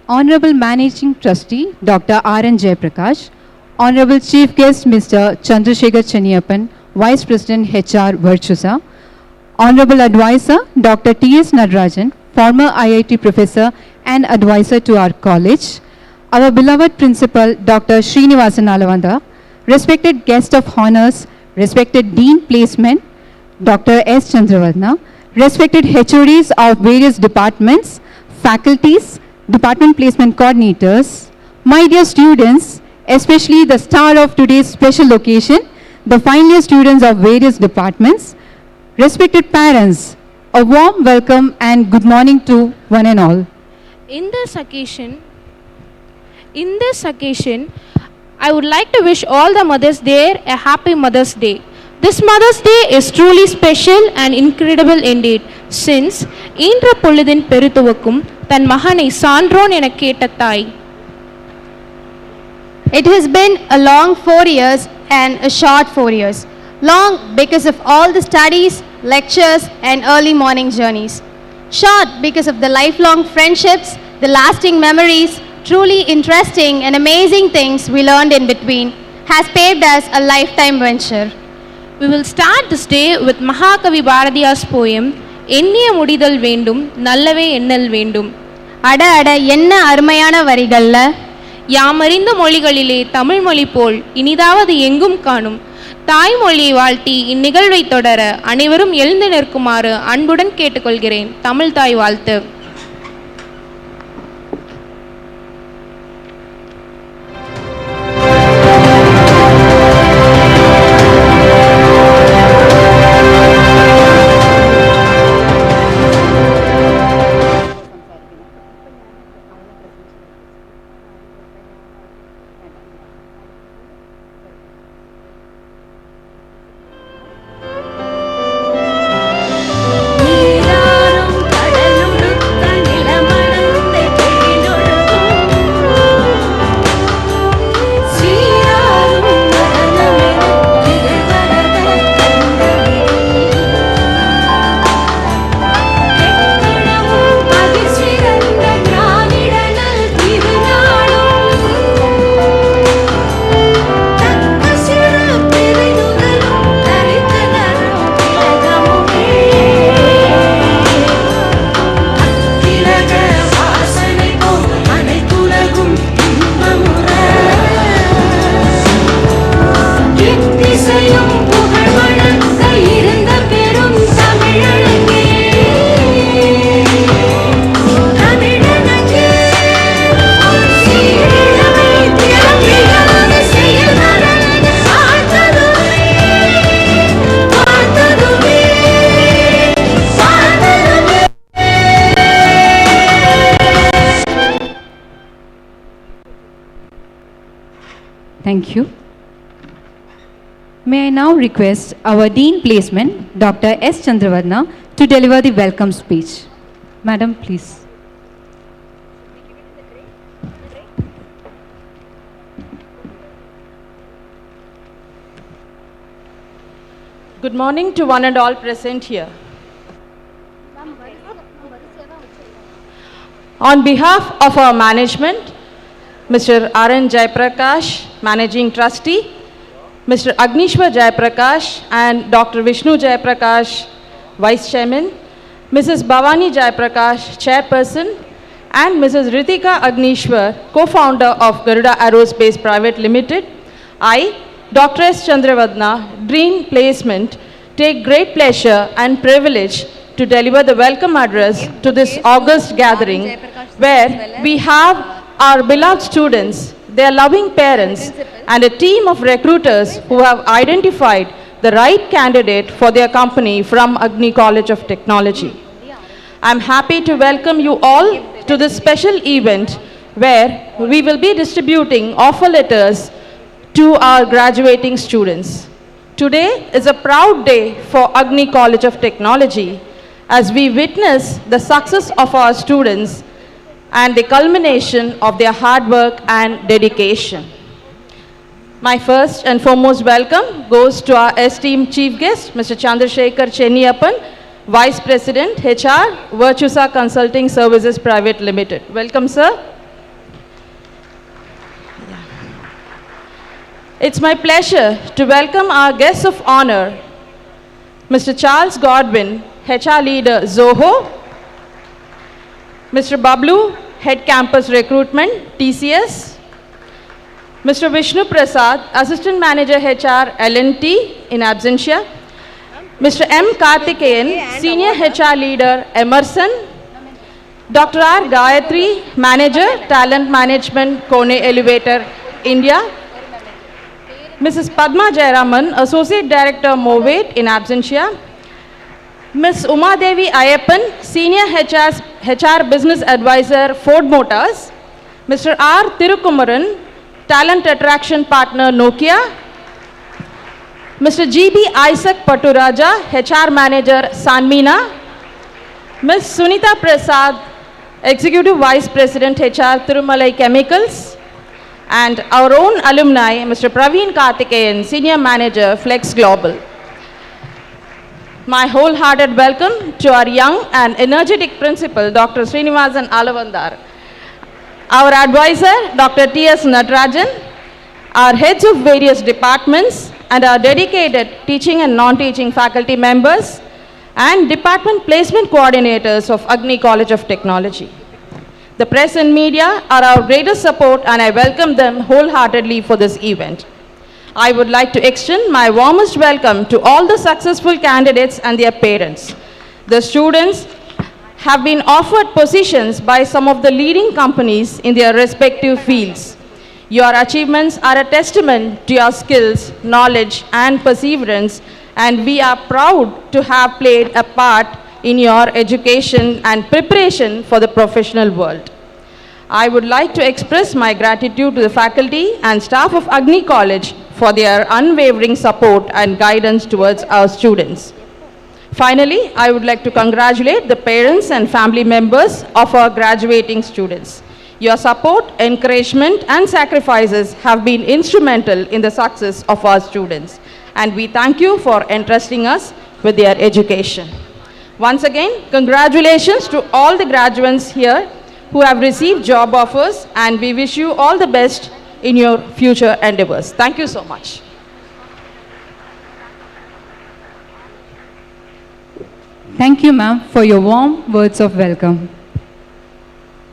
Honorable Managing Trustee Dr. R.N. Jayaprakash, Honorable Chief Guest Mr. Chandrasekhar Chennaiappan, Vice President HR Virtusa, Honorable Advisor Dr. T.S. Nadarajan, former IIT Professor and Advisor to our college, our beloved Principal Dr. Srinivasan Alavanda, respected Guest of Honors, respected Dean Placement Dr. S. Chandravardhana, respected HODs of various departments, faculties, department placement coordinators, my dear students, especially the star of today's special occasion, the final year students of various departments, respected parents, a warm welcome and good morning to one and all. In this occasion, I would like to wish all the mothers there a happy Mother's Day. This Mother's Day is truly special and incredible indeed, since ஈன்ற பொழுதின் பெருதுவக்கும் தன் மகனை சான்றோன் என கேட்ட தாய். It has been a long 4 years and a short 4 years. Long because of all the studies, lectures and early morning journeys. Short because of the lifelong friendships, the lasting memories, truly interesting and amazing things we learned in between has paved us a lifetime venture. We will start this day with Mahakavi Bharatiya's poem, எண்ணிய முடிதல் வேண்டும் நல்லவே எண்ணல் வேண்டும். அட அட என்ன அருமையான வரிகள்ல. யாமறிந்த மொழிகளிலே தமிழ் மொழி போல் இனிதாவது எங்கும் காணும். தாய்மொழியை வாழ்த்தி இந்நிகழ்வை தொடர அனைவரும் எழுந்து நிற்குமாறு அன்புடன் கேட்டுக்கொள்கிறேன். தமிழ் தாய் வாழ்த்து. Thank you. May I now request our Dean Placement, Dr. S. Chandravardhana, to deliver the welcome speech. Madam, please. Good morning to one and all present here. On behalf of our management, Mr. R.N. Jayaprakash, Managing Trustee, Mr. Agnishwar Jayaprakash and Dr. Vishnu Jayaprakash, Vice Chairman, Mrs. Bhavani Jayaprakash, Chairperson, and Mrs. Ritika Agnishwar, Co-founder of Garuda Aerospace Private Limited, I, Dr. S. Chandravardhana, Dean Placement, take great pleasure and privilege to deliver the welcome address to this august gathering where we have our beloved students, their loving parents, and a team of recruiters who have identified the right candidate for their company from Agni College of Technology. I'm happy to welcome you all to this special event where we will be distributing offer letters to our graduating students. Today is a proud day for Agni College of Technology as we witness the success of our students and the culmination of their hard work and dedication. My first and foremost welcome goes to our esteemed chief guest, Mr. Chandrasekhar Chenniyappan, Vice President, HR, Virtusa Consulting Services Private Limited. Welcome, sir. It's my pleasure to welcome our guests of honor, Mr. Charles Godwin, HR Leader, Zoho, Mr. Bablu, Head Campus Recruitment, TCS, Mr. Vishnu Prasad, Assistant Manager HR, L&T, in absentia, Mr. M. Karthikeyan, Senior HR Leader, Emerson, Dr. R. Gayatri, Manager, Talent Management, Kone Elevator, India, Mrs. Padma Jayaraman, Associate Director, Movate, in absentia, Ms. Uma Devi Ayappan, Senior HR Business Advisor, Ford Motors, Mr. R. Tirukumaran, Talent Attraction Partner, Nokia, Mr. G.B. Isaac Paturaja, HR Manager, Sanmina, Ms. Sunita Prasad, Executive Vice President, HR, Thirumalai Chemicals, and our own alumni, Mr. Praveen Karthikeyan, Senior Manager, Flex Global. My wholehearted welcome to our young and energetic principal, Dr. Srinivasan Alavandar, our advisor, Dr. T.S. Natarajan, our heads of various departments, and our dedicated teaching and non-teaching faculty members, and department placement coordinators of Agni College of Technology. The press and media are our greatest support, and I welcome them wholeheartedly for this event. I would like to extend my warmest welcome to all the successful candidates and their parents. The students have been offered positions by some of the leading companies in their respective fields. Your achievements are a testament to your skills, knowledge, and perseverance, and we are proud to have played a part in your education and preparation for the professional world. I would like to express my gratitude to the faculty and staff of Agni College for their unwavering support and guidance towards our students. Finally, I would like to congratulate the parents and family members of our graduating students. Your support, encouragement, and sacrifices have been instrumental in the success of our students, and we thank you for entrusting us with their education. Once again, congratulations to all the graduates here who have received job offers, and we wish you all the best in your future endeavors. Thank you so much. Thank you, ma'am, for your warm words of welcome.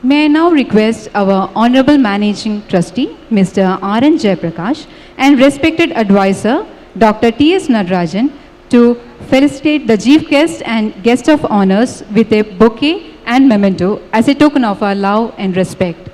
May I now request our Honorable Managing Trustee, Mr. R.N. Jayaprakash, and respected advisor, Dr. T.S. Natarajan, to felicitate the chief guest and guest of honors with a bouquet and memento as a token of our love and respect.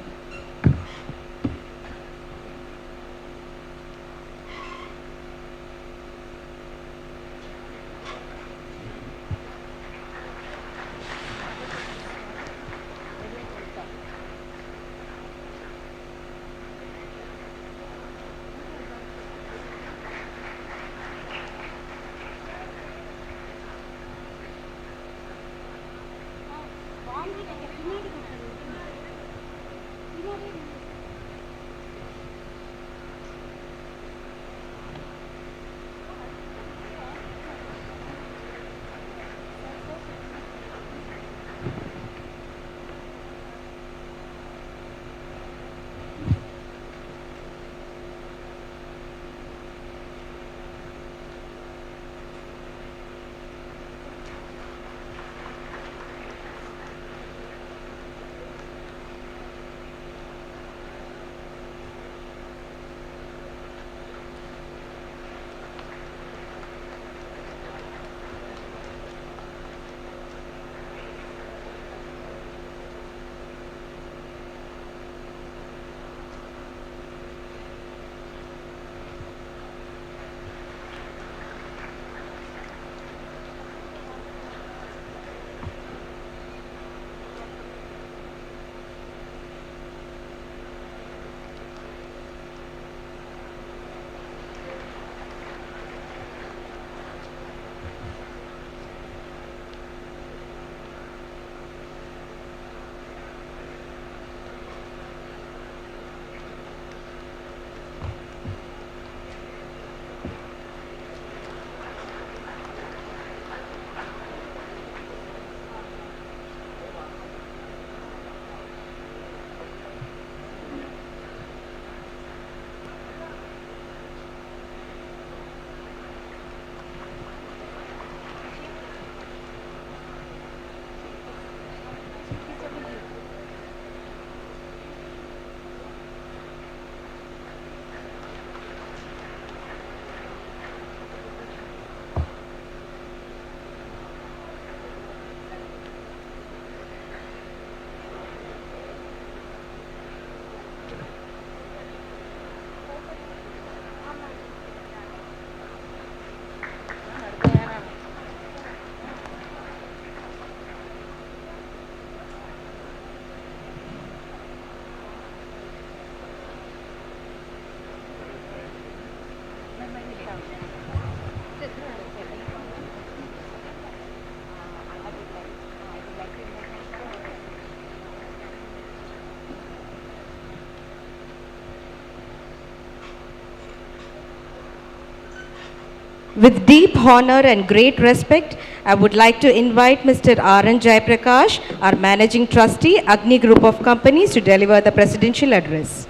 With deep honor and great respect, I would like to invite Mr. R.N. Jayaprakash, our Managing Trustee, Agni Group of Companies, to deliver the Presidential Address.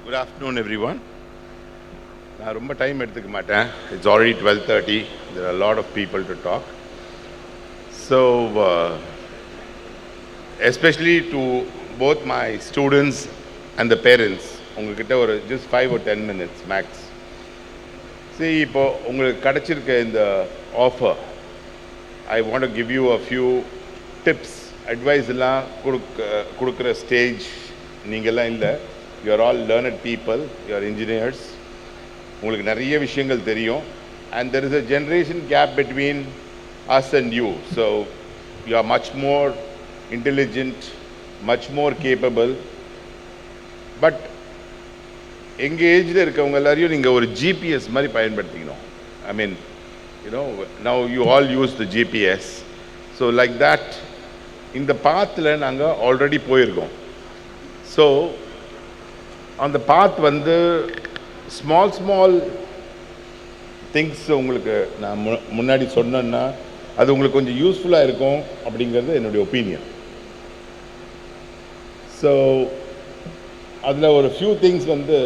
Good afternoon, everyone. நான் ரொம்ப time எடுத்துக்க மாட்டேன். It's already 12:30. There are a lot of people to talk. So, especially to both my students and the parents, உங்ககிட்ட ஒரு just 5 or 10 minutes max. See, இப்போ உங்களுக்கு கிடைச்சிருக்க இந்த offer, I want to give you a few tips, advice எல்லாம் கொடுக்குற stage நீங்கள்லாம் இல்லை. You are all learned people, you are engineers. உங்களுக்கு நிறைய விஷயங்கள் தெரியும். And there is a generation gap between us and you. So, you are much more intelligent, much more capable. But, எங்க ஏஜில் இருக்கவங்க எல்லாரையும் நீங்கள் ஒரு GPS மாதிரி பயன்படுத்திக்கணும். I mean, you know, now you all use the GPS. So, like that, இந்த பாத்தில் நாங்கள் ஆல்ரெடி போயிருக்கோம். So, அந்த பாத் வந்து ஸ்மால் திங்ஸ் உங்களுக்கு நான் முன்னாடி சொன்னேன்னா அது உங்களுக்கு கொஞ்சம் யூஸ்ஃபுல்லாக இருக்கும் அப்படிங்கிறது என்னுடைய ஒப்பீனியன். ஸோ அதில் ஒரு ஃபியூ திங்ஸ் வந்து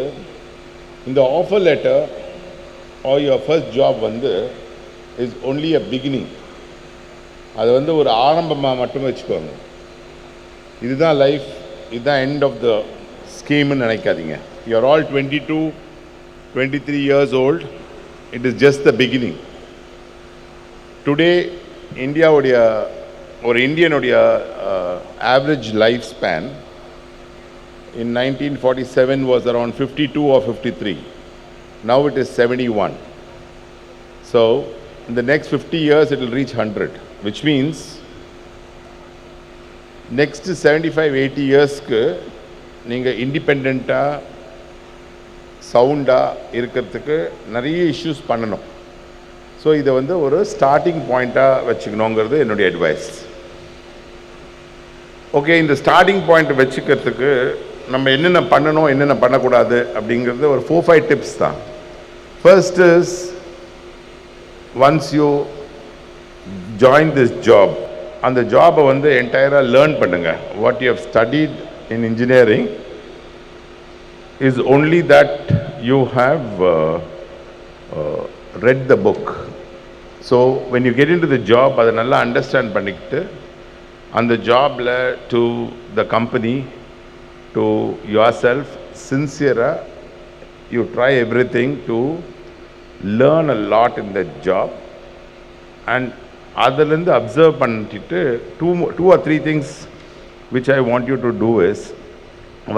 இந்த offer letter are your first job வந்து இஸ் ஒன்லி அ பிகினிங். அது வந்து ஒரு ஆரம்பமாக மட்டும் வச்சுக்கோங்க. இதுதான் லைஃப், இதுதான் எண்ட் ஆஃப் த ஸ்கீம்னு நினைக்காதீங்க. You are all 22, 23 years old. It is just the beginning. Today, India or Indian average lifespan in 1947 was around 52 or 53. Now it is 71. So, in the next 50 years, it will reach 100, which means next 75-80 years நீங்கள் இண்டிபெண்ட்டாக சவுண்டாக இருக்கிறதுக்கு நிறைய issues பண்ணணும். So இதை வந்து ஒரு starting பாயிண்ட்டாக வச்சுக்கணுங்கிறது என்னுடைய அட்வைஸ். ஓகே, இந்த ஸ்டார்டிங் பாயிண்ட் வச்சுக்கிறதுக்கு நம்ம என்னென்ன பண்ணணும் என்னென்ன பண்ணக்கூடாது அப்படிங்கிறது ஒரு 4-5 டிப்ஸ் தான். First is, once you join this job, அந்த ஜாபை வந்து என்டையராக லேர்ன் பண்ணுங்கள். What you have studied in engineering is only that you have read the book. So when you get into the job, அதை நல்லா அண்டர்ஸ்டாண்ட் பண்ணிக்கிட்டு அந்த ஜாபில் to the company, to yourself சின்சியராக you try everything to learn a lot in the job. And அதிலேருந்து observe பண்ணிட்டு two or three things which I want you to do is,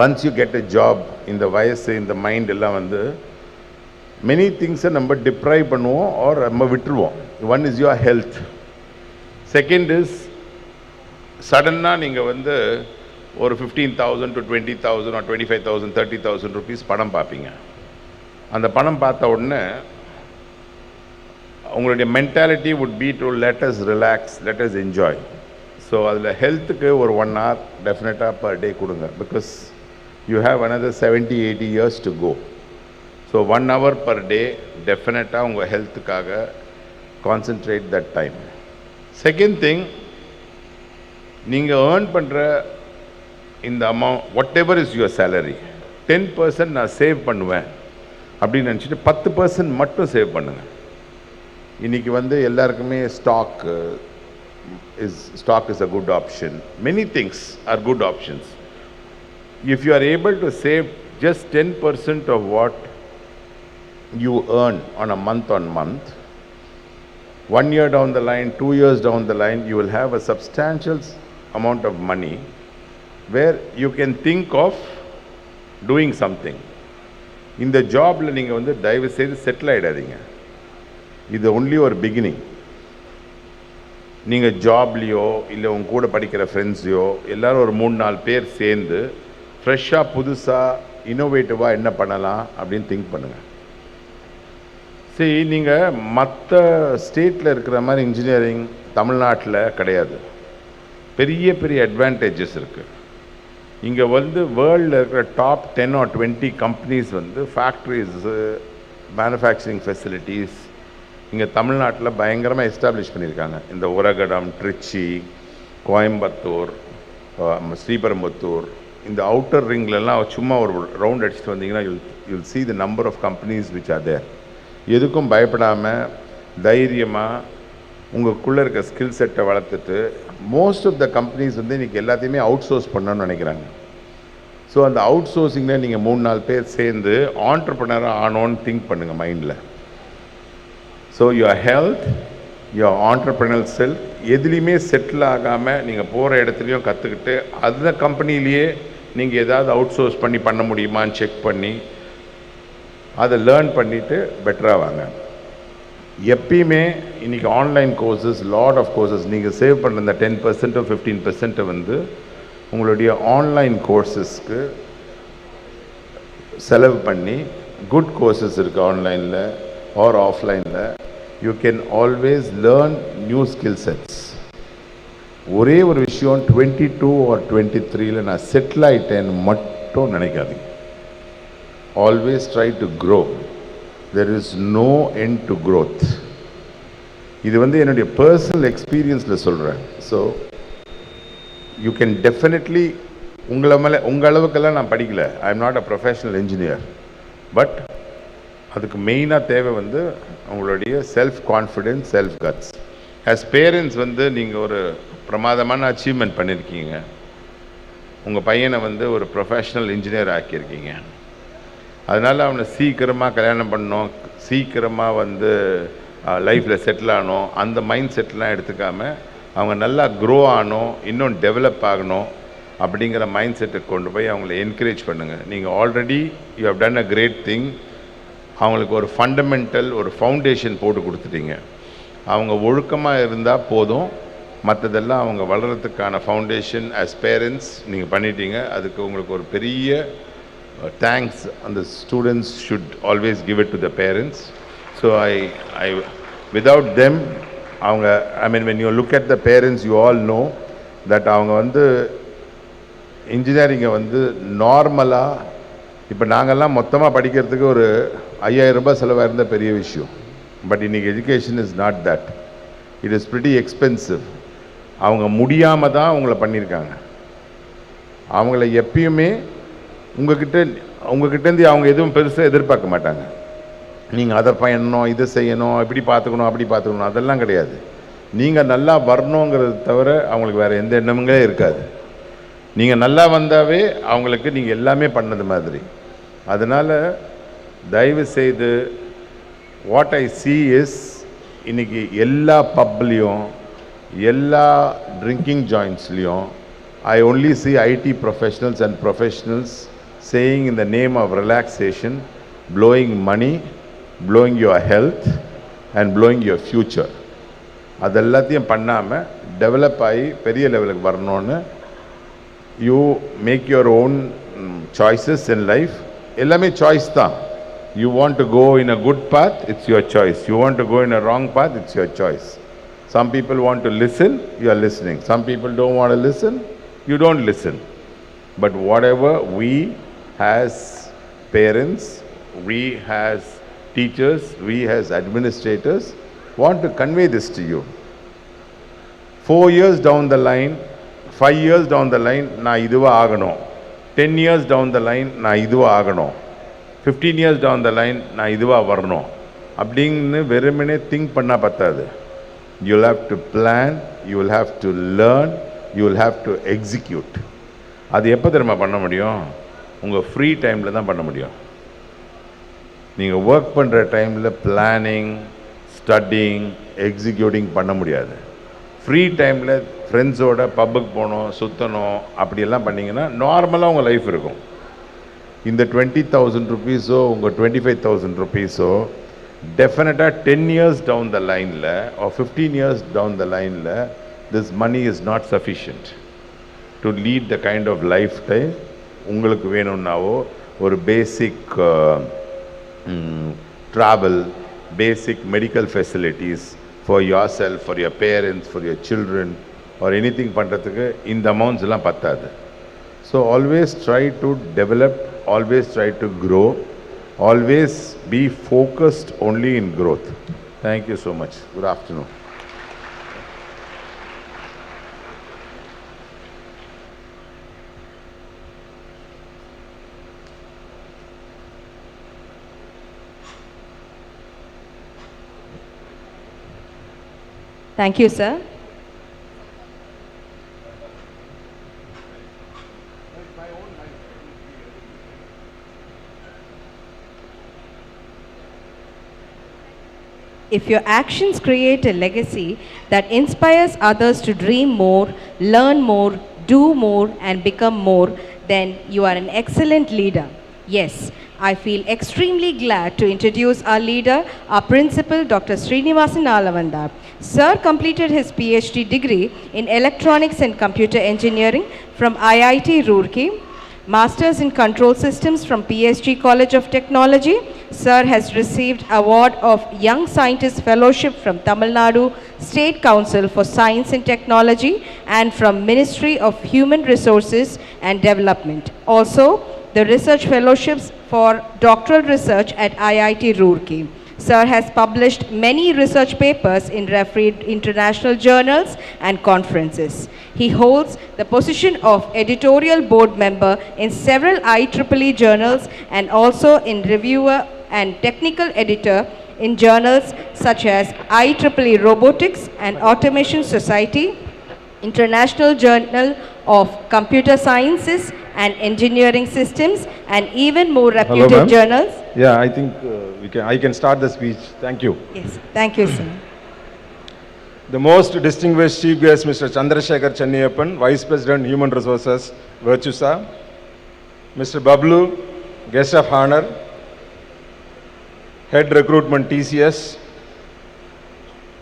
once you get a job, in the வயசு இந்த mind எல்லாம் வந்து many things நம்ம deprive பண்ணுவோம் or நம்ம விட்டுருவோம். One is your health. Second is, சடனாக நீங்கள் வந்து ஒரு 15,000 to 20,000 or 25,000, 30,000 rupees பணம் பார்ப்பீங்க. அந்த பணம் பார்த்த உடனே உங்களுடைய mentality would be to let us relax, let us enjoy. So அதில் ஹெல்த்துக்கு ஒரு 1 hour டெஃபினட்டாக பர் டே கொடுங்க. Because you have another 70-80 years to go. So 1 hour per day டெஃபினட்டாக உங்கள் ஹெல்த்துக்காக concentrate that time. Second thing, நீங்கள் ஏர்ன் பண்ணுற இந்த amount, whatever is your salary, 10% நான் சேவ் பண்ணுவேன் அப்படின்னு நினச்சிட்டு 10% மட்டும் சேவ் பண்ணுங்கள். இன்றைக்கி வந்து எல்லாருக்குமே stock is a good option. Many things are good options. If you are able to save just 10% of what you earn on a month, 1 year down the line, 2 years down the line, you will have a substantial amount of money where you can think of doing something. In the job, நீங்கள் வந்து தயவு செய்து settle ஆகிடாதீங்க. இது only ஒரு beginning. நீங்கள் ஜாப்லேயோ இல்லை உங்க கூட படிக்கிற ஃப்ரெண்ட்ஸையோ எல்லோரும் ஒரு 3-4 பேர் சேர்ந்து ஃப்ரெஷ்ஷாக புதுசாக இன்னோவேட்டிவாக என்ன பண்ணலாம் அப்படின்னு திங்க் பண்ணுங்கள். சரி, நீங்கள் மற்ற ஸ்டேட்டில் இருக்கிற மாதிரி இன்ஜினியரிங் தமிழ்நாட்டில் கிடையாது. பெரிய பெரிய அட்வான்டேஜஸ் இருக்குது. இங்கே வந்து வேர்ல்டில் இருக்கிற டாப் 10 or 20 கம்பெனிஸ் வந்து ஃபேக்ட்ரிஸு மேனுஃபேக்சரிங் ஃபெசிலிட்டிஸ் இங்கே தமிழ்நாட்டில் பயங்கரமாக எஸ்டாப்ளிஷ் பண்ணியிருக்காங்க. இந்த உரகடம், ட்ரிச்சி, கோயம்புத்தூர், ஸ்ரீபெரும்புத்தூர், இந்த அவுட்டர் ரிங்லெலாம் சும்மா ஒரு ரவுண்ட் அடிச்சுட்டு வந்தீங்கன்னா you'll see the number of companies which are there. எதுக்கும் பயப்படாமல் தைரியமாக உங்களுக்குள்ளே இருக்க ஸ்கில் செட்டை வளர்த்துட்டு மோஸ்ட் ஆஃப் த கம்பெனிஸ் வந்து இன்றைக்கி எல்லாத்தையுமே அவுட் சோர்ஸ் பண்ணணும்னு நினைக்கிறாங்க. ஸோ அந்த அவுட் சோர்ஸிங்கில் நீங்கள் 3-4 பேர் சேர்ந்து ஆண்டர்ப்ரனராக ஆனோன்னு திங்க் பண்ணுங்கள் மைண்டில். So your health, your entrepreneurial self எதுலேயுமே செட்டில் ஆகாமல் நீங்கள் போகிற இடத்துலையும் கற்றுக்கிட்டு அந்த கம்பெனிலேயே நீங்கள் ஏதாவது அவுட் சோர்ஸ் பண்ண முடியுமான்னு செக் பண்ணி அதை லேர்ன் பண்ணிவிட்டு பெட்டராக வாங்க. எப்பயுமே இன்றைக்கி online courses, lot of courses நீங்கள் சேவ் பண்ணுற இந்த 10% or 15% வந்து உங்களுடைய ஆன்லைன் கோர்சஸ்க்கு செலவு பண்ணி குட் கோர்சஸ் இருக்குது ஆன்லைனில் ஆர் ஆஃப்லைனில். You can always learn new skill sets. ஒரே ஒரு விஷயம் 22 or 23 நான் செட்டில் ஆகிட்டேன்னு மட்டும் நினைக்காதீங்க. Always try to grow. there is no end to growth. இது வந்து என்னுடைய பர்சனல் எக்ஸ்பீரியன்ஸில் சொல்கிறேன். ஸோ யூ கேன் டெஃபினெட்லி உங்கள் அளவுக்கெல்லாம் நான் படிக்கலை. I am not a professional engineer. But அதுக்கு மெயினாக தேவை வந்து உங்களுடைய self confidence, self guts. As parents வந்து நீங்கள் ஒரு பிரமாதமான அச்சீவ்மெண்ட் பண்ணியிருக்கீங்க. உங்கள் பையனை வந்து ஒரு ப்ரொஃபஷனல் இன்ஜினியர் ஆக்கியிருக்கீங்க. அதனால் அவனை சீக்கிரமாக கல்யாணம் பண்ணணும், சீக்கிரமாக வந்து லைஃப்பில் செட்டில் ஆகணும், அந்த மைண்ட் செட்லாம் எடுத்துக்காமல் அவங்க நல்லா க்ரோ ஆகணும், இன்னும் டெவலப் ஆகணும் அப்படிங்கிற மைண்ட் செட்டுக்கு கொண்டு போய் அவங்கள என்கரேஜ் பண்ணுங்கள். நீங்கள் already you have done a great thing. அவங்களுக்கு ஒரு ஃபண்டமெண்டல், ஒரு ஃபவுண்டேஷன் போட்டு கொடுத்துட்டீங்க. அவங்க ஒழுக்கமாக இருந்தால் போதும், மற்றதெல்லாம் அவங்க வளர்கிறதுக்கான ஃபவுண்டேஷன் ஆஸ் பேரண்ட்ஸ் நீங்கள் பண்ணிட்டீங்க. அதுக்கு உங்களுக்கு ஒரு பெரிய thanks, and the students should always give it to the parents. So I without them, I mean when you look at the parents, you all know that அவங்க வந்து இன்ஜினியரிங்கை வந்து நார்மலாக இப்போ நாங்கள்லாம் மொத்தமாக படிக்கிறதுக்கு ஒரு 5000 ரூபாய் செலவாக இருந்தால் பெரிய விஷயம். பட் இன்றைக்கி education is not that. It is pretty expensive. அவங்க முடியாமல் தான் அவங்கள பண்ணியிருக்காங்க. அவங்கள எப்பயுமே உங்ககிட்டேருந்து அவங்க எதுவும் பெருசாக எதிர்பார்க்க மாட்டாங்க. நீங்கள் அதை பண்ணணும், இதை செய்யணும், இப்படி பார்த்துக்கணும், அப்படி பார்த்துக்கணும், அதெல்லாம் கிடையாது. நீங்கள் நல்லா வரணுங்கிறது தவிர அவங்களுக்கு வேறு எந்த எண்ணமுங்களே இருக்காது. நீங்கள் நல்லா வந்தாவே அவங்களுக்கு நீங்கள் எல்லாமே பண்ணது மாதிரி. அதனால் தயவு செய்து வாட் ஐ see இஸ், இன்றைக்கி எல்லா பப்லேயும் எல்லா drinking ஜாயின்ட்ஸ்லேயும் I only see IT professionals and professionals saying in the name of relaxation, blowing money, blowing your health and blowing your future. அதெல்லாத்தையும் பண்ணாமல் டெவலப் ஆகி பெரிய லெவலுக்கு வரணும்னு you make your own choices in life. எல்லாமே choice தான். You want to go in a good path, it's your choice. You want to go in a wrong path, it's your choice. Some people want to listen, you are listening. Some people don't want to listen, you don't listen. But whatever we as parents, we as teachers, we as administrators want to convey this to you. 4 years down the line, 5 years down the line, நான் இதுவா ஆகணும். 10 years down the line, நான் இதுவா ஆகணும். 15 years down the line, நான் இதுவா வரணும் அப்படின்னு வெறுமனே திங்க் பண்ணால் பத்தாது. You will have to plan, you will have to learn, you will have to execute. அது எப்போ தெரியுமா பண்ண முடியும்? உங்கள் ஃப்ரீ டைமில் தான் பண்ண முடியும். நீங்கள் ஒர்க் பண்ணுற டைமில் பிளானிங், ஸ்டடிங், எக்ஸிக்யூட்டிங் பண்ண முடியாது. ஃப்ரீ டைமில் ஃப்ரெண்ட்ஸோட பப்புக்கு போகணும், சுற்றணும், அப்படியெல்லாம் பண்ணிங்கன்னா நார்மலாக உங்கள் லைஃப் இருக்கும். இந்த 20,000 rupeesோ உங்கள் 25,000 rupeesோ டெஃபினட்டாக 10 years down the லைனில் or 15 years down the லைனில் this money is not sufficient to lead the kind of lifestyle உங்களுக்கு வேணும்னாவோ ஒரு basic travel, basic medical facilities for yourself, for your parents, for your children or anything பண்ணுறதுக்கு இந்த amounts எல்லாம் பத்தாது. So always try to develop, always try to grow, always be focused only in growth. Thank you so much. Good afternoon. Thank you, sir. If your actions create a legacy that inspires others to dream more, learn more, do more, and become more, then you are an excellent leader. Yes, I feel extremely glad to introduce our leader, our principal, Dr. Srinivasan Alavanda. Sir completed his PhD degree in Electronics and Computer Engineering from IIT Roorkee, Masters in Control Systems from PSG College of Technology. Sir has received award of Young Scientist Fellowship from Tamil Nadu State Council for Science and Technology and from Ministry of Human Resources and Development. Also, the Research Fellowships for Doctoral Research at IIT Roorkee. Sir has published many research papers in refereed international journals and conferences. He holds the position of editorial board member in several IEEE journals and also in reviewer and technical editor in journals such as IEEE Robotics and Automation Society, International Journal of Computer Sciences and Engineering Systems, and even more reputed journals. Yeah, I think I can start the speech. Thank you. Yes, thank you, sir. The most distinguished chief guest, Mr. Chandrasekhar Chennaiappan, Vice President, Human Resources, Virtusa. Mr. Bablu, Guest of Honor, Head Recruitment, TCS.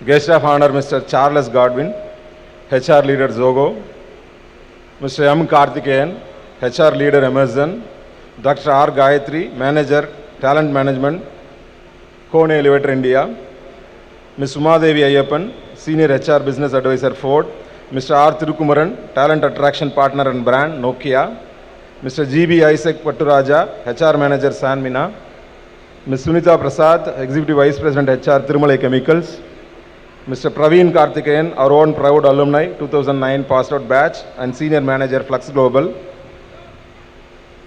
Guest of Honor, Mr. Charles Godwin, HR Leader, Zogo. Mr. M. Karthikeyan, HR Leader, Amazon. Dr. R. Gayatri, Manager, Talent Management, Kone Elevator India. Ms. Umadevi Ayyappan, Senior HR Business Advisor, Ford. Mr. R. Thirukumaran, Talent Attraction Partner and Brand, Nokia. Mr. G.B. Isaac Patturaja, HR Manager, Sanmina. Ms. Sunita Prasad, Executive Vice President, HR, Thirumalai Chemicals. Mr. Praveen Karthikeyan, our own proud alumni, 2009 passed out batch and Senior Manager, Flux Global.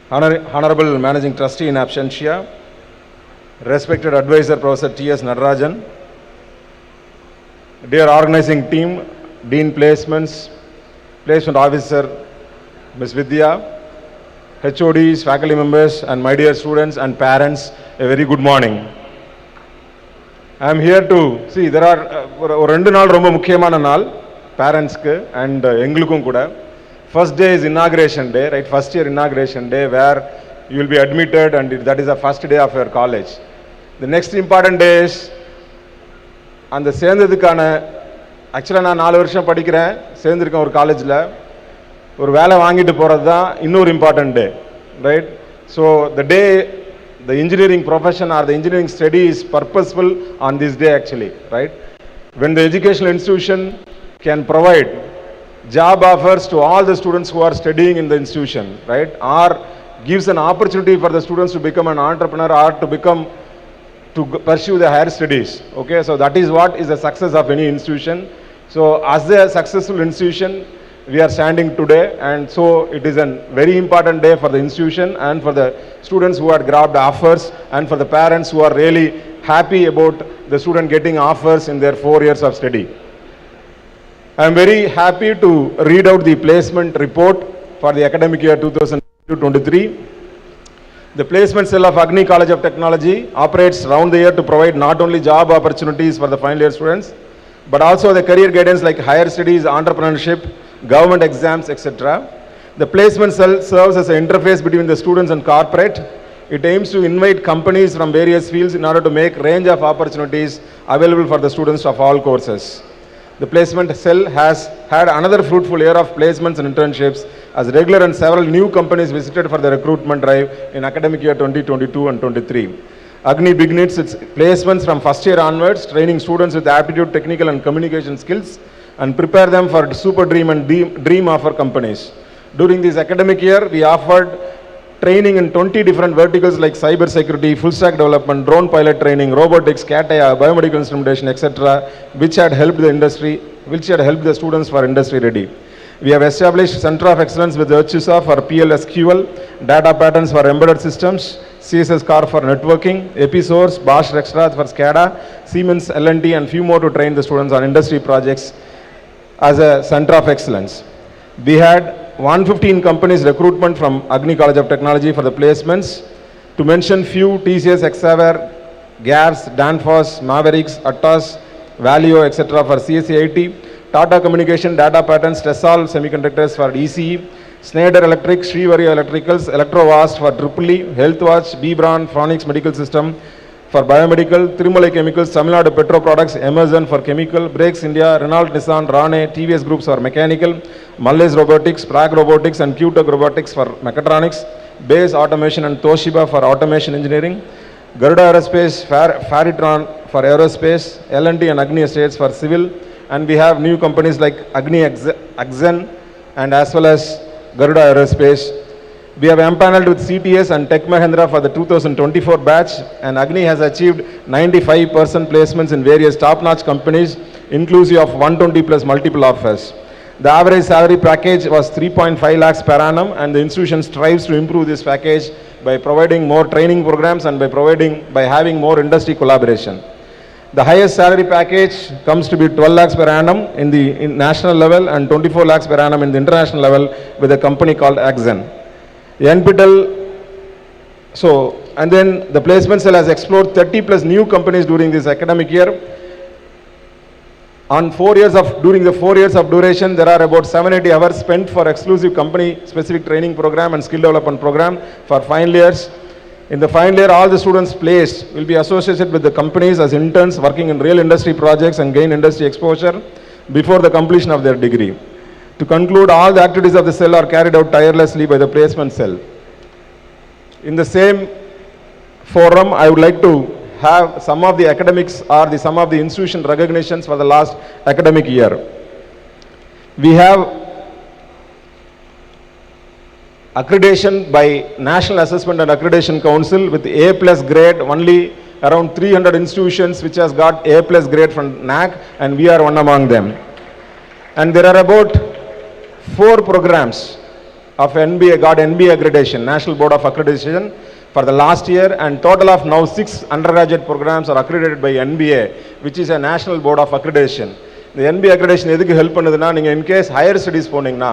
Honorable Managing Trustee in absentia. Respected Advisor, Professor T.S. Nadarajan. Dear Organizing Team, Dean Placements, Placement Officer, Ms. Vidya, HODs, faculty members, and my dear students and parents, a very good morning. I am here to see there are rendu naal romba mukkiyamaana naal parents ku and engalukkum kuda. First day is inauguration day, right? First year inauguration day where you will be admitted and that is the first day of your college. The next important day is அந்த சேர்ந்ததுக்கான ஆக்சுவலாக நான் 4 வருஷம் படிக்கிறேன், சேர்ந்துருக்கேன் ஒரு காலேஜில், ஒரு வேலை வாங்கிட்டு போகிறது தான் இன்னொரு important day, right? So the day the engineering profession or the engineering study is purposeful on this day actually, right? When the educational institution can provide job offers to all the students who are studying in the institution, right? Or gives an opportunity for the students to become an entrepreneur or to pursue the higher studies, okay? So that is what is the success of any institution. So as a successful institution, we are standing today, and so it is a very important day for the institution and for the students who had grabbed offers and for the parents who are really happy about the student getting offers in their 4 years of study. I am very happy to read out the placement report for the academic year 2022-23. The placement cell of Agni College of Technology operates round the year to provide not only job opportunities for the final year students, but also the career guidance like higher studies, entrepreneurship, government exams, etc. The placement cell serves as an interface between the students and corporate. It aims to invite companies from various fields in order to make range of opportunities available for the students of all courses. The placement cell has had another fruitful year of placements and internships as regular and several new companies visited for the recruitment drive in academic year 2022 and 23. Agni begins its placements from first year onwards, training students with aptitude, technical and communication skills and prepare them for super dream and dream offer companies. During this academic year, we offered training in 20 different verticals like cyber security, full stack development, drone pilot training, robotics, CAT-IA, biomedical instrumentation, etc., which had helped the students for industry ready. We have established Center of Excellence with Virtusa for PLSQL, data patterns for embedded systems, CSS Car for networking, Episource, Bosch Rexroth for SCADA, Siemens L&T, and few more to train the students on industry projects as a Center of Excellence. We had 115 companies recruitment from Agni College of Technology for the placements. To mention few, TCS, Exaver, GARS, Danfoss, Mavericks, Attas, Valio, etc. for CSE-IT, Tata Communication, Data Patterns, Tessal Semiconductors for ECE, Schneider Electric, Srivari Electricals, Electrovast for EEE, Healthwatch, B-Brand, Phonics Medical System for Biomedical, Trimale Chemicals, Tamil Nadu Petro Products, Emerson for Chemical, Brakes India, Renault Nissan, Rane, TVS Groups for Mechanical, Mullis Robotics, Prague Robotics and QTech Robotics for Mechatronics, Base Automation and Toshiba for Automation Engineering, Garuda Aerospace, Faritron for Aerospace, L&T and Agni Estates for Civil, and we have new companies like Agni, Axen and as well as Garuda Aerospace. We have empaneled with CTS and Tech Mahindra for the 2024 batch, and Agni has achieved 95% placements in various top-notch companies, inclusive of 120 plus multiple offers. The average salary package was 3.5 lakhs per annum, and the institution strives to improve this package by providing more training programs and by having more industry collaboration. The highest salary package comes to be 12 lakhs per annum in the national level and 24 lakhs per annum in the international level with a company called Axen. NPTEL, and then the placement cell has explored 30 plus new companies during this academic year. During the 4 years of duration, there are about 780 hours spent for exclusive company specific training program and skill development program for final years. In the final year, all the students placed will be associated with the companies as interns working in real industry projects and gain industry exposure before the completion of their degree. To conclude, all the activities of the cell are carried out tirelessly by the placement cell. In the same forum, I would like to have some of the academics or some of the institution recognitions for the last academic year. We have accreditation by National Assessment and Accreditation Council with A plus grade, only around 300 institutions which has got A plus grade from NAC, and we are one among them. And there are about 4 programs of NBA got NBA accreditation, National Board of Accreditation for the last year, and total of now 6 undergraduate programs are accredited by NBA, which is a National Board of Accreditation. The NBA accreditation எதுக்கு help பண்ணுதுன்னா, நீங்கள் in case higher studies போனீங்கன்னா,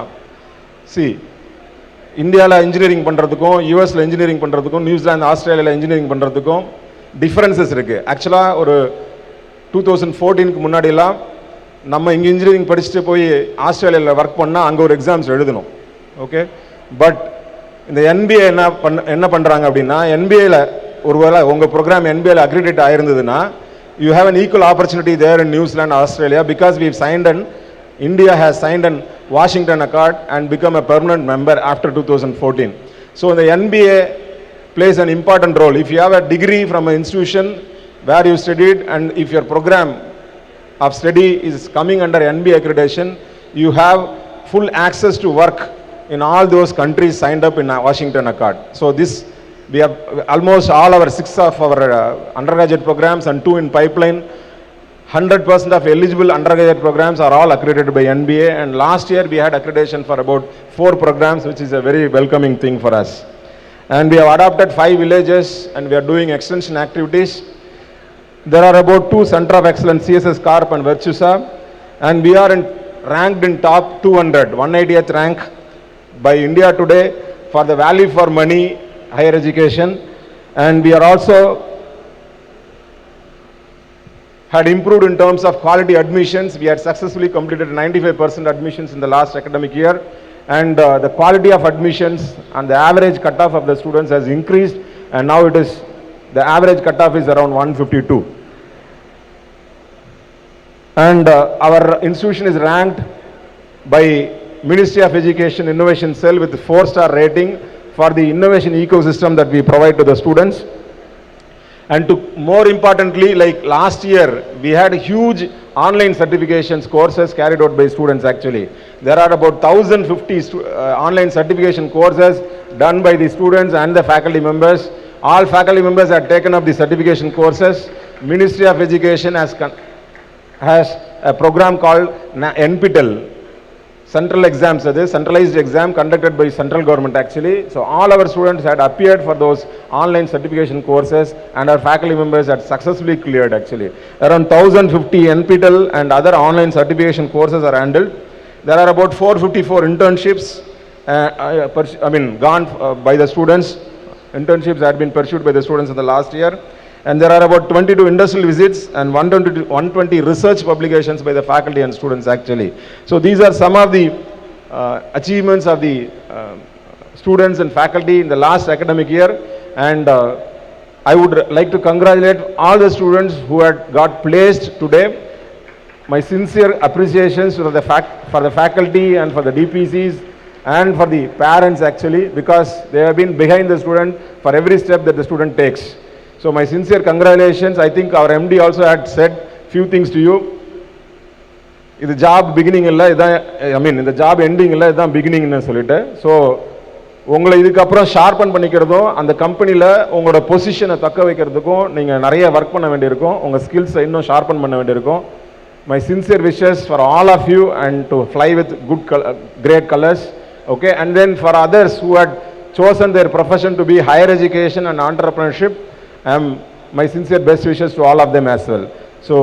இந்தியாவில் engineering பண்ணுறதுக்கும் யூஎஸில் engineering பண்ணுறதுக்கும் New Zealand ஆஸ்திரேலியாவில் engineering பண்ணுறதுக்கும் டிஃப்ரென்சஸ் இருக்குது. ஆக்சுவலாக ஒரு 2014க்கு முன்னாடியெல்லாம் நம்ம இங்கே இன்ஜினியரிங் படிச்சுட்டு போய் ஆஸ்திரேலியாவில் ஒர்க் பண்ணால் அங்கே ஒரு எக்ஸாம்ஸ் எழுதணும். ஓகே, பட் இந்த என்பிஏ என்ன பண்ணுறாங்க அப்படின்னா, என்பிஏல ஒருவேளை உங்கள் ப்ரோக்ராம் என்பிஏல அக்ரிடேட் ஆயிருந்ததுன்னா, you have an equal opportunity there in New Zealand, Australia, because we've signed India has signed an Washington Accord and become a permanent member after 2014. So the NBA plays an important role. If you have a degree from an institution where you studied, and if your program of study is coming under NBA accreditation, you have full access to work in all those countries signed up in Washington Accord. So this, we have almost all our 6 of our undergraduate programs and 2 in pipeline. 100% of eligible undergraduate programs are all accredited by NBA, and last year we had accreditation for about 4 programs, which is a very welcoming thing for us. And we have adopted 5 villages, and we are doing extension activities. There are about 2 Center of Excellence, CSS Corp and Virtusa, and we are ranked in top 200, 180th rank by India Today for the value for money higher education, and we are also had improved in terms of quality admissions. We had successfully completed 95% admissions in the last academic year, and the quality of admissions and the average cutoff of the students has increased, and now the average cutoff is around 152. And our institution is ranked by Ministry of Education Innovation Cell with 4-star rating for the innovation ecosystem that we provide to the students. And more importantly, like last year, we had huge online certifications courses carried out by students actually. There are about 1050 online certification courses done by the students and the faculty members. All faculty members have taken up the certification courses. Ministry of Education has a program called NPTEL. Central exams, that is centralized exam conducted by central government actually. So all our students had appeared for those online certification courses and our faculty members had successfully cleared actually. Around 1050 NPTEL and other online certification courses are handled. There are about 454 internships gone by the students. Internships had been pursued by the students in the last year. And there are about 22 industrial visits and 120 research publications by the faculty and students actually. So these are some of the achievements of the students and faculty in the last academic year. And I would like to congratulate all the students who had got placed today. My sincere appreciations for the faculty and for the DPCs and for the parents actually, because they have been behind the student for every step that the student takes. So my sincere congratulations. I think our MD also had said few things to you. In the job beginning in the job ending illa idan beginning nu solite. So உங்களை இதுக்கு அப்புறம் sharpen பண்ணிக்கிறதும் அந்த கம்பெனியில் உங்களோட பொசிஷனை தக்க வைக்கிறதுக்கும் நீங்கள் நிறைய ஒர்க் பண்ண வேண்டியிருக்கும். உங்கள் ஸ்கில்ஸை இன்னும் ஷார்பன் பண்ண வேண்டியிருக்கும். My sincere wishes for all of you and to fly with great colors. Okay, and then for others who had chosen their profession to be higher education and entrepreneurship, my sincere best wishes to all of them as well. So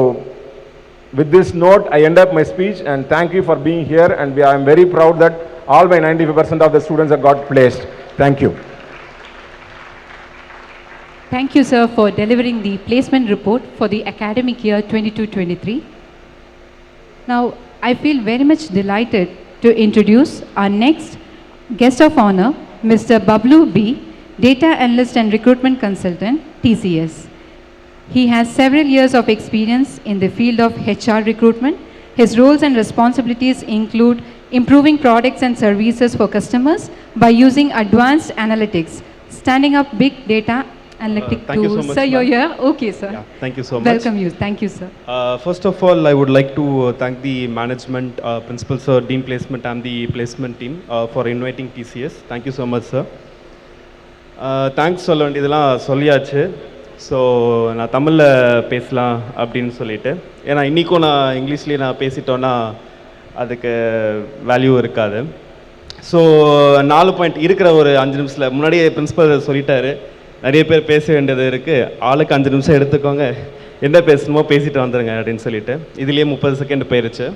with this note, I end up my speech and thank you for being here, and I am very proud that all my 95% of the students have got placed. Thank you. Thank you, sir, for delivering the placement report for the academic year 22-23. Now, I feel very much delighted to introduce our next guest of honor, Mr. Bablu B., Data Analyst and Recruitment Consultant, TCS. He has several years of experience in the field of HR recruitment. His roles and responsibilities include improving products and services for customers by using advanced analytics, standing up big data analytic thank tools. You so much, sir, you're here? Okay, sir. Yeah, thank you so much. Welcome you. Thank you, sir. First of all, I would like to thank the management, principal sir, dean placement and the placement team for inviting TCS. Thank you so much, sir. Thanks சொல்ல வேண்டியதெல்லாம் சொல்லியாச்சு. So நான் தமிழில் பேசலாம் அப்படின்னு சொல்லிட்டு, ஏன்னா இன்றைக்கும் நான் இங்கிலீஷ்லேயே நான் பேசிட்டோன்னா அதுக்கு வேல்யூ இருக்காது. ஸோ 4 பாயிண்ட் இருக்கிற ஒரு 5 நிமிஷத்தில் முன்னாடியே பிரின்ஸிபல் சொல்லிட்டாரு, நிறைய பேர் பேச வேண்டியது இருக்குது, ஆளுக்கு 5 நிமிஷம் எடுத்துக்கோங்க, என்ன பேசணுமோ பேசிட்டு வந்துடுங்க அப்படின்னு சொல்லிட்டு இதுலேயே 30 செகண்ட் போயிருச்சு.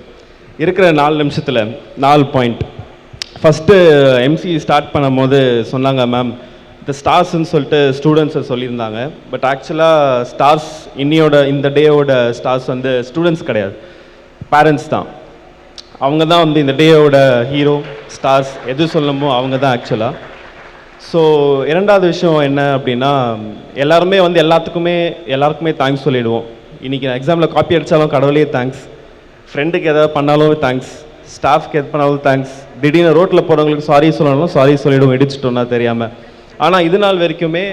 இருக்கிற 4 நிமிஷத்தில் 4 பாயிண்ட். ஃபஸ்ட்டு எம்சி ஸ்டார்ட் பண்ணும் போது சொன்னாங்க மேம், இந்த ஸ்டார்ஸ்ன்னு சொல்லிட்டு ஸ்டூடெண்ட்ஸை சொல்லியிருந்தாங்க. பட் ஆக்சுவலாக ஸ்டார்ஸ் இந்த டேயோட ஸ்டார்ஸ் வந்து ஸ்டூடெண்ட்ஸ் கிடையாது, பேரண்ட்ஸ் தான். அவங்க தான் வந்து இந்த டேயோட ஹீரோ, ஸ்டார்ஸ் எது சொல்லணுமோ அவங்க தான் ஆக்சுவலாக. ஸோ இரண்டாவது விஷயம் என்ன அப்படின்னா, எல்லாருமே வந்து எல்லாருக்குமே தேங்க்ஸ் சொல்லிவிடுவோம். இன்றைக்கி நான் எக்ஸாமில் காப்பி அடித்தாலும் கடவுளே தேங்க்ஸ், ஃப்ரெண்டுக்கு எதாவது பண்ணாலும் தேங்க்ஸ், ஸ்டாஃப்க்கு எது பண்ணாலும் தேங்க்ஸ், திடீர்னு ரோட்டில் போகிறவங்களுக்கு சாரி சொல்லணும், சாரி சொல்லிவிடுவோம் இடிச்சிட்டோன்னா தெரியாமல். ஆனால் இது நாள் வரைக்குமே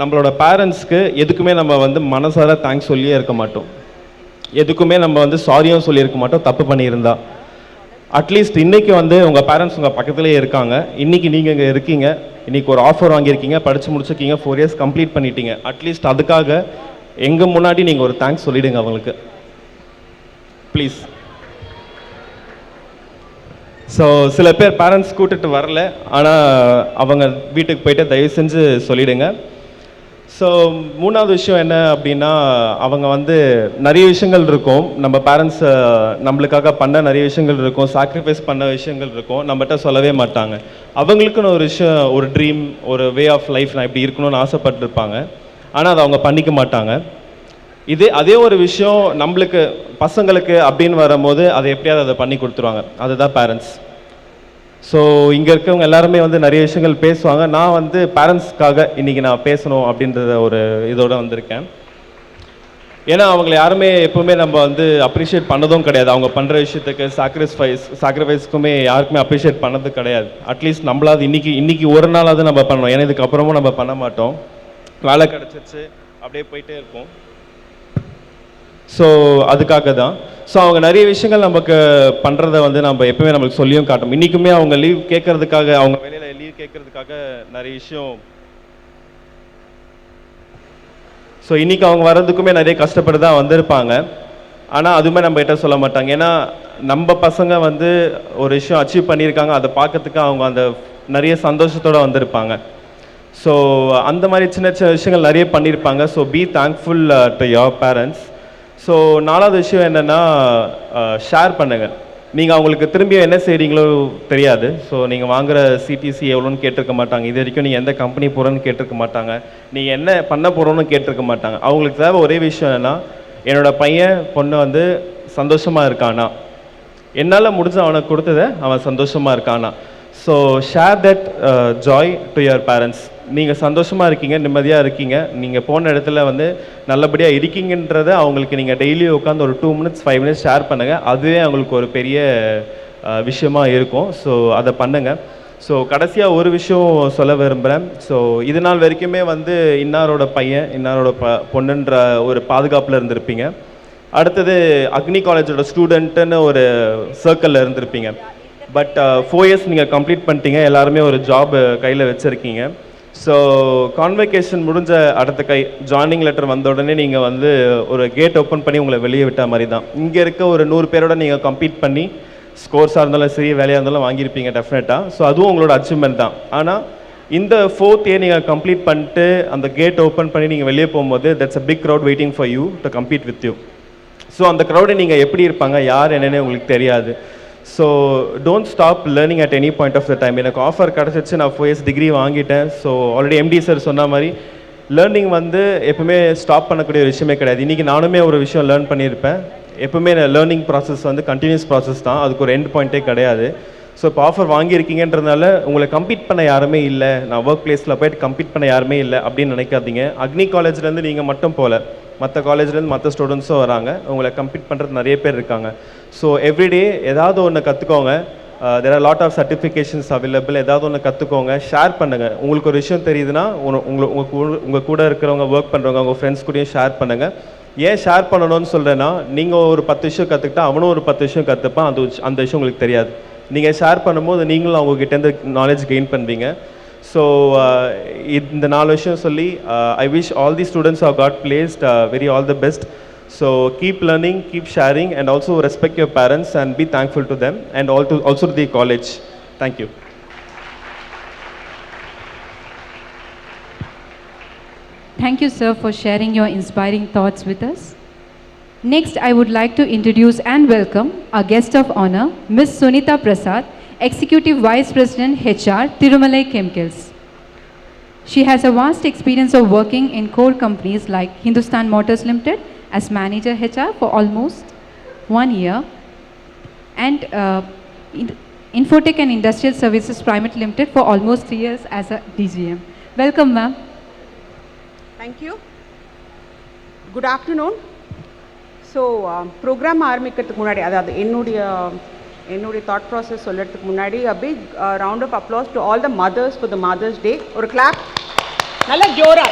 நம்மளோட பேரண்ட்ஸ்க்கு எதுக்குமே நம்ம வந்து மனசார தேங்க்ஸ் சொல்லியே இருக்க மாட்டோம், எதுக்குமே நம்ம வந்து சாரியும் சொல்லியிருக்க மாட்டோம் தப்பு பண்ணியிருந்தா. அட்லீஸ்ட் இன்றைக்கி வந்து உங்கள் பேரண்ட்ஸ் உங்கள் பக்கத்துலேயே இருக்காங்க, இன்றைக்கி நீங்கள் இங்கே இருக்கீங்க, இன்றைக்கி ஒரு ஆஃபர் வாங்கியிருக்கீங்க, படித்து முடிச்சிருக்கீங்க, 4 இயர்ஸ் கம்ப்ளீட் பண்ணிட்டீங்க, அட்லீஸ்ட் அதுக்காக எங்கள் முன்னாடி நீங்கள் ஒரு தேங்க்ஸ் சொல்லிவிடுங்க அவங்களுக்கு ப்ளீஸ். ஸோ சில பேர் பேரண்ட்ஸ் கூட்டிட்டு வரல, ஆனால் அவங்க வீட்டுக்கு போய்ட்டு தயவு செஞ்சு சொல்லிவிடுங்க. ஸோ மூணாவது விஷயம் என்ன அப்படின்னா, அவங்க வந்து நிறைய விஷயங்கள் இருக்கும், நம்ம பேரண்ட்ஸ் நம்மளுக்காக பண்ண நிறைய விஷயங்கள் இருக்கும், சாக்ரிஃபைஸ் பண்ண விஷயங்கள் இருக்கும், நம்மகிட்ட சொல்லவே மாட்டாங்க. அவங்களுக்குன்னு ஒரு விஷயம், ஒரு ட்ரீம், ஒரு வே ஆஃப் லைஃப், நான் இப்படி இருக்கணும்னு ஆசைப்பட்டுருப்பாங்க, ஆனால் அதை அவங்க பண்ணிக்க மாட்டாங்க. அதே ஒரு விஷயம் நம்மளுக்கு பசங்களுக்கு அப்படின்னு வரும்போது அதை எப்படியாவது அதை பண்ணி கொடுத்துருவாங்க, அதுதான் பேரண்ட்ஸ். ஸோ இங்கே இருக்கவங்க எல்லாருமே வந்து நிறைய விஷயங்கள் பேசுவாங்க, நான் வந்து பேரண்ட்ஸ்க்காக இன்றைக்கி நான் பேசணும் அப்படின்றத ஒரு இதோடு வந்திருக்கேன். ஏன்னா அவங்கள யாருமே எப்போவுமே நம்ம வந்து அப்ரிஷியேட் பண்ணதும் கிடையாது, அவங்க பண்ணுற விஷயத்துக்கு சாக்ரிஃபைஸ்க்குமே யாருக்குமே அப்ரிஷியேட் பண்ணது கிடையாது. அட்லீஸ்ட் நம்மளாவது இன்றைக்கி ஒரு நாளாவது நம்ம பண்ணணும், ஏன்னா இதுக்கப்புறமும் நம்ம பண்ண மாட்டோம், வேலை கிடச்சிருச்சு அப்படியே போயிட்டே இருப்போம். ஸோ அதுக்காக தான். ஸோ அவங்க நிறைய விஷயங்கள் நமக்கு பண்ணுறத வந்து நம்ம எப்பவுமே நம்மளுக்கு சொல்லியும் காட்டும். இன்றைக்குமே அவங்க லீவ் கேட்கறதுக்காக, அவங்க வேலையில் லீவ் கேட்கறதுக்காக நிறைய விஷயம். ஸோ இன்றைக்கி அவங்க வர்றதுக்குமே நிறைய கஷ்டப்பட்டு தான் வந்திருப்பாங்க. ஆனால் அதுவுமே நம்ம கிட்ட சொல்ல மாட்டாங்க. ஏன்னா நம்ம பசங்க வந்து ஒரு விஷயம் அச்சீவ் பண்ணியிருக்காங்க, அதை பார்க்கறதுக்கு அவங்க அந்த நிறைய சந்தோஷத்தோடு வந்திருப்பாங்க. ஸோ அந்த மாதிரி சின்ன சின்ன விஷயங்கள் நிறைய பண்ணியிருப்பாங்க. So be thankful to your parents. So நாலாவது விஷயம் என்னென்னா, ஷேர் பண்ணுங்கள். நீங்கள் அவங்களுக்கு திரும்பியும் என்ன செய்கிறீங்களோ தெரியாது. ஸோ நீங்கள் வாங்குகிற சிடிசி எவ்வளோன்னு கேட்டிருக்க மாட்டாங்க. இது வரைக்கும் நீங்கள் எந்த கம்பெனி போகிறோன்னு கேட்டிருக்க மாட்டாங்க. நீங்கள் என்ன பண்ண போகிறோன்னு கேட்டிருக்க மாட்டாங்க. அவங்களுக்கு தேவை ஒரே விஷயம் என்னென்னா, என்னோடய பையன் பொண்ணு வந்து சந்தோஷமாக இருக்கானா, என்னால் முடிஞ்ச அவனுக்கு கொடுத்ததை அவன் சந்தோஷமாக இருக்கானா. So share that Joy to your parents. நீங்கள் சந்தோஷமாக இருக்கீங்க, நிம்மதியாக இருக்கீங்க, நீங்கள் போன இடத்துல வந்து நல்லபடியாக இருக்கீங்கன்றதை அவங்களுக்கு நீங்கள் டெய்லி உட்காந்து ஒரு 2 minutes 5 minutes ஷேர் பண்ணுங்கள். அதுவே அவங்களுக்கு ஒரு பெரிய விஷயமாக இருக்கும். ஸோ அதை பண்ணுங்கள். ஸோ கடைசியாக ஒரு விஷயம் சொல்ல விரும்புகிறேன். ஸோ இது நாள் வரைக்குமே வந்து இன்னாரோட பையன் இன்னாரோட பொண்ணுன்ற ஒரு பாதுகாப்பில் இருந்திருப்பீங்க. அடுத்தது அக்னி காலேஜோட ஸ்டூடெண்ட்டுன்னு ஒரு சர்க்கிளில் இருந்திருப்பீங்க. பட் 4 years நீங்கள் கம்ப்ளீட் பண்ணிட்டீங்க, எல்லாருமே ஒரு ஜாப் கையில் வச்சுருக்கீங்க. ஸோ கான்வெகேஷன் முடிஞ்ச அடுத்த ஜாயினிங் லெட்டர் வந்த உடனே நீங்கள் வந்து ஒரு கேட் ஓப்பன் பண்ணி உங்களை வெளியே விட்ட மாதிரி தான். இங்கே இருக்க ஒரு 100 பேரோட நீங்கள் கம்ப்ளீட் பண்ணி ஸ்கோர்ஸாக இருந்தாலும் சரி, வேலையாக இருந்தாலும் வாங்கியிருப்பீங்க டெஃபினட்டாக. ஸோ அதுவும் உங்களோட அச்சீவ்மெண்ட் தான். ஆனால் இந்த 4th year நீங்கள் கம்ப்ளீட் பண்ணிட்டு அந்த கேட் ஓப்பன் பண்ணி நீங்கள் வெளியே போகும்போது that's a big crowd waiting for you to compete with you. So அந்த க்ரௌடை நீங்கள் எப்படி இருப்பாங்க, யார் என்னென்னு உங்களுக்கு தெரியாது. So don't stop learning at any point of the time. எனக்கு ஆஃபர் கிடச்சிச்சு, நான் 4 years டிகிரி வாங்கிட்டேன். ஸோ ஆல்ரெடி எம்டி சார் சொன்ன மாதிரி லேர்னிங் வந்து எப்பவுமே ஸ்டாப் பண்ணக்கூடிய ஒரு விஷயமே கிடையாது. இன்றைக்கி நானுமே ஒரு விஷயம் லேர்ன் பண்ணியிருப்பேன். எப்பவுமே லேர்னிங் ப்ராசஸ் வந்து கண்டினியூஸ் ப்ராசஸ் தான், அதுக்கு ஒரு எண்ட் பாயிண்ட்டே கிடையாது. ஸோ இப்போ ஆஃபர் வாங்கியிருக்கீங்கன்றதுனால உங்களை கம்பீட் பண்ண யாருமே இல்லை, நான் ஒர்க் பிளேஸில் போய்ட்டு கம்பீட் பண்ண யாருமே இல்லை அப்படின்னு நினைக்காதீங்க. அக்னி காலேஜ்லேருந்து நீங்கள் மட்டும் போகல, மற்ற காலேஜ்லேருந்து மற்ற ஸ்டூடெண்ட்ஸும் வராங்க, உங்களை கம்பீட் பண்ணுறது நிறைய பேர் இருக்காங்க. ஸோ எவ்ரிடே ஏதாவது ஒன்று கற்றுக்கோங்க. There are lot of certifications available. ஏதாவது ஒன்று கற்றுக்கோங்க, ஷேர் பண்ணுங்கள். உங்களுக்கு ஒரு விஷயம் தெரியுதுன்னா உங்கள் கூட இருக்கிறவங்க, ஒர்க் பண்ணுறவங்க, உங்கள் ஃப்ரெண்ட்ஸ் கூடயும் ஷேர் பண்ணுங்கள். ஏன் ஷேர் பண்ணணும்னு சொல்கிறேன்னா, நீங்கள் ஒரு 10 விஷயம் கற்றுக்கிட்டா அவனும் ஒரு 10 விஷயம் கற்றுப்பான். அந்த விஷயம் உங்களுக்கு தெரியாது. நீங்கள் ஷேர் பண்ணும்போது நீங்களும் அவங்ககிட்டேருந்து நாலேஜ் கெயின் பண்ணுவீங்க. ஸோ இந்த 4 விஷயம் சொல்லி I wish all the students have got placed very all the best. So keep learning, keep sharing, and also respect your parents and be thankful to them, and also to the college. Thank you. Thank you, sir, for sharing your inspiring thoughts with us. Next, I would like to introduce and welcome our guest of honor, Ms. Sunita Prasad, Executive Vice President HR, Tirumalai Chemicals. She has a vast experience of working in core companies like Hindustan Motors Limited as Manager HR for almost 1 year, and Infotech and Industrial Services Private Limited for almost 3 years as a DGM. Welcome, ma'am. Thank you. Good afternoon. So, program ஆரம்பிக்கிறதுக்கு முன்னாடி, அதாவது என்னுடைய thought process சொல்கிறதுக்கு முன்னாடி a big round of applause to all the mothers for the Mother's Day. ஒரு clap. நல்ல ஜோரா.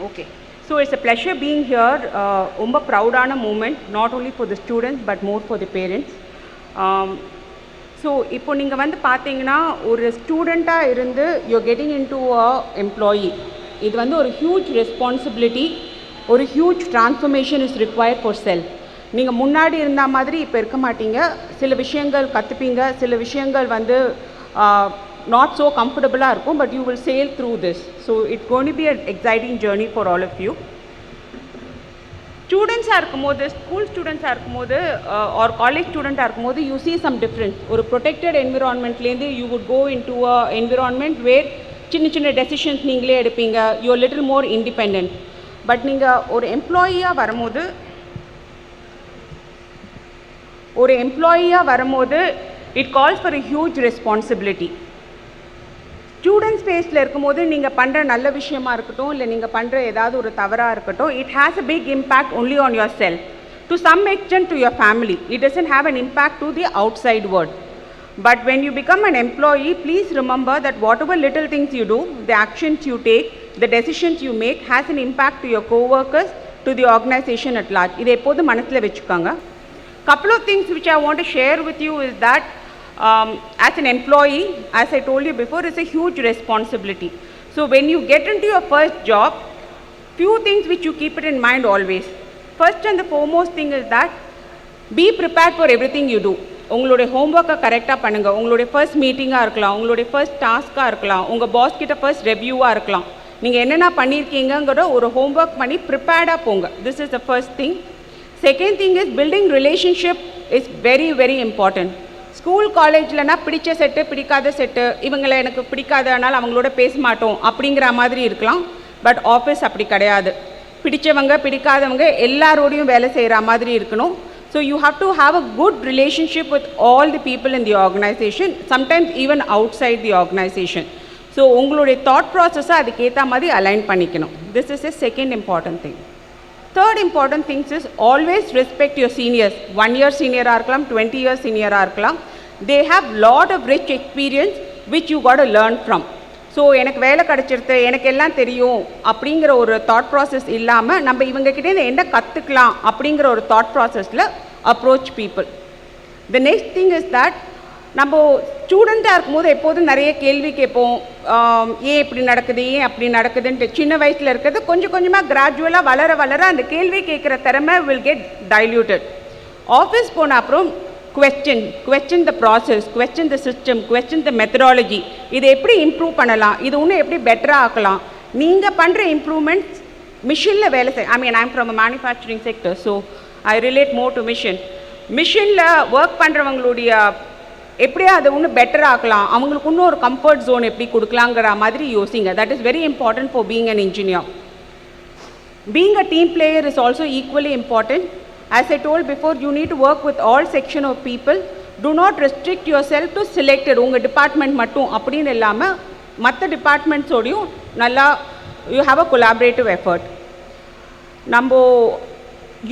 Okay. So it's a pleasure being here. ரொம்ப ப்ரௌடான moment, not only for the students but more for the parents. So இப்போ நீங்கள் வந்து பார்த்தீங்கன்னா, ஒரு ஸ்டூடெண்ட்டாக இருந்து you are getting into a employee. இது வந்து ஒரு ஹியூஜ் ரெஸ்பான்சிபிலிட்டி, ஒரு huge transformation is required for self. நீங்கள் முன்னாடி இருந்த மாதிரி இப்போ இருக்க மாட்டீங்க. சில விஷயங்கள் கற்றுப்பீங்க, சில விஷயங்கள் வந்து not so comfortable இருக்கும், but you will sail through this. So it's going to be an exciting journey for all of you. ஸ்டூடெண்ட்ஸாக இருக்கும்போது, ஸ்கூல் ஸ்டூடெண்ட்ஸாக இருக்கும்போது ஆர் காலேஜ் ஸ்டூடெண்ட்டாக இருக்கும்போது யூ see some difference. ஒரு ப்ரொடெக்டட் என்விரான்மெண்ட்லேருந்து you would go into a environment where சின்ன சின்ன decisions நீங்களே எடுப்பீங்க, you are little more independent. But நீங்கள் ஒரு எம்ப்ளாயியாக வரும்போது it calls for a huge responsibility. Student ஸ்பேஸில் இருக்கும்போது நீங்கள் பண்ணுற நல்ல விஷயமா இருக்கட்டும், இல்லை நீங்கள் பண்ணுற ஏதாவது ஒரு தவறாக இருக்கட்டும், it has a big impact only on yourself, to some extent to your family. It doesn't have an impact to the outside world. But when you become an employee, please remember that whatever little things you do, the actions you take, the decisions you make has an impact to your co-workers, to the organization at large. இதை எப்போதும் மனசுல வெச்சுக்கோங்க. Couple of things which I want to share with you is that as an employee, as I told you before, it's a huge responsibility. So when you get into your first job, few things which you keep it in mind always. First and the foremost thing is that be prepared for everything you do. உங்களுடைய ஹோம்ஒர்க்கை கரெக்டாக பண்ணுங்கள். உங்களுடைய first மீட்டிங்காக இருக்கலாம், உங்களுடைய first டாஸ்க்காக இருக்கலாம், உங்கள் pass கிட்ட first ரெவ்யூவாக இருக்கலாம். நீங்கள் என்னென்ன பண்ணியிருக்கீங்கிற ஒரு ஹோம்ஒர்க் பண்ணி ப்ரிப்பேர்டாக போங்க. This is the first thing. Second thing is building relationship is very very important. School காலேஜ்லனா பிடிச்ச செட்டு பிடிக்காத செட்டு, இவங்களை எனக்கு பிடிக்காத, அதனால் அவங்களோட பேச மாட்டோம் அப்படிங்கிற மாதிரி இருக்கலாம். பட் ஆஃபீஸ் அப்படி கிடையாது. பிடிச்சவங்க பிடிக்காதவங்க எல்லாரோடையும் வேலை செய்கிற மாதிரி இருக்கணும். So you have to have a good relationship with all the people in the organization, sometimes even outside the organization. So உங்களுடைய thought process அதுக்கேற்ற மாதிரி align பண்ணிக்கணும். This is a second important thing. Third important thing is always respect your seniors. 1 year senior இருக்கலாம், 20 years senior இருக்கலாம். They have lot of rich experience which you got to learn from. So எனக்கு வேலை கிடச்சிருது, எனக்கு எல்லாம் தெரியும் அப்படிங்கிற ஒரு தாட் ப்ராசஸ் இல்லாமல் நம்ம இவங்ககிட்டேருந்து என்ன கற்றுக்கலாம் அப்படிங்கிற ஒரு தாட் ப்ராசஸில் approach people. The next thing is that நம்ம ஸ்டூடெண்ட்டாக இருக்கும்போது எப்போதும் நிறைய கேள்வி கேட்போம். ஏன் இப்படி நடக்குது, ஏன் அப்படி நடக்குதுன்ட்டு. சின்ன வயசில் இருக்கிறது கொஞ்சம் கொஞ்சமாக கிராஜுவலாக வளர வளர அந்த கேள்வி கேட்குற திறமை வில் கெட் டைல்யூட்டட். ஆஃபீஸ் போன அப்புறம் question the process, question the system, question the methodology. இதை எப்படி இம்ப்ரூவ் பண்ணலாம், இது இன்னும் எப்படி பெட்டராக ஆக்கலாம், நீங்கள் பண்ணுற இம்ப்ரூவ்மெண்ட்ஸ் மிஷினில் வேலை செய். I mean I am from a manufacturing sector, so I relate more to மிஷினில் ஒர்க் பண்ணுறவங்களுடைய எப்படியா அதை இன்னும் பெட்டராக ஆக்கலாம், அவங்களுக்கு இன்னும் ஒரு கம்ஃபர்ட் ஜோன் எப்படி கொடுக்கலாங்கிற மாதிரி யோசிங்க. That is very important for being an engineer. Being a team player is also equally important. As I told before, you need to work with all section of people. Do not restrict yourself to selected. உங்கள் department மட்டும் அப்படின்னு இல்லாமல் மற்ற டிபார்ட்மெண்ட்ஸோடையும் நல்லா you have a collaborative effort. நம்ம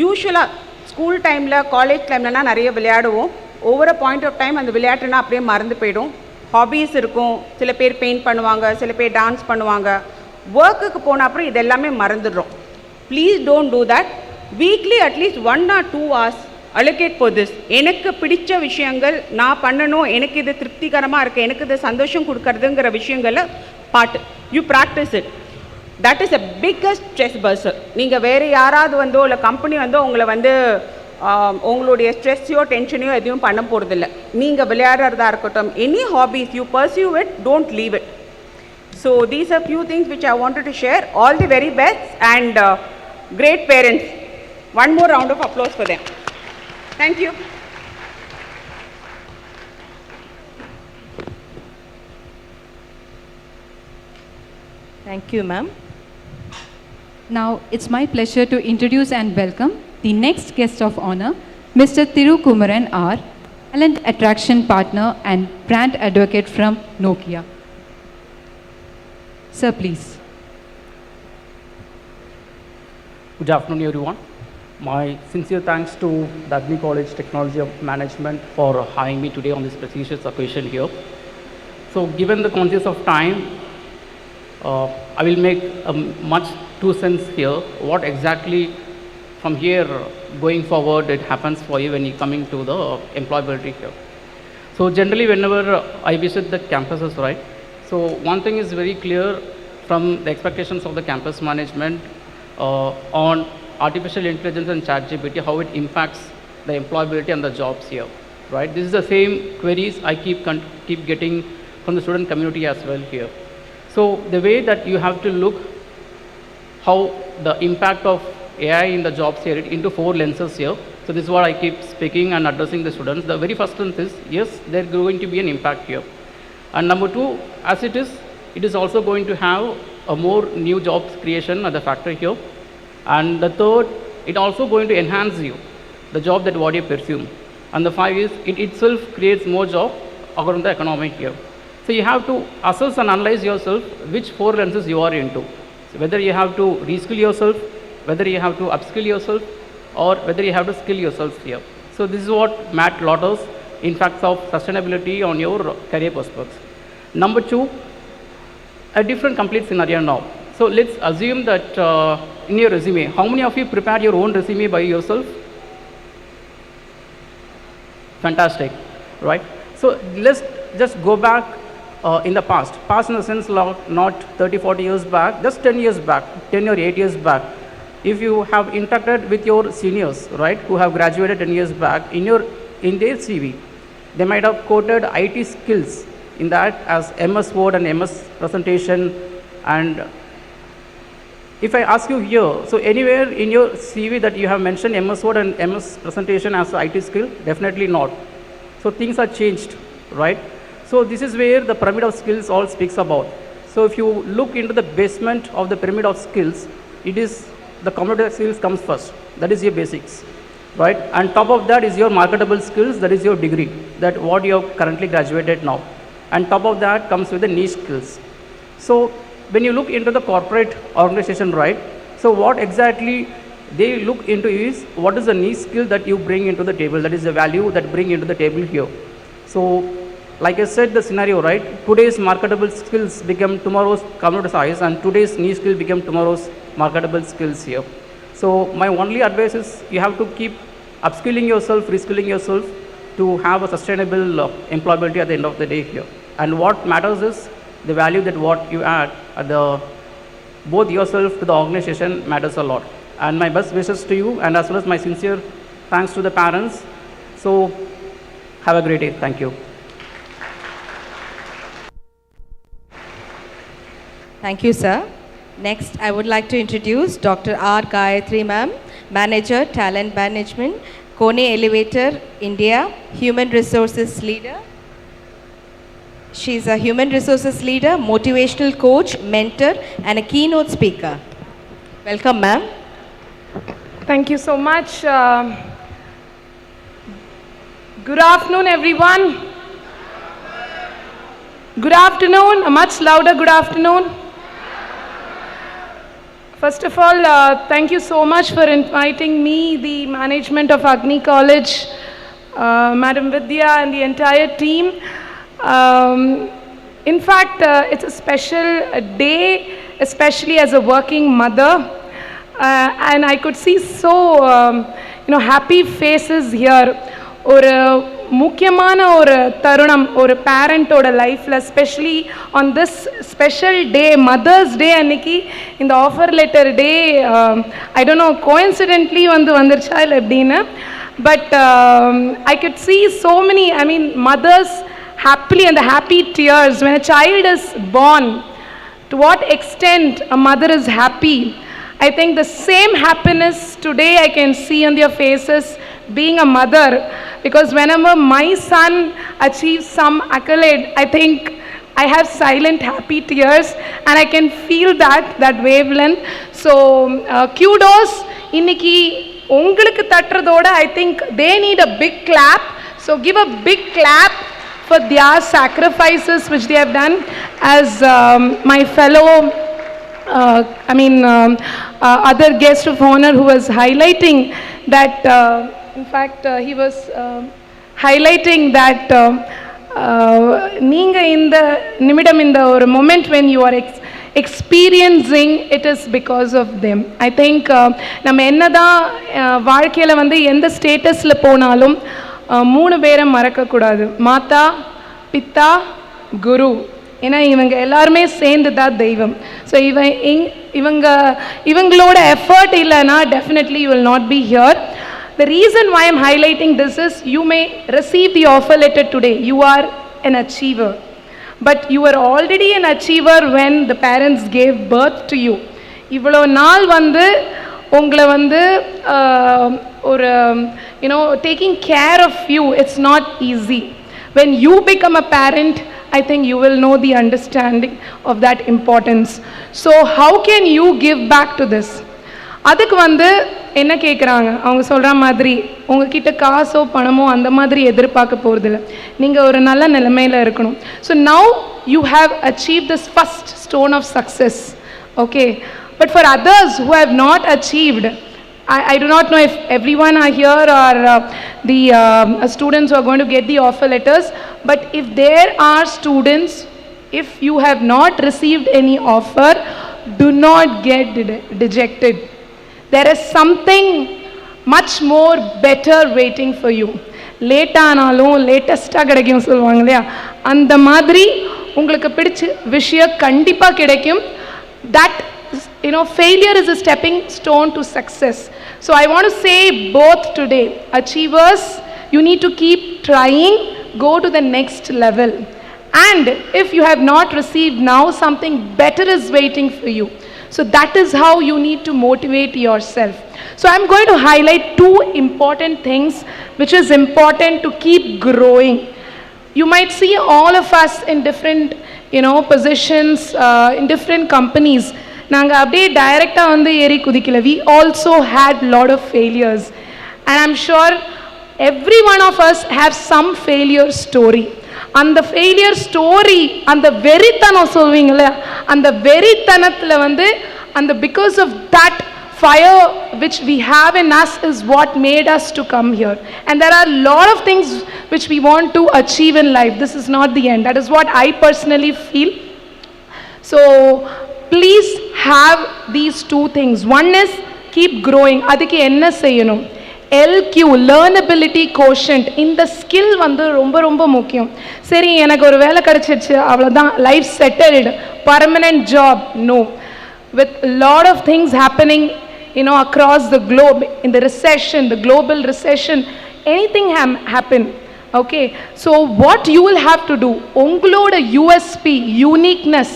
யூஸ்வலாக school டைமில் college டைம்லலாம் நிறைய விளையாடுவோம். Over a point of time அந்த விளையாட்டுனா அப்படியே மறந்து போயிடும். ஹாபீஸ் இருக்கும், சில பேர் பெயிண்ட் பண்ணுவாங்க, சில பேர் டான்ஸ் பண்ணுவாங்க. ஒர்க்குக்கு போன அப்புறம் இது எல்லாமே மறந்துடுறோம். Please don't do that. Weekly at least 1 or 2 hours allocate for this. எனக்கு பிடிச்ச விஷயங்கள் நான் பண்ணணும், எனக்கு இது திருப்திகரமாக இருக்குது, எனக்கு இது சந்தோஷம் கொடுக்கறதுங்கிற விஷயங்களை you practice it. That is a biggest stress buzzer. நீங்கள் வேறு யாராவது வந்தோ இல்லை கம்பெனி வந்தோ உங்களை வந்து உங்களுடைய ஸ்ட்ரெஸ்ஸையோ டென்ஷனையோ எதுவும் பண்ண போகிறதில்ல. நீங்கள் விளையாடுறதா இருக்கட்டும், any hobbies you pursue it, don't leave it. So these are few things which I wanted to share. All the very best and great parents. One more round of applause for them. Thank you. Thank you, ma'am. Now it's my pleasure to introduce and welcome the next guest of honor, Mr. Thirukumaran R, talent attraction partner and brand advocate from Nokia. Sir, please. Good afternoon, everyone. My sincere thanks to the Agni College Technology of Management for having me today on this prestigious occasion here. So, given the conscious of time, I will make much 2 cents here. What exactly from here going forward it happens for you when you coming to the employability here. So, generally, whenever I visit the campuses, right? So, one thing is very clear from the expectations of the campus management on artificial intelligence and ChatGPT, how it impacts the employability and the jobs here, right? This is the same queries I keep getting from the student community as well here. So the way that you have to look how the impact of AI in the jobs here into 4 lenses here. So this is what I keep speaking and addressing the students. The very first one is, yes, there's going to be an impact here. And number 2, as it is also going to have a more new jobs creation as a factor here. And the third, it also going to enhance you, the job that what you pursue. And the 5 is, it itself creates more job around the economy here. So you have to assess and analyze yourself which 4 lenses you are into. So whether you have to reskill yourself, whether you have to upskill yourself, or whether you have to skill yourself here. So this is what Matt Lotters in facts of sustainability on your career prospects. Number 2, a different complete scenario now. So So let's assume that in your resume, how many of you prepared your own resume by yourself? Fantastic, right? So let's just go back in the past. Past in the sense not 30, 40 years back, just 10 years back, 10 or 8 years back. If you have interacted with your seniors, right, who have graduated 10 years back, in their CV, they might have quoted IT skills in that as MS Word and MS presentation. And if I ask you here, so anywhere in your CV that you have mentioned MS Word and MS presentation as an IT skill? Definitely not. So things are changed, right? So this is where the pyramid of skills all speaks about. So if you look into the basement of the pyramid of skills, it is the computer skills comes first. That is your basics, right? And top of that is your marketable skills, that is your degree, that what you have currently graduated now. And top of that comes with the niche skills. So when you look into the corporate organization, right, so what exactly they look into is what is the niche skill that you bring into the table, that is the value that bring into the table here. So like I said, the scenario, right, today's marketable skills become tomorrow's computer science, and today's niche skill become tomorrow's marketable skills here. So my only advice is you have to keep upskilling yourself, reskilling yourself to have a sustainable employability at the end of the day here. And what matters is the value that what you add at both yourself to the organization matters a lot. And my best wishes to you, and as well as my sincere thanks to the parents. So have a great day. Thank you. Thank you, sir. Next, I would like to introduce Dr. R. Gayatri ma'am, Manager, Talent Management, Kone Elevator, India, Human Resources Leader. She is a Human Resources Leader, Motivational Coach, Mentor, and a Keynote Speaker. Welcome, ma'am. Thank you so much. Good afternoon, everyone. Good afternoon. A much louder good afternoon. First of all, thank you so much for inviting me, the management of Agni College, Madam Vidya and the entire team. In fact, it's a special day, especially as a working mother. And I could see so, happy faces here. முக்கியமான ஒரு தருணம் ஒரு பேரண்டோட லைஃப்பில் especially on this special day mother's day அன்னைக்கு இந்த offer letter day I don't know coincidentally வந்துருச்சா இல்லை எப்படின்னு but I could see so many mothers happily and the happy tears when a child is born. To what extent a mother is happy, I think the same happiness today I can see on their faces being a mother, because whenever my son achieves some accolade, I think I have silent happy tears and I can feel that wavelength. So kudos inniki ungalku tattradhoda I think they need a big clap. So give a big clap for their sacrifices which they have done. As my fellow other guest of honor who was highlighting that in fact he was highlighting that neenga inda nimidam inda or moment when you are experiencing it is because of them. I think நம்ம என்னதான் வாழ்க்கையில எந்த ஸ்டேட்டஸ்ல போனாலும் மூணு பேரை மறக்க கூடாது, மாதா பித்தா குரு. ஏன்னா இவங்க எல்லாருமே சேர்ந்து தான் தெய்வம். ஸோ இவங்களோட எஃபர்ட் இல்லைன்னா definitely you will not be here. The reason why I'm highlighting this is you may receive the offer letter today. You are an achiever. But you were already an achiever when the parents gave birth to you. இவ்வளோ நாள் உங்களை ஒரு taking care of you, it's not easy. When you become a parent, I think you will know the understanding of that importance. So how can you give back to this? அதுக்கு என்ன கேட்குறாங்க, அவங்க சொல்கிற மாதிரி உங்ககிட்ட காசோ பணமோ அந்த மாதிரி எதிர்பார்க்க போகிறதில்ல, நீங்கள் ஒரு நல்ல நிலைமையில் இருக்கணும். So now you have achieve this first stone of success. Okay, but for others who have not achieved, I do not know if everyone are here or the students who are going to get the offer letters, but if there are students, if you have not received any offer, do do not get dejected. There is something much more better waiting for you. Late ஆனாலும் லேட்டஸ்ட்டாக கிடைக்கும் சொல்லுவாங்க இல்லையா, அந்த மாதிரி உங்களுக்கு பிடிச்ச விஷயம் கண்டிப்பாக கிடைக்கும். That failure is a stepping stone to success. So I want to say both today, achievers, you need to keep trying, go to the next level. And if you have not received now, something better is waiting for you. So that is how you need to motivate yourself. So I'm going to highlight two important things which is important to keep growing. You might see all of us in different positions, in different companies. நாங்கள் அப்படியே டைரெக்டாக வந்து ஏறி குதிக்கல. We also had lot of failures. And I'm sure every one of us have some failure story. அந்த failure story, அந்த வெறித்தனம் சொல்வீங்களே, அந்த வெறித்தனத்தில் வந்து அந்த because of that fire which we have in us is what made us to come here. And there are a lot of things which we want to achieve in life. This is not the end. That is what I personally feel. So please have these two things. One is keep growing. அதுக்கு என்ன செய்யணும்? LQ, learnability quotient, இந்த skill வந்து ரொம்ப ரொம்ப முக்கியம். சரி, எனக்கு ஒரு வேலை கிடைச்சிருச்சு, அவ்வளோதான், life settled, permanent job, no. With a lot of things happening across the globe, in the recession, the global recession, anything happen. Okay, so what you will have to do, உங்களோட USP, uniqueness,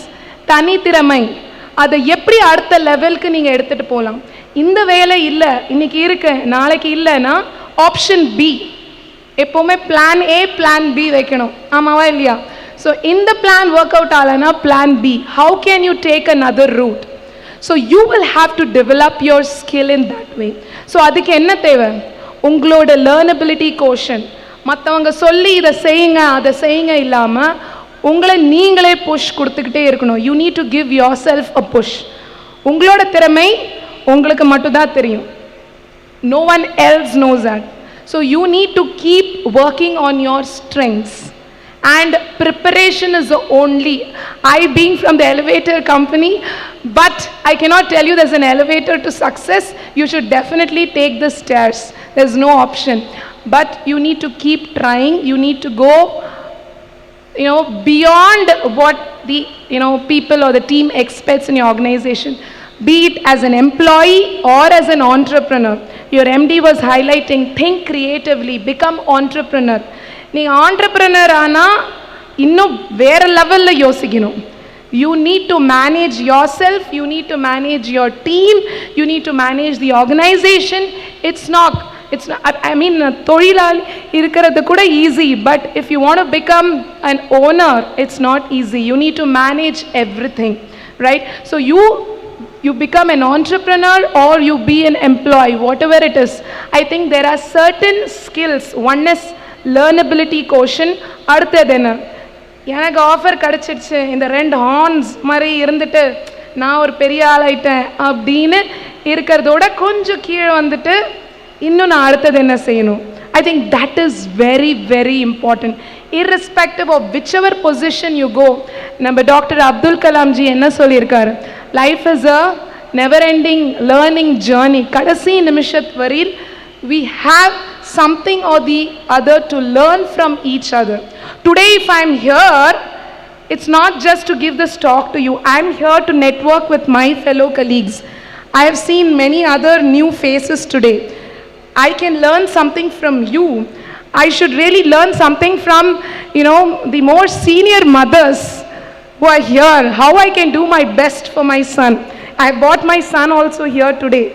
தனித்திறமை, அதை எப்படி அடுத்த லெவலுக்கு நீங்கள் எடுத்துகிட்டு போகலாம். இந்த வேலை இல்லை, இன்னைக்கு இருக்கு, நாளைக்கு இல்லைன்னா ஆப்ஷன் பி, எப்போவுமே பிளான் ஏ பிளான் பி வைக்கணும், ஆமாவா இல்லையா? ஸோ இந்த பிளான் ஒர்க் அவுட் ஆகலைன்னா plan B, how can you take another route? So you will have to develop your skill in that way. So அதுக்கு என்ன தேவை? உங்களோட learnability quotient, மற்றவங்க சொல்லி இதை செய்யுங்க அதை செய்யுங்க இல்லாமல் உங்களை நீங்களே புஷ் கொடுத்துக்கிட்டே இருக்கணும். You need to give yourself a push. உங்களோட திறமை உங்களுக்கு மட்டும்தான் தெரியும். No one else knows that. So you need to keep working on your strengths. And preparation is the only. I being from the elevator company, but I cannot tell you there's an elevator to success. You should definitely take the stairs. There's no option. But you need to keep trying. You need to go beyond what the people or the team expects in your organization. Be it as an employee or as an entrepreneur. Your MD was highlighting, think creatively, become entrepreneur. நீங்கள் entrepreneur ஆனால் இன்னும் வேறு லெவலில் யோசிக்கணும். You need to manage yourself, you need to manage your team, you need to manage the organization. It's not, I mean, தொழிலாளி இருக்கிறது கூட easy, but if you want to become an owner, it's not easy. You need to manage everything, right? So you become an entrepreneur or you be an employee, whatever it is. I think there are certain skills. One is learnability quotient. அடுத்தது என்ன? எனக்கு offer கிடச்சிடுச்சு, இந்த 2 horns மாதிரி இருந்துட்டு நான் ஒரு பெரிய ஆளாயிட்டேன் அப்படின்னு இருக்கிறதோட கொஞ்சம் கீழே வந்துட்டு இன்னும் நான் அடுத்தது என்ன செய்யணும்? I think that is very very important. Irrespective of whichever position you go, நம்ம டாக்டர் அப்துல் கலாம் ஜி என்ன சொல்லியிருக்காரு? Life is a never ending learning journey. கடைசி நிமிஷத்து வரையில் we have something or the other to learn from each other. Today if I'm here, it's not just to give this talk to you. I'm here to network with my fellow colleagues. I have seen many other new faces today. I can learn something from you. I should really learn something from the more senior mothers who are here, how I can do my best for my son. I brought my son also here today.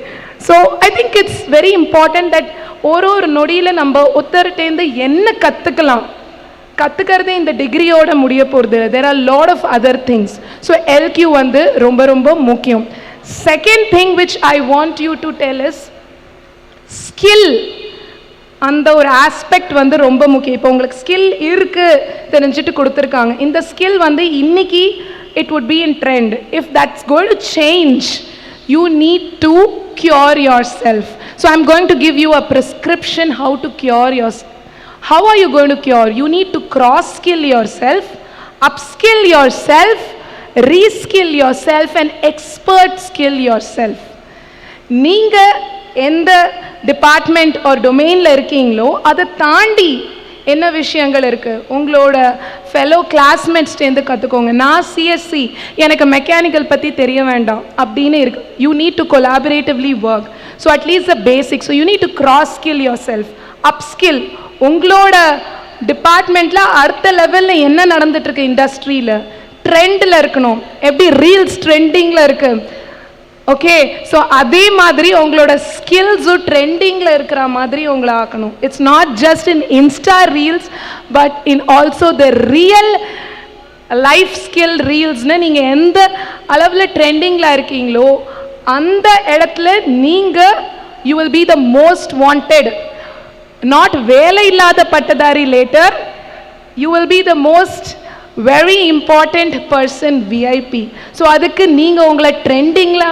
So I think it's very important that ஒரு நொடியில் நம்ம ஒருத்தர்கிட்டேருந்து என்ன கற்றுக்கிறது இந்த டிகிரியோட முடிய போகிறது. there are lot of other things. So LQ வந்து ரொம்ப ரொம்ப முக்கியம். Second thing which I want you to tell is skill. அந்த ஒரு ஆஸ்பெக்ட் வந்து ரொம்ப முக்கியம். இப்போ உங்களுக்கு ஸ்கில் இருக்குது தெரிஞ்சுட்டு கொடுத்துருக்காங்க. இந்த ஸ்கில் வந்து இன்னைக்கு it would be in trend. If that's going to change, you need to cure yourself. So I'm going to give you a prescription how to cure yourself. How are you going to cure? You need to cross skill yourself, upskill yourself, reskill yourself and expert skill yourself. நீங்கள் எந்த department ஒரு டொமெயினில் இருக்கீங்களோ அதை தாண்டி என்ன விஷயங்கள் இருக்குது உங்களோட ஃபெலோ கிளாஸ்மேட்ஸ்டேருந்து கற்றுக்கோங்க. நான் சிஎஸ்சி, எனக்கு மெக்கானிக்கல் பற்றி தெரிய வேண்டாம் அப்படின்னு இருக்கு. யூ நீட் டு கொலாபரேட்டிவ்லி work. So at least the basic. So you need to cross skill yourself, upskill. உங்களோட டிபார்ட்மெண்ட்டில் அடுத்த லெவலில் என்ன நடந்துட்டுருக்கு, இண்டஸ்ட்ரியில் ட்ரெண்டில் இருக்கணும். எப்படி ரீல்ஸ் ட்ரெண்டிங்கில் இருக்குது, ஓகே. ஸோ அதே மாதிரி உங்களோட ஸ்கில்ஸும் ட்ரெண்டிங்கில் இருக்கிற மாதிரி உங்களை ஆக்கணும். It's not just in Insta reels but in also the real life skill ரீல்ஸ்னு நீங்கள் எந்த அளவில் ட்ரெண்டிங்கில் இருக்கீங்களோ அந்த இடத்துல நீங்கள் you will be the most wanted. Not வேலை இல்லாத பட்டதாரி later, you will be the most very important person, VIP. So அதுக்கு நீங்கள் உங்களை ட்ரெண்டிங்கில்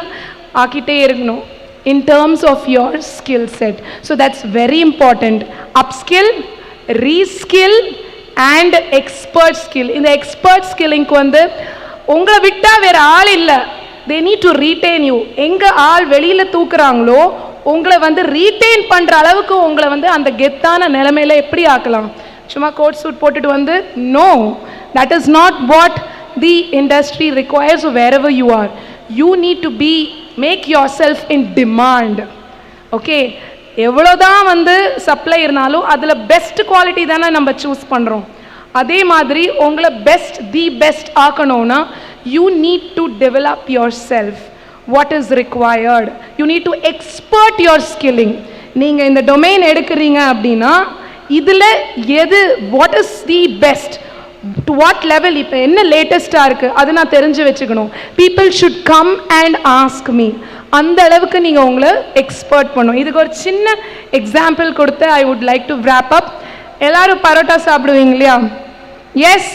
ஆக்கிட்டே இருக்கணும் in terms of your skill set. So that's very important. Upskill, reskill and expert skill. இந்த எக்ஸ்பர்ட் ஸ்கில்லிங்க்கு வந்து உங்களை விட்டால் வேறு ஆள் இல்லை. They need to retain you. எங்கே ஆள் வெளியில் தூக்குறாங்களோ உங்களை வந்து ரீட்டைன் பண்ணுற அளவுக்கு உங்களை வந்து அந்த கெத்தான நிலைமையில் எப்படி ஆக்கலாம்? சும்மா கோட் சூட் போட்டுட்டு வந்து no, that is not what the industry requires. Wherever you are, you need to make yourself in demand. Okay, எவ்வளோதான் வந்து சப்ளை இருந்தாலும் அதில் பெஸ்ட் குவாலிட்டி தானே நம்ம சூஸ் பண்ணுறோம். அதே மாதிரி உங்களை தி பெஸ்ட் ஆக்கணும்னா you need to develop yourself. What is required? You need to expert your skilling. நீங்கள் இந்த டொமைன் எடுக்கிறீங்க அப்படின்னா இதில் எது, what is the best, to what level, இப்போ என்ன லேட்டஸ்ட்டாக இருக்குது அது நான் தெரிஞ்சு வச்சுக்கணும். People should come and ask me. அந்த அளவுக்கு நீங்கள் உங்களை எக்ஸ்பர்ட் பண்ணணும். இதுக்கு ஒரு சின்ன எக்ஸாம்பிள் கொடுத்து I would like to wrap up. எல்லாரும் பரோட்டா சாப்பிடுவீங்க இல்லையா? Yes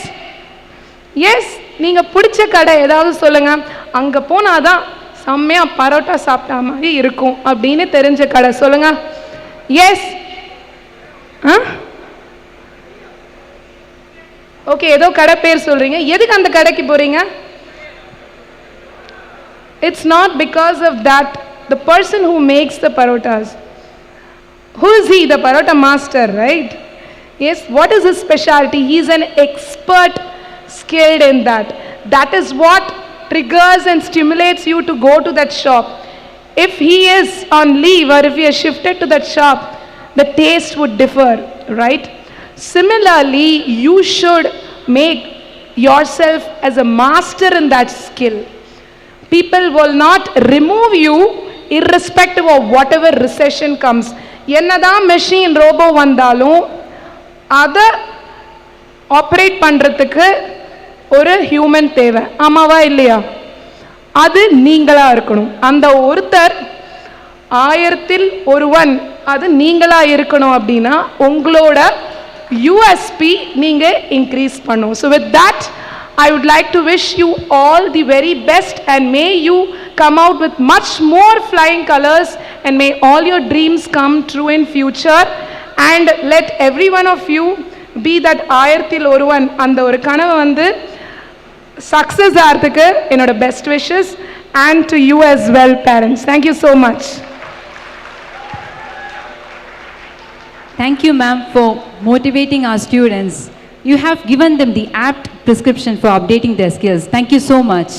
yes. நீங்கள் பிடிச்ச கடை ஏதாவது சொல்லுங்கள், அங்கே போனால் தான் செம்மையாக பரோட்டா சாப்பிட்டா மாதிரி இருக்கும் அப்படின்னு தெரிஞ்ச கடை சொல்லுங்கள். எஸ். ஓகே, ஏதோ கடை பேர் சொல்றீங்க. எதுக்கு அந்த கடைக்கு போறீங்க? It's not because of that. The person who makes the parotas, who is he? The parota master, right? Yes. What is his specialty? He is an expert, skilled in that. That is what triggers and stimulates you to go to that shop. If he is on leave or if he has shifted to that shop, the taste would differ, right? Similarly, you should make yourself as a master in that skill. People will not remove you irrespective of whatever recession comes. என்னதான் machine robot வந்தாலும் அதை operate பண்ணுறதுக்கு ஒரு human தேவை, ஆமாவா இல்லையா? அது நீங்களாக இருக்கணும். அந்த ஒருத்தர் 1000ல் ஒருவன் அது நீங்களாக இருக்கணும். அப்படின்னா உங்களோட USP நீங்கள் இன்க்ரீஸ் பண்ணும். So with that I would like to wish you all the very best and may you come out with much more flying colors and may all your dreams come true in future and let every one of you be that 1000ல் ஒருவன் அந்த ஒரு கனவு வந்து success ஆகிறதுக்கு என்னோட best wishes and to you as well, parents. Thank you so much. Thank you, ma'am, for motivating our students. You have given them the apt prescription for updating their skills. Thank you so much.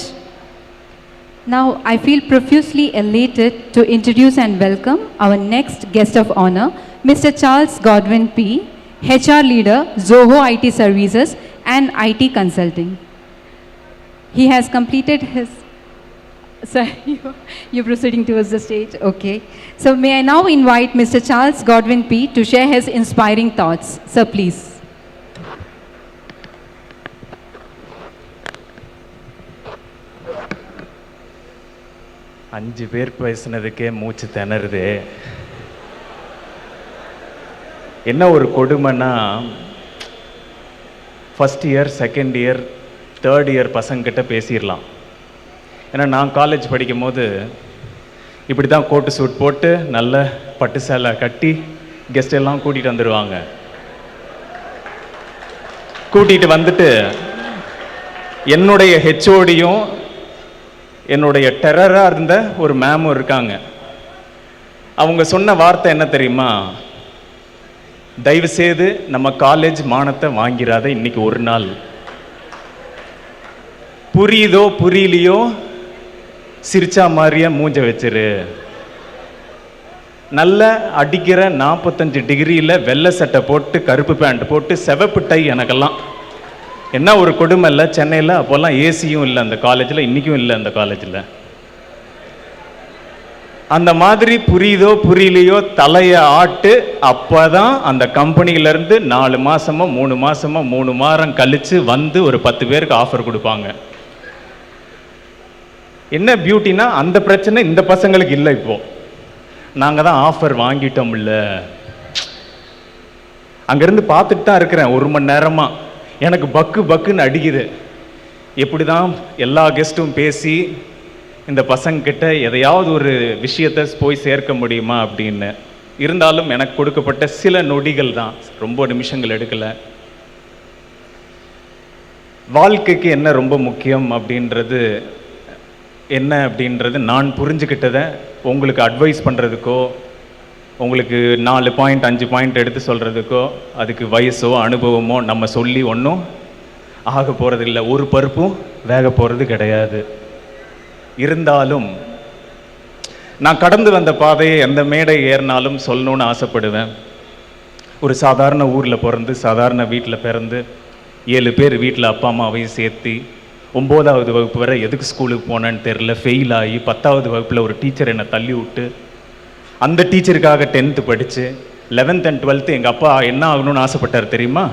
Now, I feel profusely elated to introduce and welcome our next guest of honor, Mr. Charles Godwin P., HR Leader, Zoho IT Services and IT Consulting. He has completed his... Sir, you're proceeding towards the stage? Okay. So may I now invite Mr. Charles Godwin P. to share his inspiring thoughts. Sir, please. அஞ்சு பேர் பேசுனதுக்கே மூச்சு திணறுது. என்ன ஒரு கொடுமைன்னா, first year, second year, third year பசங்கிட்ட பேசிடலாம். ஏன்னா நான் காலேஜ் படிக்கும் போது இப்படி தான் கோட்டு சூட் போட்டு நல்ல பட்டு சேலை கட்டி கெஸ்ட் எல்லாம் கூட்டிகிட்டு வந்துடுவாங்க. கூட்டிகிட்டு வந்துட்டு என்னுடைய ஹெச்ஓடியும் என்னுடைய டெரராக இருந்த ஒரு மேமும் இருக்காங்க. அவங்க சொன்ன வார்த்தை என்ன தெரியுமா? தயவு செய்து நம்ம காலேஜ் மானத்தை வாங்கிறாத இன்னைக்கு ஒரு நாள். புரியுதோ புரியலையோ சிரிச்சா மாதிரியே மூஞ்ச வச்சிரு. நல்ல அடிக்கிற 45 டிகிரியில் வெள்ளை சட்டை போட்டு கருப்பு பேண்ட் போட்டு சிவப்பு டை. எனக்கெல்லாம் என்ன ஒரு கொடுமை இல்லை, சென்னையில் அப்போல்லாம் ஏசியும் இல்லை அந்த காலேஜில், இன்றைக்கும் இல்லை அந்த காலேஜில். அந்த மாதிரி புரியுதோ புரியலையோ தலையை ஆட்டு. அப்போ தான் அந்த கம்பெனியிலேருந்து 4 மாதமோ 3 மாதமோ 3 வாரம் கழித்து வந்து ஒரு 10 பேருக்கு ஆஃபர் கொடுப்பாங்க. என்ன பியூட்டினா அந்த பிரச்சனை இந்த பசங்களுக்கு இல்லை. இப்போ நாங்கள் தான் ஆஃபர் வாங்கிட்டோம்ல. அங்கேருந்து பார்த்துட்டு தான் இருக்கிறேன் 1 மணி நேரமாக. எனக்கு பக்குன்னு அடிக்குது. எப்படி தான் எல்லா கெஸ்ட்டும் பேசி இந்த பசங்கிட்ட எதையாவது ஒரு விஷயத்தை போய் சேர்க்க முடியுமா அப்படின்னு. இருந்தாலும் எனக்கு கொடுக்கப்பட்ட சில நொடிகள் தான், ரொம்ப நிமிஷங்கள் எடுக்கலை. வாழ்க்கைக்கு என்ன ரொம்ப முக்கியம் அப்படின்றது என்ன அப்படின்றது நான் புரிஞ்சுக்கிட்டதை உங்களுக்கு அட்வைஸ் பண்ணுறதுக்கோ, உங்களுக்கு 4 பாயிண்ட் 5 பாயிண்ட் எடுத்து சொல்கிறதுக்கோ அதுக்கு வயசோ அனுபவமோ நம்ம சொல்லி ஒன்றும் ஆக போகிறது இல்லை. ஒரு பருப்பும் வேக போகிறது கிடையாது. இருந்தாலும் நான் கடந்து வந்த பாதையை எந்த மேடை ஏறினாலும் சொல்லணும்னு ஆசைப்படுவேன். ஒரு சாதாரண ஊரில் பிறந்து சாதாரண வீட்டில் பிறந்து 7 பேர் வீட்டில் அப்பா அம்மாவையும் சேர்த்து 9வது வகுப்பு வரை எதுக்கு ஸ்கூலுக்கு போனேன்னு தெரில, ஃபெயில் ஆகி 10வது வகுப்பில் ஒரு டீச்சர் என்னை தள்ளி விட்டு அந்த டீச்சருக்காக 10th படித்து 11th and 12th எங்கள் அப்பா என்ன ஆகணும்னு ஆசைப்பட்டார் தெரியுமா?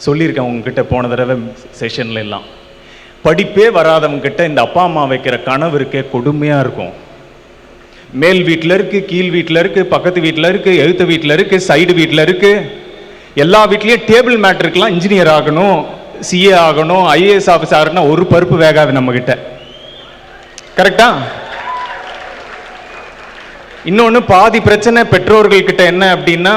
சொல்லியிருக்கேன் உங்ககிட்ட போன தடவை செஷன்ல எல்லாம். படிப்பே வராதவங்கிட்ட இந்த அப்பா அம்மா வைக்கிற கனவு இருக்கே கொடுமையாக இருக்கும். மேல் வீட்டில் இருக்குது, கீழ் வீட்டில் இருக்குது, பக்கத்து வீட்டில் இருக்குது, எழுத்து வீட்டில் இருக்குது, சைடு வீட்டில் இருக்குது. எல்லா வீட்லேயும் டேபிள் மேட்ருக்கெலாம் இன்ஜினியர் ஆகணும், சிஏ ஆகணும், ஐஏஎஸ் ஆஃபீஸர் ஆகணும். ஒரு பருப்பு வேகாது நம்மக்கிட்ட. கரெக்டா? இன்னொன்று பாதி பிரச்சனை பெற்றோர்கள்கிட்ட என்ன அப்படின்னா,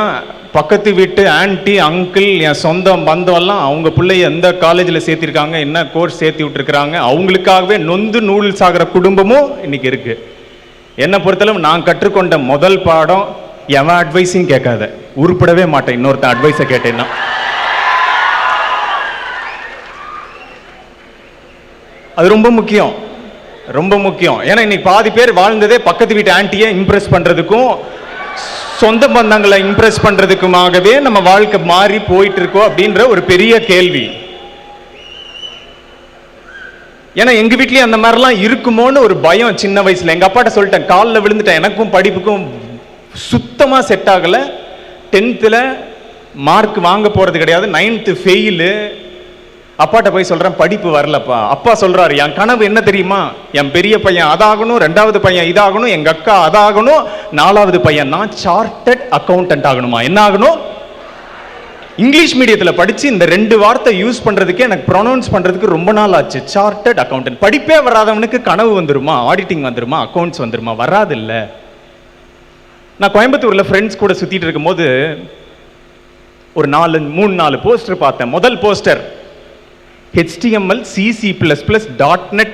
பக்கத்து வீட்டு ஆன்டி அங்கிள் என் சொந்தம் பந்தம்லாம் அவங்க பிள்ளைய எந்த காலேஜில் சேர்த்திருக்காங்க, என்ன கோர்ஸ் சேர்த்து விட்டுருக்குறாங்க, அவங்களுக்காகவே நொந்து நூல் சாகிற குடும்பமும் இன்னைக்கு இருக்கு. என்னை பொறுத்தளவு நான் கற்றுக்கொண்ட முதல் பாடம், எவன் அட்வைஸையும் கேட்காத. உருப்படவே மாட்டேன் இன்னொருத்தன் அட்வைஸை கேட்டேன்னா. அது ரொம்ப முக்கியம், ரொம்ப முக்கியம். ஏன்னா இன்னைக்கு பாதி பேர் வாழ்ந்ததே பக்கத்து வீட்டு ஆன்ட்டியை இம்ப்ரெஸ் பண்றதுக்கும் சொந்த பந்தங்களை இம்ப்ரெஸ் பண்றதுக்குமாகவே நம்ம வாழ்க்கை மாறி போயிட்டு இருக்கோம் அப்படின்ற ஒரு பெரிய கேள்வி. ஏன்னா எங்க வீட்லயும் அந்த மாதிரிலாம் இருக்குமோன்னு ஒரு பயம் சின்ன வயசுல. எங்க அப்பாட்ட சொல்லிட்டேன், காலில் விழுந்துட்டேன். எனக்கும் படிப்புக்கும் சுத்தமா செட் ஆகல. 10th மார்க் வாங்க போறது கிடையாது, 9th ஃபெயிலு. அப்பாட்ட போய் சொல்றேன் படிப்பு வரலப்பா. அப்பா சொல்றாரு, என் கனவு என்ன தெரியுமா? என் பெரிய பையன் அதாகணும், 2வது பையன் இதாகணும், எங்க அக்கா அதாகணும், 4வது பையன் நான் சார்ட்டர்ட் அக்கௌண்டன்ட் ஆகணுமா. என்ன ஆகணும்? இங்கிலீஷ் மீடியத்தில் படிச்சு இந்த 2 வார்த்தை யூஸ் பண்றதுக்கே எனக்கு ப்ரொனவுன்ஸ் பண்றதுக்கு ரொம்ப நாள் ஆச்சு. Chartered accountant. படிப்பே வராதவனுக்கு கனவு வந்துருமா? ஆடிட்டிங் வந்துருமா? அக்கௌண்ட்ஸ் வந்துருமா? வராது இல்ல. நான் கோயம்புத்தூர்ல ஃப்ரெண்ட்ஸ் கூட சுத்திட்டு இருக்கும் போது ஒரு 3-4 போஸ்டர் பார்த்தேன். முதல் poster HTML, C++, .NET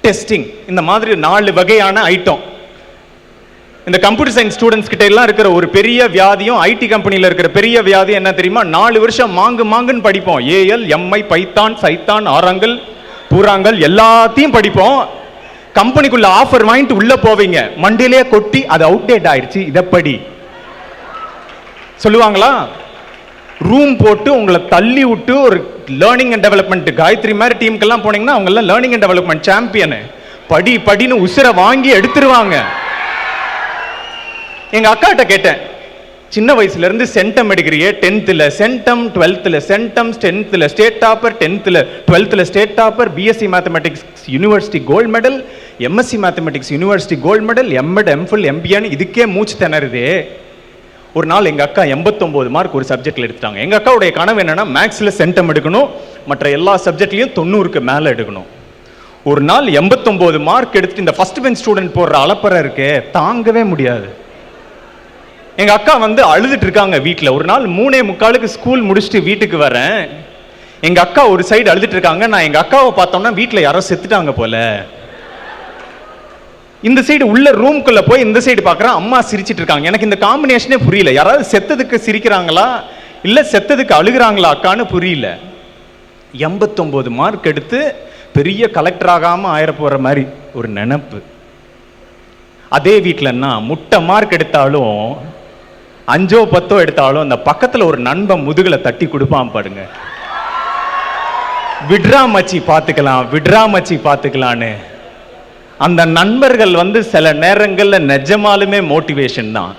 testing. இந்த மாதிரி 4 வகையான ஐட்டம். இந்த கம்ப்யூட்டர் சயின்ஸ் ஸ்டூடெண்ட்ஸ் கிட்ட எல்லாம் இருக்கிற ஒரு பெரிய வியாதியும் ஐடி கம்பெனியில் இருக்கிற பெரிய வியாதி என்ன தெரியுமா? 4 வருஷம் மாங்குன்னு படிப்போம். AL, MI, பைத்தான், சைத்தான், ஆராங்கல், பூராங்கல் எல்லாத்தையும் படிப்போம். கம்பெனிக்குள்ள ஆஃபர் வாங்கிட்டு உள்ள போவீங்க, மண்டியிலே கொட்டி அது அவுடேட் ஆயிடுச்சு, இதை படி சொல்லுவாங்களா? ரூம் போட்டு உங்களை தள்ளி விட்டு ஒரு லேர்னிங் அண்ட் டெவலப்மெண்ட் காயத்ரி மாதிரி டீமுக்கெல்லாம் போனீங்கன்னா அவங்க எல்லாம் லேர்னிங் அண்ட் டெவலப்மெண்ட் சாம்பியன். படின்னு உசுரை வாங்கி எடுத்துருவாங்க. எங்க அக்காட்ட கேட்டேன், சின்ன வயசுல இருந்து சென்டம் எடுக்கிறியே, 10th centum, 12th centum, 10th state topper, 10th 12th state topper, BSc mathematics university gold medal, MSc mathematics university gold medal, MEd, MPhil, எம்பிஏன்னு இதுக்கே மூச்சு திணறுதே. ஒரு நாள் எங்கள் அக்கா 89 மார்க் ஒரு சப்ஜெக்டில் எடுத்துட்டாங்க. எங்கள் அக்காவுடைய கனவு என்னென்னா மேக்ஸில் சென்டம் எடுக்கணும், மற்ற எல்லா சப்ஜெக்ட்லையும் 90க்கு மேலே எடுக்கணும். ஒரு நாள் 89 மார்க் எடுத்துட்டு இந்த ஃபர்ஸ்ட் பெஞ்ச் ஸ்டூடெண்ட் போடுற அலப்பறை இருக்கே தாங்கவே முடியாது. எங்கள் அக்கா வந்து அழுதுட்டு இருக்காங்க வீட்டில். ஒரு நாள் 3:45 ஸ்கூல் முடிச்சுட்டு வீட்டுக்கு வரேன். எங்கள் அக்கா ஒரு சைடு அழுதுட்டு இருக்காங்க, நான் எங்கள் அக்காவை பார்த்தோம்னா வீட்டில் யாரோ செத்துட்டாங்க போல. இந்த சைடு உள்ள ரூம்குள்ளே போய் இந்த சைடு பார்க்குறேன், அம்மா சிரிச்சிட்டு இருக்காங்க. எனக்கு இந்த காம்பினேஷனே புரியல. யாராவது செத்ததுக்கு சிரிக்கிறாங்களா இல்லை செத்ததுக்கு அழுகிறாங்களா அக்கான்னு புரியல. 89 மார்க் எடுத்து பெரிய கலெக்டர் ஆகாமல் ஆயிர போகிற மாதிரி ஒரு நினப்பு. அதே வீட்டிலன்னா முட்டை மார்க் எடுத்தாலும் 5ஓ 10ஓ எடுத்தாலும் அந்த பக்கத்தில் ஒரு நண்பன் முதுகில் தட்டி கொடுப்பான் பாருங்க, விட்ரா மச்சி பார்த்துக்கலாம், விட்ரா மச்சி பார்த்துக்கலான்னு. அந்த நண்பர்கள் சில நேரங்களில் நிஜமாலுமே மோட்டிவேஷன் தான்.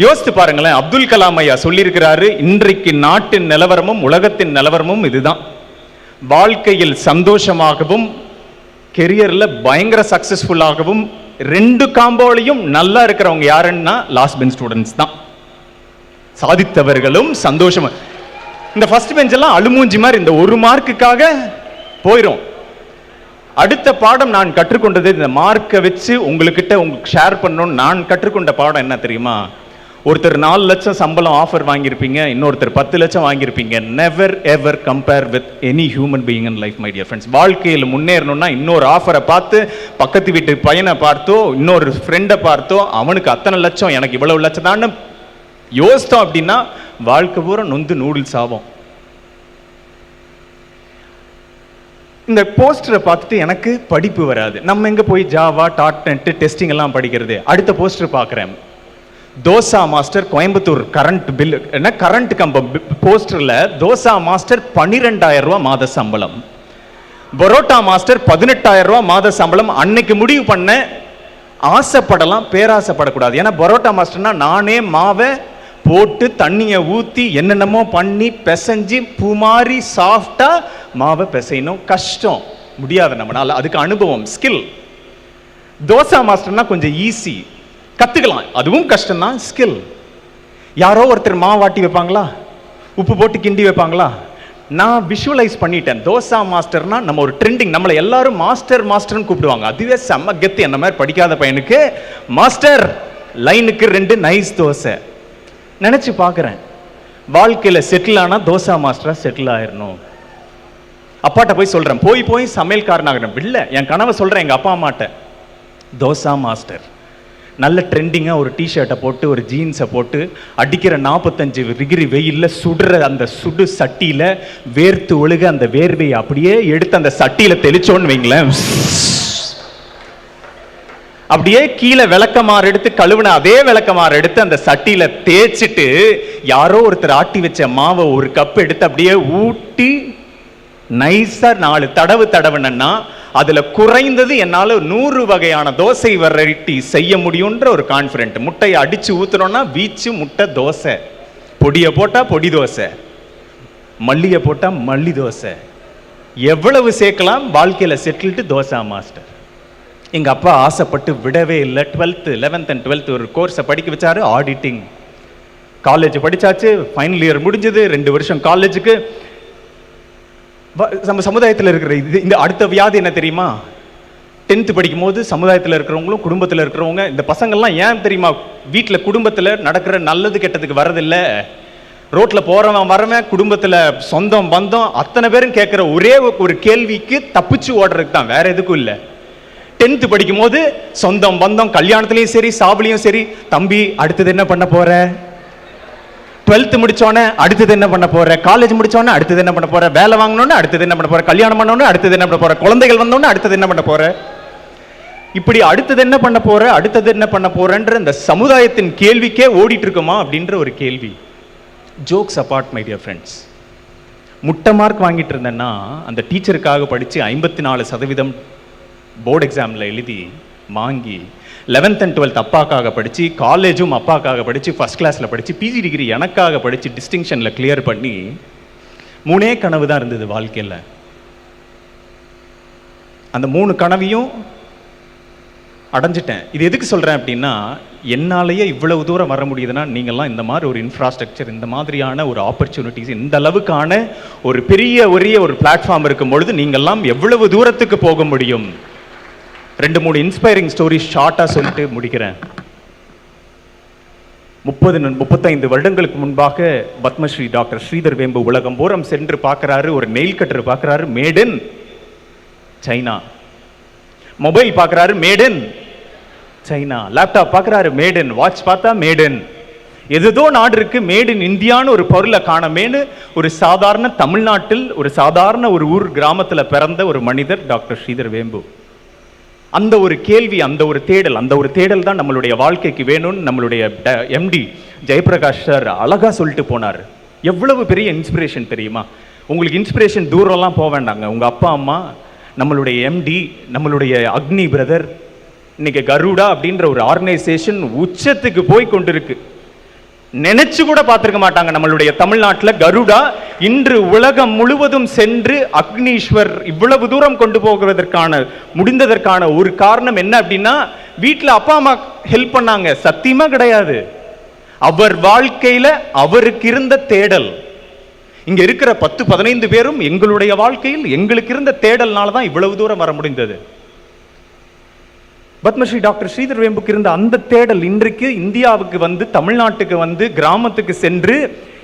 யோசித்து பாருங்களேன், அப்துல் கலாம் ஐயா சொல்லியிருக்கிறாரு, இன்றைக்கு நாட்டின் நிலவரமும் உலகத்தின் நிலவரமும் இதுதான். வாழ்க்கையில் சந்தோஷமாகவும் கெரியரில் பயங்கர சக்சஸ்ஃபுல்லாகவும் 2 காம்போலையும் நல்லா இருக்கிறவங்க யாருன்னா லாஸ்ட் பெஞ்ச் ஸ்டூடெண்ட்ஸ் தான். சாதித்தவர்களும் சந்தோஷமா. இந்த ஃபர்ஸ்ட் பெஞ்ச் எல்லாம் அழுமூஞ்சி மாதிரி இந்த 1 மார்க்குக்காக போயிடும். அடுத்த பாடம் நான் கற்றுக்கொண்டது, இந்த மார்க்கை வச்சு உங்களுக்கு ஷேர் பண்ணணும்னு நான் கற்றுக்கொண்ட பாடம் என்ன தெரியுமா? ஒருத்தர் 4 லட்சம் சம்பளம் ஆஃபர் வாங்கியிருப்பீங்க, இன்னொருத்தர் 10 லட்சம் வாங்கியிருப்பீங்க. Never ever compare with any human being in life my dear friends. வாழ்க்கையில் முன்னேறணும்னா இன்னொரு ஆஃபரை பார்த்து, பக்கத்து வீட்டு பையனை பார்த்தோ, இன்னொரு ஃப்ரெண்டை பார்த்தோ, அவனுக்கு அத்தனை லட்சம் எனக்கு இவ்வளவு லட்சம் தான் யோசித்தோம் அப்படின்னா வாழ்க்கை பூரா நொந்து நூடுல்ஸ் ஆகும். இந்த போஸ்டரை பார்த்துட்டு எனக்கு படிப்பு வராது. நம்ம எங்கே போய் ஜாவா டாட் டெஸ்டிங் எல்லாம் படிக்கிறது. அடுத்த போஸ்டர் பார்க்குறேன், dosa master Coimbatore current bill என்ன கரண்ட் கம்பம் போஸ்டரில் தோசா மாஸ்டர் 12,000 ரூபா மாத சம்பளம், பரோட்டா மாஸ்டர் 18,000 ரூபா மாத சம்பளம். அன்னைக்கு முடிவு பண்ண ஆசைப்படலாம், பேராசைப்படக்கூடாது. ஏன்னா பரோட்டா மாஸ்டர்னா நானே மாவை போட்டு தண்ணியை ஊற்றி என்னென்னமோ பண்ணி பிசைஞ்சு பூமாரி சாஃப்டாக மாவை பிசையணும். கஷ்டம், முடியாது நம்மளால, அதுக்கு அனுபவம் ஸ்கில். தோசா மாஸ்டர்னா கொஞ்சம் ஈஸி, கற்றுக்கலாம், அதுவும் கஷ்டம்தான், ஸ்கில். யாரோ ஒருத்தர் மாவாட்டி வைப்பாங்களா, உப்பு போட்டு கிண்டி வைப்பாங்களா. நான் விஷுவலைஸ் பண்ணிட்டேன், தோசா மாஸ்டர்னா நம்ம ஒரு ட்ரெண்டிங், நம்மளை எல்லாரும் மாஸ்டர் மாஸ்டர்னு கூப்பிடுவாங்க. அதுவே செம்ம கெத்து. என்ன மாதிரி படிக்காத பையனுக்கு மாஸ்டர், லைனுக்கு 2 நைஸ் தோசை. நினச்சி பார்க்குறேன், வாழ்க்கையில் செட்டில் ஆனால் தோசா மாஸ்டராக செட்டில் ஆயிடணும். அப்பாட்ட போய் சொல்கிறேன், போய் சமையல்காரனாகிறேன். இல்லை, என் கனவை சொல்கிறேன் எங்கள் அப்பா அம்மாட்ட. தோசா மாஸ்டர், நல்ல ட்ரெண்டிங்காக ஒரு டிஷர்ட்டை போட்டு ஒரு ஜீன்ஸை போட்டு அடிக்கிற 45 டிகிரி வெயிலில் சுடுற அந்த சுடு சட்டியில் வேர்த்து ஒழுக அந்த வேர்வையை அப்படியே எடுத்து அந்த சட்டியில் தெளிச்சோன்னு வைங்களேன், அப்படியே கீழே விளக்கமாறு எடுத்து கழுவுன அதே விளக்கமாறு எடுத்து அந்த சட்டியில தேய்ச்சிட்டு யாரோ ஒருத்தர் ஆட்டி வச்ச மாவை ஒரு கப் எடுத்து அப்படியே ஊட்டி நைஸா 4 தடவு தடவுனா அதுல குறைந்தது என்னால 100 வகையான தோசை வெரைட்டி செய்ய முடியும்ன்ற ஒரு கான்ஃபிடென்ட். முட்டையை அடிச்சு ஊத்துறோம்னா வீச்சு முட்டை தோசை, பொடியை போட்டா பொடி தோசை, மல்லியை போட்டா மல்லி தோசை, எவ்வளவு சேர்க்கலாம். வாழ்க்கையில செட்டில்டு தோசா மாஸ்டர். எங்க அப்பா ஆசைப்பட்டு விடவே இல்லை. 12th 11th and 12th ஒரு கோர்ஸை படிக்க வச்சாரு, ஆடிட்டிங். காலேஜ் படிச்சாச்சு, ஃபைனல் இயர் முடிஞ்சது, 2 வருஷம் காலேஜுக்கு. நம்ம சமுதாயத்தில் இருக்கிற இந்த அடுத்த வியாதி என்ன தெரியுமா? 10th படிக்கும் போது சமுதாயத்தில் இருக்கிறவங்களும் குடும்பத்தில் இருக்கிறவங்க, இந்த பசங்கள்லாம் ஏன் தெரியுமா வீட்டில் குடும்பத்தில் நடக்கிற நல்லது கெட்டதுக்கு வரதில்லை, ரோட்டில் போகிறவன் வரவன் குடும்பத்தில் சொந்தம் பந்தம் அத்தனை பேரும் கேட்குற ஒரே ஒரு கேள்விக்கு தப்பிச்சு ஓடுறதுக்கு தான், வேற எதுக்கும் இல்லை. 10th படிக்கும் போது சொந்தம் பந்தம் கல்யாணத்துலையும் சரி சாவுலையும் சரி, தம்பி அடுத்தது என்ன பண்ண போற, 12th முடிச்சோன்னே அடுத்தது என்ன பண்ண போற, காலேஜ் முடிச்சோன்னே அடுத்தது என்ன பண்ண போற, வேலை வாங்கணும்னு அடுத்தது என்ன பண்ண போற, கல்யாணம் பண்ணோன்னு அடுத்தது என்ன பண்ண போற, குழந்தைகள் வந்தோன்னு அடுத்தது என்ன பண்ண போற, இப்படி அடுத்தது என்ன பண்ண போற அடுத்தது என்ன பண்ண போறன்ற இந்த சமுதாயத்தின் கேள்விக்கே ஓடிட்டு இருக்குமா அப்படின்ற ஒரு கேள்வி. Jokes abort my dear friends, முட்டை மார்க் வாங்கிட்டு இருந்தேன்னா அந்த டீச்சருக்காக படித்து 54% போர்டு எக்ஸாமில் எழுதி வாங்கி 11th and 12th அப்பாக்காக படித்து, காலேஜும் அப்பாக்காக படித்து, ஃபஸ்ட் கிளாஸில் படித்து, பிஜி டிகிரி எனக்காக படித்து டிஸ்டிங்ஷனில் கிளியர் பண்ணி 3 கனவு தான் இருந்தது வாழ்க்கையில். அந்த 3 கனவையும் அடைஞ்சிட்டேன். இது எதுக்கு சொல்கிறேன் அப்படின்னா, என்னாலேயே இவ்வளவு தூரம் வர முடியுதுன்னா நீங்கள்லாம் இந்த மாதிரி ஒரு இன்ஃப்ராஸ்ட்ரக்சர், இந்த மாதிரியான ஒரு ஆப்பர்ச்சுனிட்டிஸ், இந்த அளவுக்கான ஒரு பெரிய ஒரு பிளாட்ஃபார்ம் இருக்கும் பொழுது நீங்கள்லாம் எவ்வளவு தூரத்துக்கு போக முடியும். 2-3 இன்ஸ்பைரிங் ஸ்டோரிஸ் ஷார்ட்டாக சொல்லிட்டு முடிக்கிறேன். 35 வருடங்களுக்கு முன்பாக பத்மஸ்ரீ டாக்டர் ஸ்ரீதர் வேம்பு உலகம் பூரம் சென்று பார்க்குறாரு. ஒரு நெயில் கட்டர் பார்க்குறாரு, மேட் இன் சைனா. மொபைல் பார்க்குறாரு, மேட் இன் சைனா. லேப்டாப் பார்க்குறாரு, மேட் இன். வாட்ச் பார்த்தா மேட் இன். எதோ நாடு இருக்கு, மேட் இன் இந்தியான்னு ஒரு பொருளை காணமேனு ஒரு சாதாரண தமிழ்நாட்டில் ஒரு சாதாரண ஒரு ஊர் கிராமத்தில் பிறந்த ஒரு மனிதர் டாக்டர் ஸ்ரீதர் வேம்பு. அந்த ஒரு கேள்வி, அந்த ஒரு தேடல் தான் நம்மளுடைய வாழ்க்கைக்கு வேணும்னு நம்மளுடைய எம்டி ஜெயபிரகாஷ் சார் அழகா சொல்லிட்டு போனார். எவ்வளவு பெரிய இன்ஸ்பிரேஷன் தெரியுமா? உங்களுக்கு இன்ஸ்பிரேஷன் தூரம்லாம் போக வேண்டாங்க. உங்க அப்பா அம்மா, நம்மளுடைய எம்டி, நம்மளுடைய அக்னி பிரதர், இன்னைக்கு கருடா அப்படின்ற ஒரு ஆர்கனைசேஷன் உச்சத்துக்கு போய் கொண்டிருக்கு. நினைச்சு கூட பார்த்திருக்க மாட்டாங்க நம்மளுடைய தமிழ்நாட்டில் கருடா இன்று உலகம் முழுவதும் சென்று அக்னீஸ்வர் இவ்வளவு தூரம் கொண்டு போவதற்கான முடிந்ததற்கான ஒரு காரணம் என்ன அப்படின்னா, வீட்டில் அப்பா அம்மா ஹெல்ப் பண்ணாங்க, சத்தியமா கிடையாது. அவர் வாழ்க்கையில அவருக்கு இருந்த தேடல். இங்க இருக்கிற 10-15 பேரும் எங்களுடைய வாழ்க்கையில் எங்களுக்கு இருந்த தேடல்னால தான் இவ்வளவு தூரம் வர முடிந்தது. பத்மஸ்ரீ டாக்டர் ஸ்ரீதர் வேம்புக்கு இருந்த அந்த தேடல் இன்றைக்கு இந்தியாவுக்கு வந்து, தமிழ்நாட்டுக்கு வந்து, கிராமத்துக்கு சென்று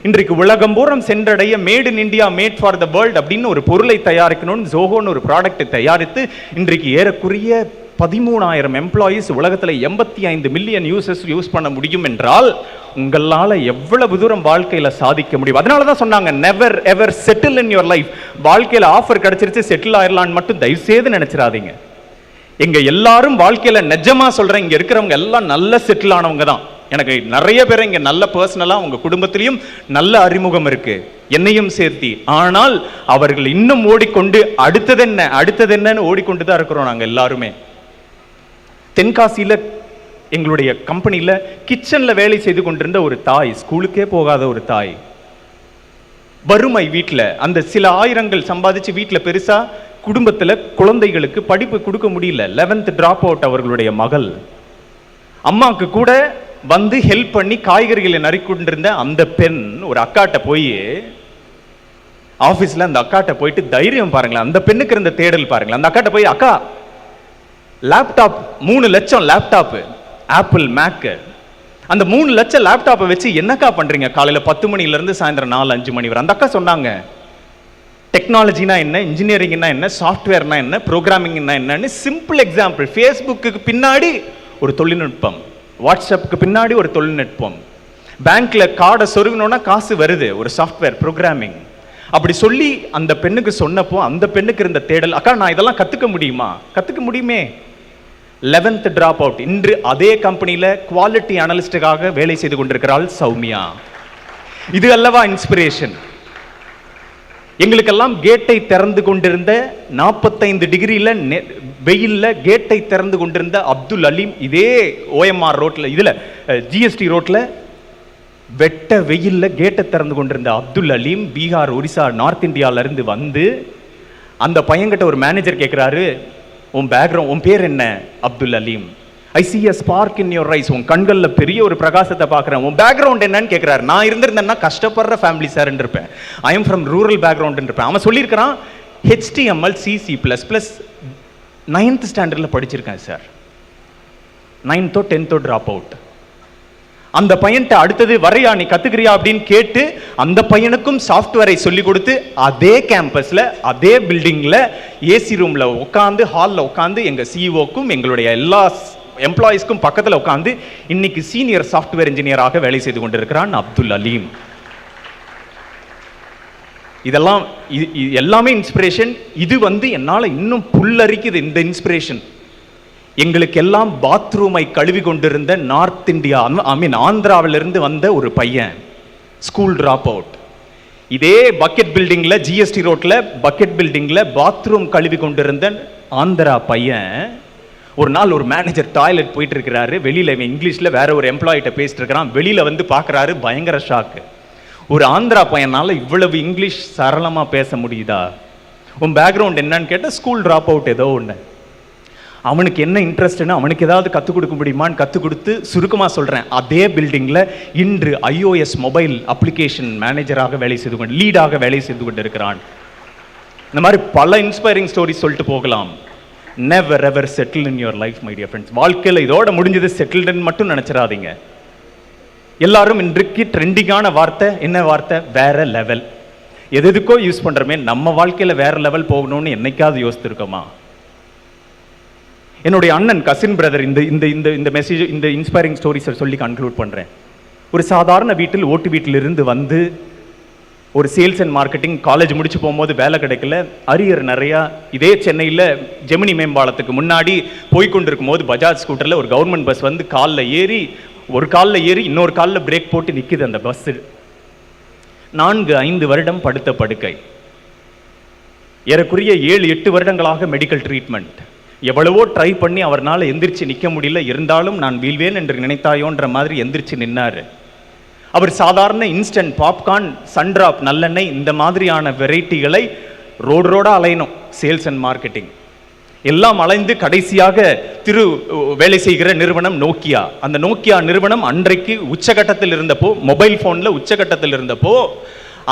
இன்றைக்கு உலகம் பூரம் சென்றடைய made in India, made for the world அப்படின்னு ஒரு பொருளை தயாரிக்கணும்னு ஜோஹோன்னு ஒரு ப்ராடக்டை தயாரித்து இன்றைக்கு ஏறக்குறைய 13,000 எம்ப்ளாயீஸ், உலகத்தில் 85 மில்லியன் யூசர்ஸ் யூஸ் பண்ண முடியும் என்றால் உங்களால் எவ்வளவு தூரம் வாழ்க்கையில் சாதிக்க முடியும். அதனால தான் சொன்னாங்க, never ever settle in your life. வாழ்க்கையில் ஆஃபர் கிடைச்சிருச்சு, செட்டில் ஆயிடலான்னு மட்டும் தயவு செய்து நினைச்சிடாதீங்க. எங்க எல்லாரும் வாழ்க்கையில நிஜமா சொல்றேன், இங்க இருக்கிறவங்க எல்லாம் நல்ல செட்டில் ஆனவங்க தான். எனக்கு நிறைய பேர் இங்க நல்ல பர்சனலா உங்க குடும்பத்திலையும் நல்ல அறிமுகம் இருக்கு, என்னையும் சேர்த்தி. ஆனால் அவர்கள் இன்னும் ஓடிக்கொண்டு அடுத்தது என்னன்னு ஓடிக்கொண்டு தான் இருக்கிறோம் நாங்க எல்லாருமே. தென்காசியில எங்களுடைய கம்பெனியில கிச்சன்ல வேலை செய்து கொண்டிருந்த ஒரு தாய், ஸ்கூலுக்கே போகாத ஒரு தாய், வறுமை வீட்டில், அந்த சில ஆயிரங்கள் சம்பாதிச்சு வீட்டில் பெருசா குடும்பத்தில் குழந்தைகளுக்கு படிப்பு கொடுக்க முடியல. 11th டிராப் அவுட் அவர்களுடைய மகள். அம்மாவுக்கு கூட வந்து ஹெல்ப் பண்ணி காய்கறிகளை நறுக்கிண்டிருந்த அந்த பெண் ஒரு அக்காட்ட போய் ஆஃபீஸில் அந்த அக்காட்ட போயிட்டு தைரியம் பாருங்களேன், அந்த பெண்ணுக்கு இருந்த தேடல் பாருங்களேன். அந்த அக்காட்ட போய், அக்கா லேப்டாப் 3 லட்சம் லேப்டாப்பு, ஆப்பிள் மேக்கு, அந்த 3 லட்சம் லேப்டாப்பை வச்சு என்னக்கா பண்றீங்க காலையில் 10 மணிலேருந்து சாயந்தரம் 4-5 மணி வரை? அந்த அக்கா சொன்னாங்க, டெக்னாலஜினா என்ன, இன்ஜினியரிங்னா என்ன, சாஃப்ட்வேர்னா என்ன, ப்ரோக்ராமிங்னா என்னன்னு சிம்பிள் எக்ஸாம்பிள். ஃபேஸ்புக்கு பின்னாடி ஒரு தொழில்நுட்பம், வாட்ஸ்அப்புக்கு பின்னாடி ஒரு தொழில்நுட்பம், பேங்க்ல கார்டை சொருகணும்னா காசு வருது, ஒரு சாஃப்ட்வேர் ப்ரோக்ராமிங். அப்படி சொல்லி அந்த பெண்ணுக்கு சொன்னப்போ அந்த பெண்ணுக்கு இருந்த தேடல், அக்கா நான் இதெல்லாம் கத்துக்க முடியுமா? கத்துக்க முடியுமே. 11th டிராப் அவுட், இன்று அதே கம்பெனியில குவாலிட்டி அனலிஸ்டுக்காக வேலை செய்து கொண்டிருக்கிறாள் சௌமியா. இது அல்லவா இன்ஸ்பிரேஷன்? எங்களுக்கெல்லாம் கேட்டை திறந்து கொண்டிருந்த 45 டிகிரியில வெயில்ல கேட்டை திறந்து கொண்டிருந்த அப்துல் அலீம், இதே OMR ரோட்ல, இதுல GST ரோட்ல வெட்ட வெயில்ல கேட்டை திறந்து கொண்டிருந்த அப்துல் அலீம் பீகார், ஒரிசா, நார்த் இந்தியால இருந்து வந்து அந்த பையன்கிட்ட ஒரு மேனேஜர் கேட்கிறாரு, உன் பேக்ரவுண்ட், உன் பேர் என்ன? அப்துல் அலீம். ஐ see a spark in your eyes. உன் கண்கள்ல பெரிய ஒரு பிரகாசத்தை பார்க்குறேன். உன் பேக்ரவுண்ட் என்னன்னு கேட்குறாரு. நான் இருந்திருந்தேன்னா கஷ்டப்படுற ஃபேமிலி சார் இருப்பேன், ஐ எம் ஃப்ரம் ரூரல் பேக்ரவுண்ட் இருப்பேன். அவன் சொல்லியிருக்கிறான், HTML C++ 9th ஸ்டாண்டர்டில் படிச்சிருக்கேன் sir, 9th or 10th drop out. அந்த பையன்ட்ட அடுத்தது வரையா நீ கத்துக்கிறியா அப்படின்னு கேட்டு அந்த பையனுக்கும் சாஃப்ட்வேரை சொல்லி கொடுத்து அதே கேம்பஸ்ல அதே பில்டிங்ல ஏசி ரூம்ல உட்காந்து, ஹாலில் உட்காந்து எங்க சிஇஓக்கும் எங்களுடைய எல்லா எம்ப்ளாயிஸ்க்கும் பக்கத்தில் உட்காந்து இன்னைக்கு சீனியர் சாஃப்ட்வேர் இன்ஜினியராக வேலை செய்து கொண்டிருக்கிறான் அப்துல் அலீம். இதெல்லாம் எல்லாமே இன்ஸ்பிரேஷன். இது என்னால் இன்னும் புல்லரிக்குது இந்த இன்ஸ்பிரேஷன். எங்களுக்கெல்லாம் பாத்ரூமை கழுவி கொண்டிருந்த நார்த் இந்தியா, ஆந்திராவிலிருந்து வந்த ஒரு பையன், ஸ்கூல் டிராப் அவுட், இதே பக்கெட் பில்டிங்ல, ஜிஎஸ்டி ரோட்ல பக்கெட் பில்டிங்ல பாத்ரூம் கழுவி கொண்டிருந்த ஆந்திரா பையன், ஒரு நாள் ஒரு மேனேஜர் டாய்லெட் போயிட்டு இருக்கிறாரு, வெளியில இங்கிலீஷ்ல வேற ஒரு எம்ப்ளாயிட்ட பேசிட்டு இருக்கிறான், வெளியில பார்க்கறாரு, பயங்கர ஷாக்கு. ஒரு ஆந்திரா பையனால இவ்வளவு இங்கிலீஷ் சரளமா பேச முடியுதா? உன் பேக்ரவுண்ட் என்னன்னு கேட்ட, ஸ்கூல் டிராப் அவுட் ஏதோ ஒன்று. அவனுக்கு என்ன இன்ட்ரெஸ்ட்னு அவனுக்கு ஏதாவது கற்றுக் கொடுக்க முடியுமான்னு கற்றுக் கொடுத்து, சுருக்கமாக சொல்கிறேன், அதே பில்டிங்கில் இன்று iOS மொபைல் அப்ளிகேஷன் மேனேஜராக வேலை செய்து கொண்டு, லீடாக வேலை செய்து கொண்டு இருக்கிறான். இந்த மாதிரி பல இன்ஸ்பைரிங் ஸ்டோரிஸ் சொல்லிட்டு போகலாம். Never ever settle in your life my dear friends. வாழ்க்கையில் இதோட முடிஞ்சது செட்டில்டுன்னு மட்டும் நினச்சிடாதீங்க. எல்லாரும் இன்றைக்கு ட்ரெண்டிங்கான வார்த்தை என்ன வார்த்தை? வேற லெவல். எதுக்கோ யூஸ் பண்றோமே, நம்ம வாழ்க்கையில வேற லெவல் போகணும்னு என்னைக்காவது யோசித்திருக்கோமா? என்னுடைய அண்ணன் கசின் பிரதர் இந்த இந்த இந்த இந்த மெசேஜ், இந்த இன்ஸ்பைரிங் ஸ்டோரிஸை சொல்லி கன்க்ளூட் பண்றேன். ஒரு சாதாரண வீட்டில், ஓட்டு வீட்டிலிருந்து வந்து ஒரு சேல்ஸ் அண்ட் மார்க்கெட்டிங் காலேஜ் முடிச்சு போகும்போது வேலை கிடைக்கல, அரியர் நிறையா. இதே சென்னையில் ஜெமினி மேம்பாலத்துக்கு முன்னாடி போய்கொண்டிருக்கும் போது பஜாஜ் ஸ்கூட்டரில் ஒரு கவர்மெண்ட் பஸ் வந்து ஒரு காலில் ஏறி இன்னொரு காலில் பிரேக் போட்டு நிற்குது அந்த பஸ்ஸு. 4-5 வருடம் படுத்த படுக்கை, ஏறக்குறைய 7-8 வருடங்களாக மெடிக்கல் ட்ரீட்மெண்ட். எவ்வளவோ ட்ரை பண்ணி அவர்னால எந்திரிச்சு நிற்க முடியல. இருந்தாலும் நான் வீழ்வேன் என்று நினைத்தாயோன்ற மாதிரி எந்திரிச்சு நின்னாரு. அவர் சாதாரண இன்ஸ்டன்ட் பாப்கார்ன், சன்ட்ராப் நல்லெண்ணெய், இந்த மாதிரியான வெரைட்டிகளை ரோடா அலையணும். சேல்ஸ் அண்ட் மார்க்கெட்டிங் எல்லாம் அலைந்து கடைசியாக வேலை செய்கிற நிறுவனம் நோக்கியா. அந்த நோக்கியா நிறுவனம் அன்றைக்கு உச்சகட்டத்தில் இருந்தப்போ, மொபைல் போன்ல உச்சகட்டத்தில் இருந்தப்போ,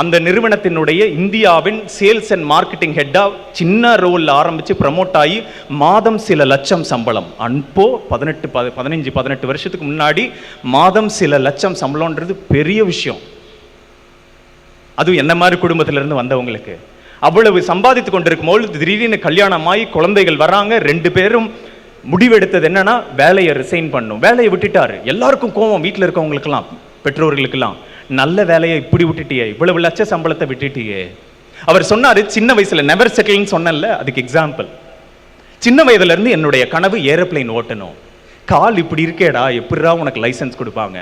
அந்த நிறுவனத்தினுடைய இந்தியாவின் சேல்ஸ் அண்ட் மார்க்கெட்டிங் ஹெட்டா சின்ன ரோல் ஆரம்பிச்சு ப்ரமோட் ஆகி மாதம் சில லட்சம் சம்பளம். அப்போ 15-18 வருஷத்துக்கு முன்னாடி மாதம் சில லட்சம் சம்பளம்ன்றது பெரிய விஷயம். அதுவும் என்ன மாதிரி குடும்பத்திலிருந்து வந்தவங்களுக்கு. அவ்வளவு சம்பாதித்து கொண்டிருக்கும் போது திடீர்னு கல்யாணமாகி குழந்தைகள் வராங்க. 2 பேரும் முடிவெடுத்தது என்னன்னா வேலையை ரிசைன் பண்ணும். வேலையை விட்டுட்டாரு. எல்லாருக்கும் கோவம், வீட்டில் இருக்கவங்களுக்கெல்லாம், பெற்றோர்களுக்கெல்லாம். நல்ல வேலையை இப்படி விட்டுட்டியே, இவ்வளவு லட்ச சம்பளத்தை விட்டுட்டியே. அவர் சொன்னாரு, சின்ன வயசுல நெவர் செட்டில்னு சொன்னல, அதுக்கு எக்ஸாம்பிள். சின்ன வயதுல இருந்து என்னுடைய கனவு ஏரோப்ளைன் ஓட்டணும். கால் இப்படி இருக்கேடா, எப்படிடா உனக்கு லைசன்ஸ் கொடுப்பாங்க?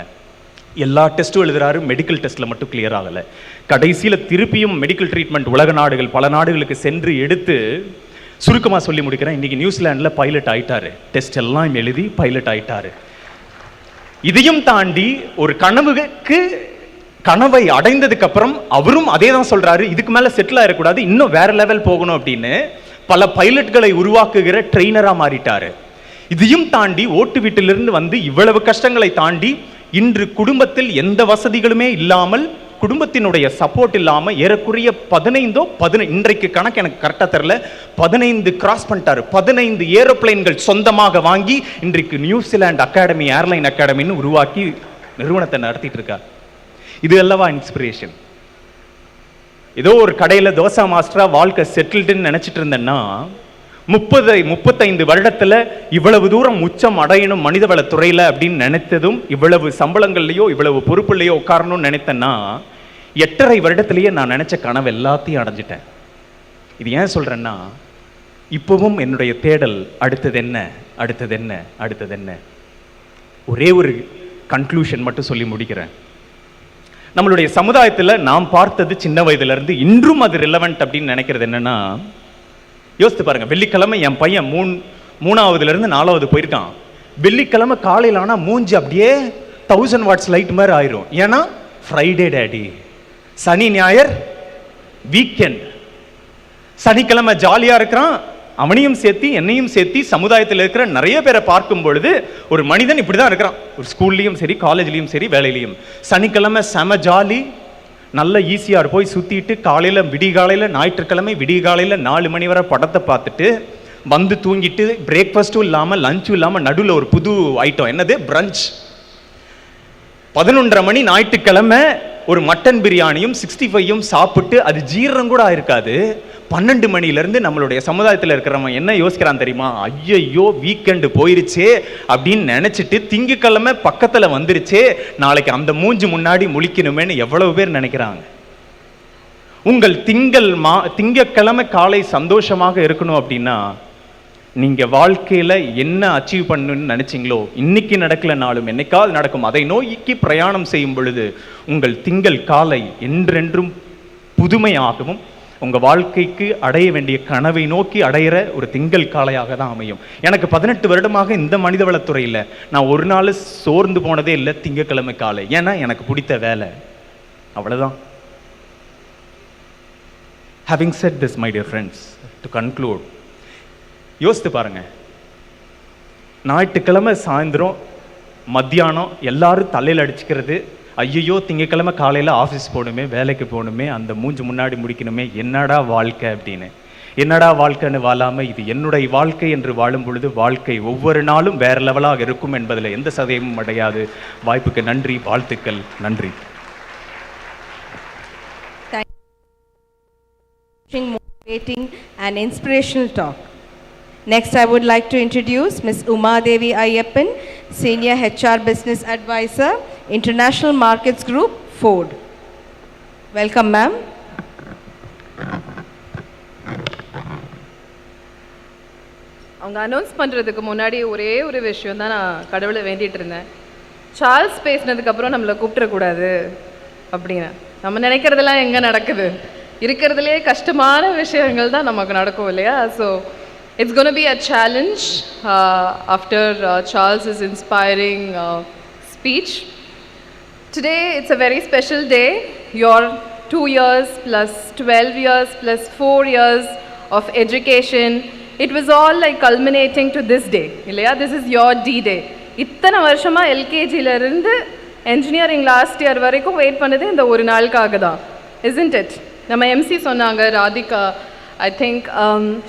எல்லா டெஸ்ட்டும் எழுதுறாரு, மெடிக்கல் டெஸ்ட்ல மட்டும் கிளியர் ஆகல. கடைசியில திருப்பியும் மெடிக்கல் ட்ரீட்மெண்ட் உலக நாடுகள், பல நாடுகளுக்கு சென்று எடுத்து, சுருக்கமா சொல்லி முடிக்கிறேன், இன்னைக்கு நியூசிலாந்துல பைலட் ஆயிட்டாரு. டெஸ்ட் எல்லாம் எழுதி பைலட் ஆயிட்டாரு. இதையும் தாண்டி ஒரு கனவை அடைந்ததுக்கு அப்புறம் அவரும் அதே தான் சொல்றாரு, இதுக்கு மேல செட்டில் ஆயிடக்கூடாது, இன்னும் வேற லெவல் போகணும் அப்படின்னு பல பைலட்களை உருவாக்குகிற ட்ரெயினரா மாறிட்டாரு. இதையும் தாண்டி ஓட்டு வீட்டிலிருந்து வந்து இவ்வளவு கஷ்டங்களை தாண்டி இன்று குடும்பத்தில் எந்த வசதிகளுமே இல்லாமல், குடும்பத்தினுடைய சப்போர்ட் இல்லாம ஏறக்குறைய 15 இன்றைக்கு கணக்கு எனக்கு கரெக்டா தெரியல, 15 கிராஸ் பண்ணிட்டாரு. 15 ஏரோப்ளைன்கள் சொந்தமாக வாங்கி இன்றைக்கு நியூசிலாந்து அகாடமி, ஏர்லைன் அகாடமின்னு உருவாக்கி நிறுவனத்தை நடத்திட்டு இருக்கார். இது அல்லவா இன்ஸ்பிரேஷன்? ஏதோ ஒரு கடையில் தோசா மாஸ்டரா வாழ்க்கை செட்டில்டுன்னு நினைச்சிட்டு இருந்தேன்னா, 35 வருடத்துல இவ்வளவு தூரம் உச்சம் அடையணும் மனிதவள துறையில அப்படின்னு நினைத்ததும், இவ்வளவு சம்பளங்கள்லையோ இவ்வளவு பொறுப்புலையோ உட்காரணும்னு நினைத்தேன்னா, 8.5 வருடத்திலேயே நான் நினைச்ச கனவு எல்லாத்தையும் அடைஞ்சிட்டேன். இது ஏன் சொல்றேன்னா, இப்பவும் என்னுடைய தேடல் அடுத்தது என்ன, அடுத்தது என்ன, அடுத்தது என்ன. ஒரே ஒரு கன்க்ளூஷன் மட்டும் சொல்லி முடிக்கிறேன். நம்மளுடைய சமுதாயத்தில் நாம் பார்த்தது சின்ன வயதுல இருந்து இன்றும் அது ரிலவெண்ட் அப்படின்னு நினைக்கிறது என்னன்னா, யோசித்து பாருங்க. வெள்ளிக்கிழமை என் பையன் 3ஆவதுல இருந்து 4ஆவது போயிருக்கான். வெள்ளிக்கிழமை காலையில் ஆனால் மூஞ்சி அப்படியே 1000 வாட்ஸ் லைட் மாதிரி ஆயிரும். ஏன்னா ஃப்ரைடே டேடி, சனி ஞாயிறு வீக்கெண்ட். சனிக்கிழமை ஜாலியா இருக்கிறான், அவனையும் சேர்த்தி என்னையும் சேர்த்தி சமுதாயத்தில் இருக்கிற நிறைய பேரை பார்க்கும் பொழுது ஒரு மனிதன் இப்படிதான் இருக்கிறான். ஒரு ஸ்கூல்லையும் சரி, காலேஜ்லையும் சரி, வேலையிலையும். சனிக்கிழமை செம ஜாலி, நல்ல ஈஸியாக போய் சுற்றிட்டு காலையில் விடிகாலையில், ஞாயிற்றுக்கிழமை விடிகாலையில் 4 மணி வரை படத்தை பார்த்துட்டு வந்து தூங்கிட்டு, பிரேக்ஃபாஸ்ட்டும் இல்லாமல் லஞ்சும் இல்லாமல் நடுவில் ஒரு புது ஐட்டம், என்னது பிரஞ்ச். 11:30 மணி ஞாயிற்றுக்கிழமை ஒரு மட்டன் பிரியாணியும் 65யும் சாப்பிட்டு அது ஜீரணம் கூட ஆயிருக்காது. 12 மணிலேருந்து நம்மளுடைய சமுதாயத்தில் இருக்கிறவங்க என்ன யோசிக்கிறான் தெரியுமா? ஐயையோ வீக்கெண்டு போயிருச்சே அப்படின்னு நினச்சிட்டு, திங்கக்கிழமை பக்கத்தில் வந்துருச்சே, நாளைக்கு அந்த மூஞ்சி முன்னாடி முழிக்கணுமேன்னு எவ்வளவு பேர் நினைக்கிறாங்க. உங்கள் திங்கக்கிழமை காலை சந்தோஷமாக இருக்கணும் அப்படின்னா, நீங்கள் வாழ்க்கையில் என்ன அச்சீவ் பண்ணணும்னு நினச்சிங்களோ, இன்னைக்கு நடக்கலைனாலும் என்னைக்காவது நடக்கும். அதை நோக்கி பிரயாணம் செய்யும் பொழுது உங்கள் திங்கள் காலை என்றென்றும் புதுமையாகவும், உங்கள் வாழ்க்கைக்கு அடைய வேண்டிய கனவை நோக்கி அடையிற ஒரு திங்கள் காலையாக தான் அமையும். எனக்கு 18 வருடமாக இந்த மனிதவளத்துறையில் நான் ஒரு நாள் சோர்ந்து போனதே இல்லை திங்கக்கிழமை காலை. ஏன்னா எனக்கு பிடித்த வேலை, அவ்வளோதான். Having said this, my dear friends, to conclude, யோசித்து பாருங்க. ஞாயிற்றுக்கிழமை சாயந்தரம் மத்தியானம் எல்லாரும் தலையில் அடிச்சுக்கிறது, ஐயோ திங்கக்கிழமை காலையில் ஆஃபீஸ் போகணுமே, வேலைக்கு போகணுமே, அந்த மூஞ்சி முன்னாடி முடிக்கணுமே, என்னடா வாழ்க்கை அப்படின்னு. என்னடா வாழ்க்கைன்னு வாழாமல் இது என்னுடைய வாழ்க்கை என்று வாழும் பொழுது வாழ்க்கை ஒவ்வொரு நாளும் வேறு லெவலாக இருக்கும் என்பதில் எந்த சதயமும் அடையாது. வாய்ப்புக்கு நன்றி, வாழ்த்துக்கள், நன்றி. Motivating and inspirational talk. Next, I would like to introduce Ms. Uma Devi Ayyappan, Senior HR Business Advisor, International Markets Group, Ford. Welcome, ma'am. அவங்க அனௌன்ஸ் பண்ணுறதுக்கு முன்னாடி ஒரே ஒரு விஷயம் தான் நான் கடவுளை வேண்டிகிட்டு இருந்தேன். சார்ல்ஸ் பேசினதுக்கப்புறம் நம்மளை கூப்பிடக்கூடாது அப்படின்னு. நம்ம நினைக்கிறதெல்லாம் எங்கே நடக்குது? இருக்கிறதுலே கஷ்டமான விஷயங்கள் தான் நமக்கு நடக்கும் இல்லையா? So it's going to be a challenge after Charles's inspiring speech. Today it's a very special day. Your 2 years plus 12 years plus 4 years of education, it was all like culminating to this day. இல்லையா? This is your D-Day. இத்தனை வருஷமாக எல்கேஜியிலேருந்து engineering last year வரைக்கும் wait பண்ணது இந்த ஒரு நாளுக்காக தான். Isn't it? நம்ம எம்சி சொன்னாங்க, Radhika, I think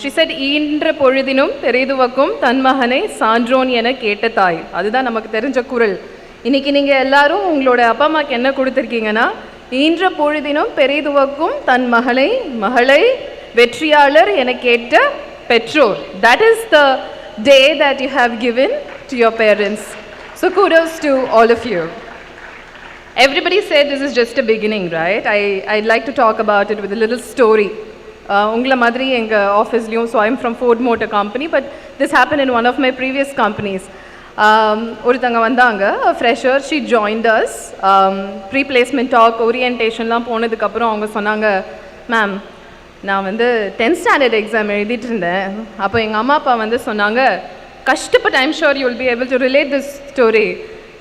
she said, ஈன்ற பொழுதினும் பெரிதுவக்கும் தன் மகனை சான்றோன் என கேட்ட தாய். அதுதான் நமக்கு தெரிஞ்ச குரல். இன்னைக்கு நீங்கள் எல்லாரும் உங்களோட அப்பா அம்மாக்கு என்ன கொடுத்துருக்கீங்கன்னா, ஈன்ற பொழுதினும் பெரிதுவக்கும் தன் மகளை வெற்றியாளர் என கேட்ட பெற்றோர். That is the day that you have given to your parents. So kudos to all of you. Everybody said this is just a beginning, right? I'd like to talk about it with a little story. உங்களை மாதிரி எங்கள் ஆஃபீஸ்லேயும், so I'm from Ford motor company, but this happen in one of my previous companies. ஒருத்தங்க வந்தாங்க, fresher, she joined us. Pre placement talk, ஓரியன்டேஷன்லாம் போனதுக்கப்புறம் அவங்க சொன்னாங்க, மேம் நான் வந்து 10th ஸ்டாண்டர்ட் எக்ஸாம் எழுதிட்டு இருந்தேன். அப்போ எங்கள் அம்மா அப்பா வந்து சொன்னாங்க, கஷ்டப்பட்டு, I'm sure you will be able to relate this story.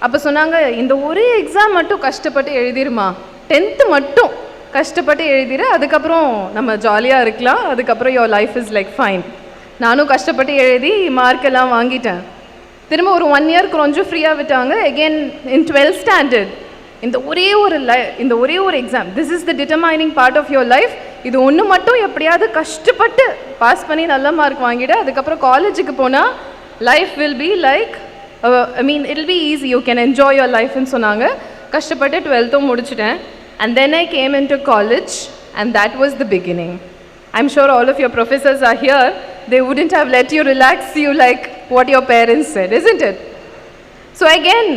அப்போ சொன்னாங்க, இந்த ஒரு எக்ஸாம் மட்டும் கஷ்டப்பட்டு எழுதிருமா, 10th மட்டும் கஷ்டப்பட்டு எழுதிரு, அதுக்கப்புறம் நம்ம ஜாலியாக இருக்கலாம், அதுக்கப்புறம் your life is like fine. நானும் கஷ்டப்பட்டு எழுதி மார்க்கெல்லாம் வாங்கிட்டேன். திரும்ப ஒரு 1 year கொஞ்சம் ஃப்ரீயாக விட்டாங்க. அகெயின் இன் 12th ஸ்டாண்டர்ட் இந்த ஒரே ஒரு exam, this is the determining part of your life. இது ஒன்று மட்டும் எப்படியாவது கஷ்டப்பட்டு பாஸ் பண்ணி நல்ல மார்க் வாங்கிடு, அதுக்கப்புறம் காலேஜுக்கு போனால் life will be like, I mean it will be easy, you can enjoy your லைஃப்னு சொன்னாங்க. கஷ்டப்பட்டு 12th முடிச்சிட்டேன். And then I came into college, and that was the beginning. I'm sure all of your professors are here. They wouldn't have let you relax you like what your parents said, isn't it? So again,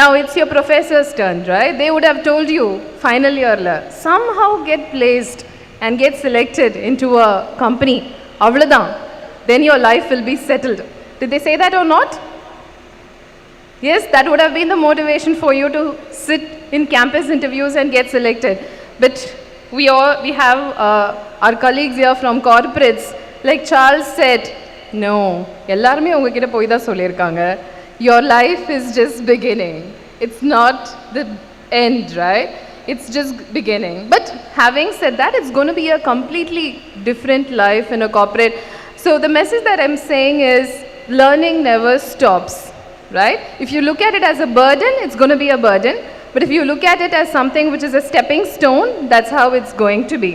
now it's your professor's turn, right? They would have told you, final year la, somehow get placed and get selected into a company. Avladhan. Then your life will be settled. Did they say that or not? Yes, that would have been the motivation for you to sit in campus interviews and get selected. But we have our colleagues here from corporates. Like Charles said, no, எல்லாருமே உங்ககிட்ட போய் தான் சொல்லியிருக்காங்க, your life is just beginning. It's not the end, right? It's just beginning. But having said that, it's going to be a completely different life in a corporate. So the message that I'm saying is, learning never stops. Right? If you look at it as a burden, it's going to be a burden. But if you look at it as something which is a stepping stone, that's how it's going to be.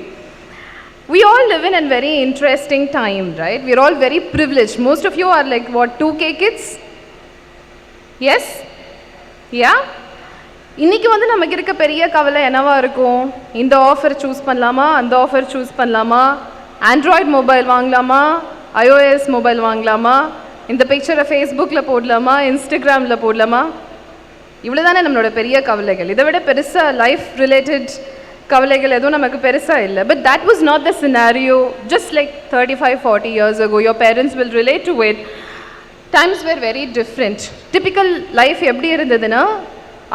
We all live in a very interesting time, right? We're all very privileged. Most of you are like, what, 2K kids? Yes? Yeah? இன்னைக்கு வந்து நமக்கு இருக்க பெரிய கவலை என்னவா இருக்கும்? இந்த offer choose பண்ணலாமா, அந்த ஆஃபர் சூஸ் பண்ணலாமா, ஆண்ட்ராய்டு மொபைல் வாங்கலாமா, iOS மொபைல் வாங்கலாமா, இந்த பிக்சரை ஃபேஸ்புக்கில் போடலாமா, இன்ஸ்டாகிராமில் போடலாமா, இவ்வளோ தானே நம்மளோட பெரிய கவலைகள். இதை விட பெருசாக லைஃப் ரிலேட்டட் கவலைகள் எதுவும் நமக்கு பெருசாக இல்லை. But that was not the scenario just like 35-40 years ago. Your parents will relate to it. Times were very different. Typical life எப்படி இருந்ததுன்னா,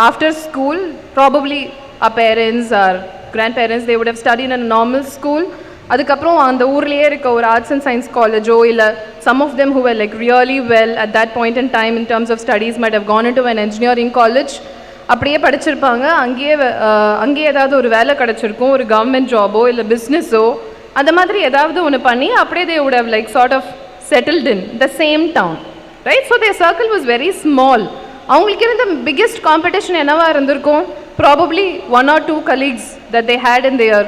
after school, probably our parents, our grandparents, they would have studied in a normal school. அதுக்கப்புறம் அந்த ஊர்லேயே இருக்க ஒரு arts and science காலேஜோ, இல்லை some of them who were like really well at that point in time in terms of studies might have gone into an engineering college. அப்படியே படிச்சிருப்பாங்க. அங்கேயே ஏதாவது ஒரு வேலை கிடச்சிருக்கும், ஒரு கவர்மெண்ட் ஜாபோ இல்லை பிஸ்னஸோ, அந்த மாதிரி ஏதாவது ஒன்று பண்ணி அப்படியே they would have like sort of settled in the same town, right? So their circle was very small. அவங்களுக்கு இருந்த biggest competition என்னவா இருந்திருக்கும்? Probably 1 or 2 colleagues that they had in their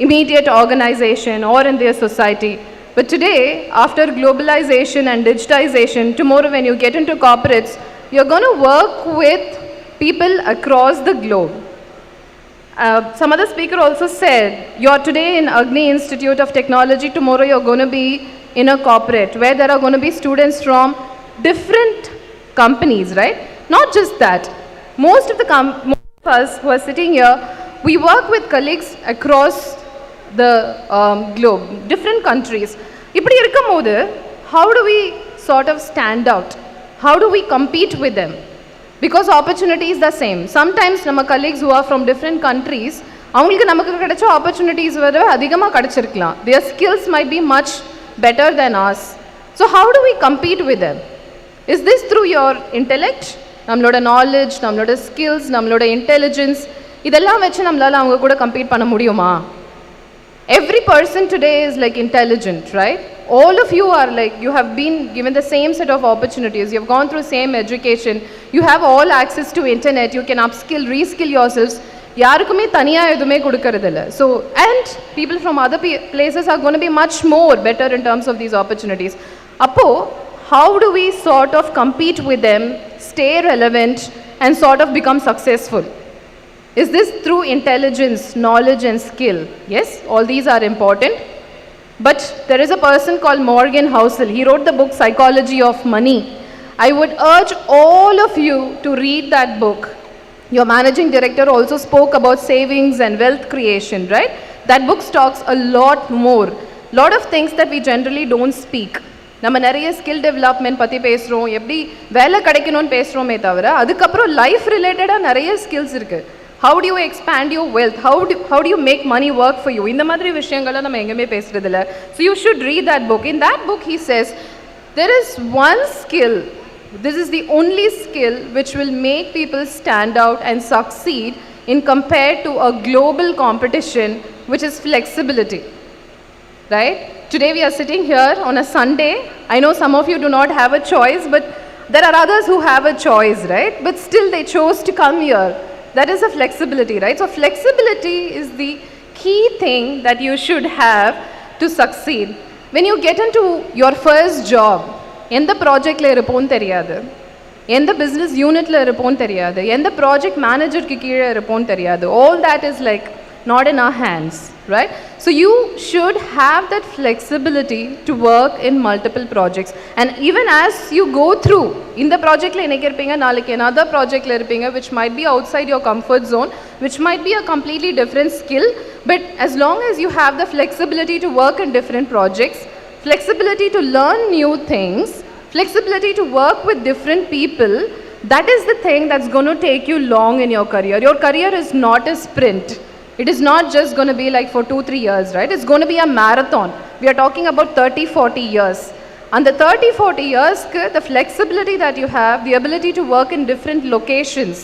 immediate organization or in their society. But today, after globalization and digitization, tomorrow when you get into corporates, you're going to work with people across the globe. Some other speaker also said, you're today in Agni Institute of Technology, tomorrow you're going to be in a corporate where there are going to be students from different companies, right? Not just that. Most of us who are sitting here, we work with colleagues across the globe, different countries. இப்படி இருக்கும்போது, how do we sort of stand out? How do we compete with them? Because opportunity is the same. Sometimes நம்ம colleagues who are from different countries, அவங்களுக்கு நமக்கு கிடைச்ச opportunities விட அதிகமா கிடைச்சிருக்கலாம். Their skills might be much better than us. So how do we compete with them? Is this through your intellect? நம்மளோட knowledge, நம்மளோட skills, நம்மளோட intelligence, இதெல்லாம் வச்சு நம்மளால அவங்க கூட compete பண்ண முடியுமா? Every person today is like intelligent, right? All of you are like, you have been given the same set of opportunities. You have gone through same education. You have all access to internet. You can upskill, reskill yourselves. யாருக்குமே தனியா எதுமே கொடுக்கறதில்ல. So, and people from other places are going to be much more better in terms of these opportunities. அப்போ, how do we sort of compete with them, stay relevant, and sort of become successful? Is this through intelligence, knowledge, and skill? Yes, all these are important. But there is a person called Morgan Housel. He wrote the book Psychology of Money. I would urge all of you to read that book. Your managing director also spoke about savings and wealth creation, right? That book talks a lot more. Lot of things that we generally don't speak. நம்ம நிறைய skill development பற்றி பேசுகிறோம், எப்படி வேலை கிடைக்கணும்னு பேசுகிறோமே தவிர அதுக்கப்புறம் life ரிலேட்டடாக நிறைய ஸ்கில்ஸ் இருக்குது. How do you expand your wealth? How do you make money work for you? இந்த மாதிரி விஷயங்களை நம்ம எங்கேயுமே பேசுறதில்ல. So you should read that book. In that book he says, there is one skill, this is the only skill which will make people stand out and succeed in compared to a global competition, which is flexibility. Right? Today we are sitting here on a Sunday. I know some of you do not have a choice, but there are others who have a choice, right? But still they chose to come here. That is a flexibility, right? So flexibility is the key thing that you should have to succeed. When you get into your first job, எந்த ப்ராஜெக்ட்ல இருப்போன்னு தெரியாது, எந்த business யூனிட்ல இருப்போன்னு தெரியாது, எந்த project மேனேஜருக்கு கீழே இருப்போன்னு தெரியாது. All that is like not in our hands, right? So you should have that flexibility to work in multiple projects. And even as you go through, in the project la enike irpinga, nalike another project la irpinga, which might be outside your comfort zone, which might be a completely different skill, but as long as you have the flexibility to work in different projects, flexibility to learn new things, flexibility to work with different people, that is the thing that's going to take you long in your career. Your career is not a sprint. It is not just going to be like for 2-3 years, right? It's going to be a marathon. We are talking about 30-40 years. And the 30-40 years, the flexibility that you have, the ability to work in different locations,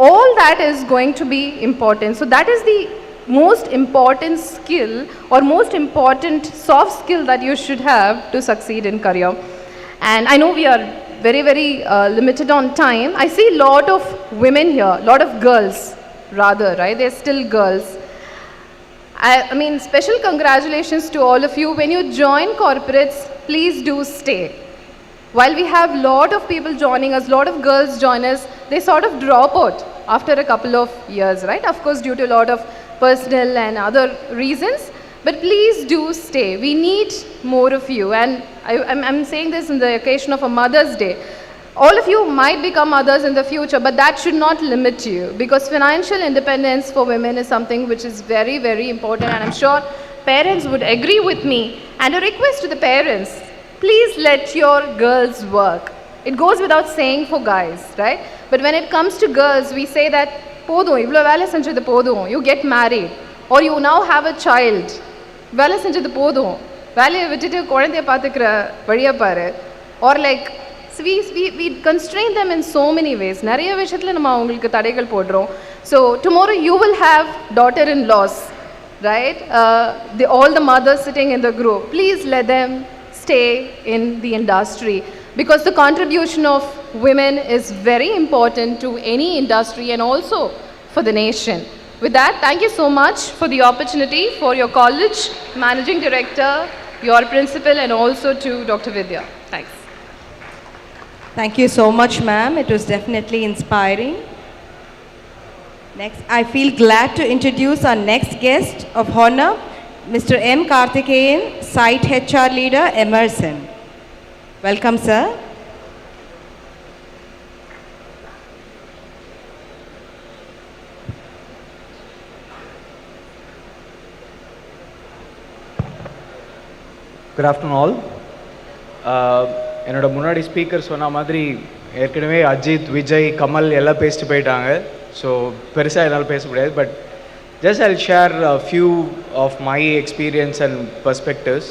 all that is going to be important. So that is the most important skill or most important soft skill that you should have to succeed in career. And I know we are very, very limited on time. I see a lot of women here, a lot of girls. Rather, right? They're still girls. I mean, special congratulations to all of you. When you join corporates, please do stay. While we have a lot of people joining us, a lot of girls join us, they sort of drop out after a couple of years, right? Of course, due to a lot of personal and other reasons. But please do stay. We need more of you. And I'm saying this in the occasion of a Mother's Day. All of you might become mothers in the future, but that should not limit you, because financial independence for women is something which is very, very important, and I'm sure parents would agree with me. And a request to the parents, please let your girls work. It goes without saying for guys, right? But when it comes to girls, we say that podum ivlo vela senjadhu podum, you get married or you now have a child, vela senjadhu podum, velaiya vitittu kolendaiya paathukra valiya paru, or like so we constrain them in so many ways. நிறைய விஷயத்துல நம்ம அவங்களுக்கு தடைகள் போடுறோம். So tomorrow you will have daughter-in-laws, right? All the mothers sitting in the group, please let them stay in the industry, because the contribution of women is very important to any industry and also for the nation. With that, thank you so much for the opportunity, for your college managing director, your principal, and also to Dr. Vidya. Thanks. Thank you so much, ma'am. It was definitely inspiring. Next, I feel glad to introduce our next guest of honor, Mr. M. Karthikeyan, Site HR Leader, Emerson. Welcome, sir. Good afternoon all. என்னோட முன்னாடி speaker சொன்ன மாதிரி ஏற்கனவே அஜித், விஜய், கமல் எல்லாம் பேசிட்டு போயிட்டாங்க. So பெருசாக என்னால் பேச முடியாது. But just I share few of my experience and perspectives.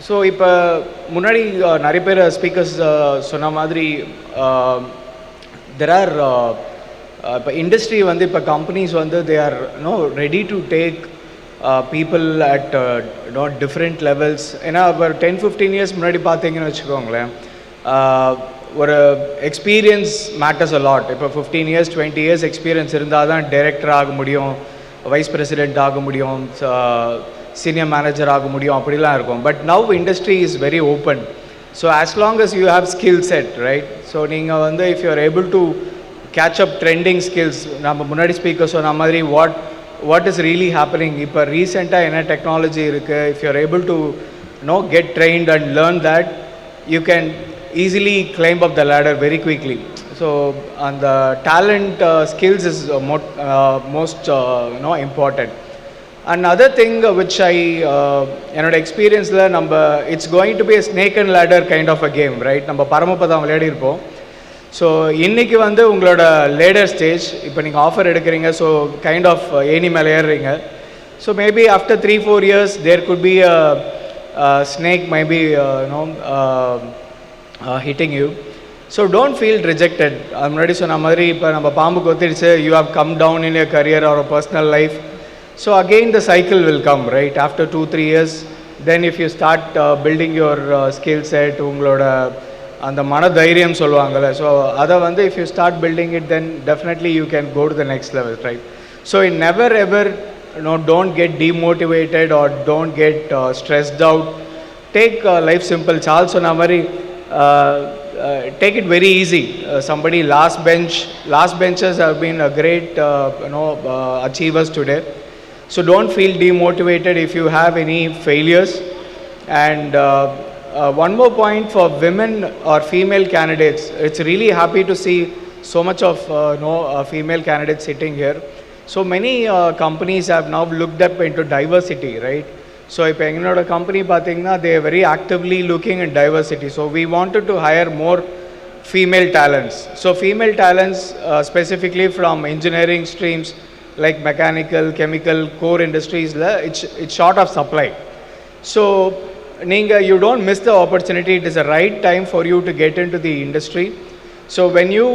So இப்போ முன்னாடி நிறைய பேர் ஸ்பீக்கர்ஸ் சொன்ன மாதிரி தெர் ஆர் இப்போ இண்டஸ்ட்ரி வந்து இப்போ கம்பெனிஸ் வந்து they are ready to take people at different levels. ஏன்னா இப்போ 10-15 இயர்ஸ் முன்னாடி பார்த்தீங்கன்னு வச்சுக்கோங்களேன், ஒரு எக்ஸ்பீரியன்ஸ் மேட்டர்ஸ் அ லாட். இப்போ 15 இயர்ஸ் 20 இயர்ஸ் எக்ஸ்பீரியன்ஸ் இருந்தால் தான் டைரக்டர் ஆக முடியும், வைஸ் பிரசிடென்ட் ஆக முடியும், சீனியர் மேனேஜர் ஆக முடியும், அப்படிலாம் இருக்கும். But now industry is very open. So as long as you have skill set, right? So நீங்கள் வந்து if you are able to catch up trending skills, நம்ம முன்னாடி ஸ்பீக்கர் சொன்ன மாதிரி what is really happening, இப்போ ரீசெண்டாக என்ன டெக்னாலஜி இருக்குது, if you are able to get trained and learn that, you can easily climb up the ladder very quickly. So and the talent skills is most important. Another thing which I என்னோட எக்ஸ்பீரியன்ஸில் நம்ம it's going to be a snake and ladder kind of a game, right? நம்ம பரமபதம் விளையாடி இருப்போம். So இன்றைக்கி வந்து உங்களோட லேடர் ஸ்டேஜ், இப்போ நீங்கள் ஆஃபர் எடுக்கிறீங்க, ஸோ கைண்ட் ஆஃப் ஏணி மேலே ஏறுறீங்க. So maybe after 3-4 years there could be a snake maybe hitting you. So don't feel rejected. அது முன்னாடி சொன்ன மாதிரி இப்போ நம்ம பாம்பு கொத்திடுச்சு, you have come down in your career or personal life. So again the cycle will come, right? After 2-3 years then if you start building your skill set, உங்களோட அந்த மன தைரியம் சொல்லுவாங்கள்ல, ஸோ அதை வந்து if you start building it then definitely you can go to the next level, right? So it never ever don't get demotivated or don't get stressed out. Take life simple. Charles சொன்ன மாதிரி take it very easy. Somebody last benchers have been a great achievers today. So don't feel demotivated if you have any failures. And one more point for women or female candidates, it's really happy to see so much of female candidates sitting here. So many companies have now looked up into diversity, right? So இப்போ எங்களோட company பார்த்தீங்கன்னா they are very actively looking at diversity. So we wanted to hire more female talents. So female talents specifically from engineering streams like mechanical, chemical, core industries, it's short of supply. So you don't miss the opportunity. It is the right time for you to get into the industry. So when you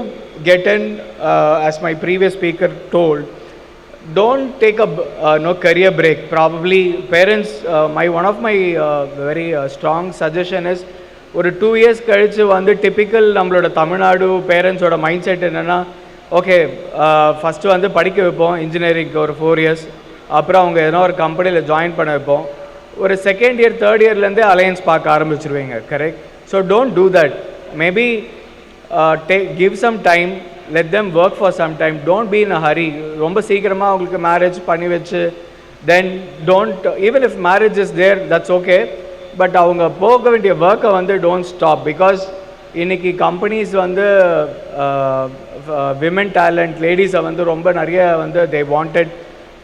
get in, as my previous speaker told, don't take a career break. Probably parents, one of my very strong suggestion is ஒரு 2 years கழிச்சு வந்து typical நம்மளோட தமிழ்நாடு பேரண்ட்ஸோட mind set என்னென்னா, okay first வந்து படிக்க வைப்போம் இன்ஜினியரிங்க்கு ஒரு 4 years, அப்புறம் அவங்க எதனா ஒரு கம்பெனியில் ஜாயின் பண்ண வைப்போம், ஒரு செகண்ட் இயர் தேர்ட் இயர்லேருந்தே அலையன்ஸ் பார்க்க ஆரம்பிச்சிருவீங்க, correct? So don't do that. Maybe give some time, let them work for some time. Don't be in a hurry. ரொம்ப சீக்கிரமாக அவங்களுக்கு மேரேஜ் பண்ணி வச்சு then don't, even if marriage is there, that's okay, but அவங்க போக வேண்டிய ஒர்க்கை வந்து don't stop, because இன்னைக்கு கம்பெனிஸ் வந்து விமன் டேலண்ட் லேடிஸை வந்து ரொம்ப நிறைய வந்து they wanted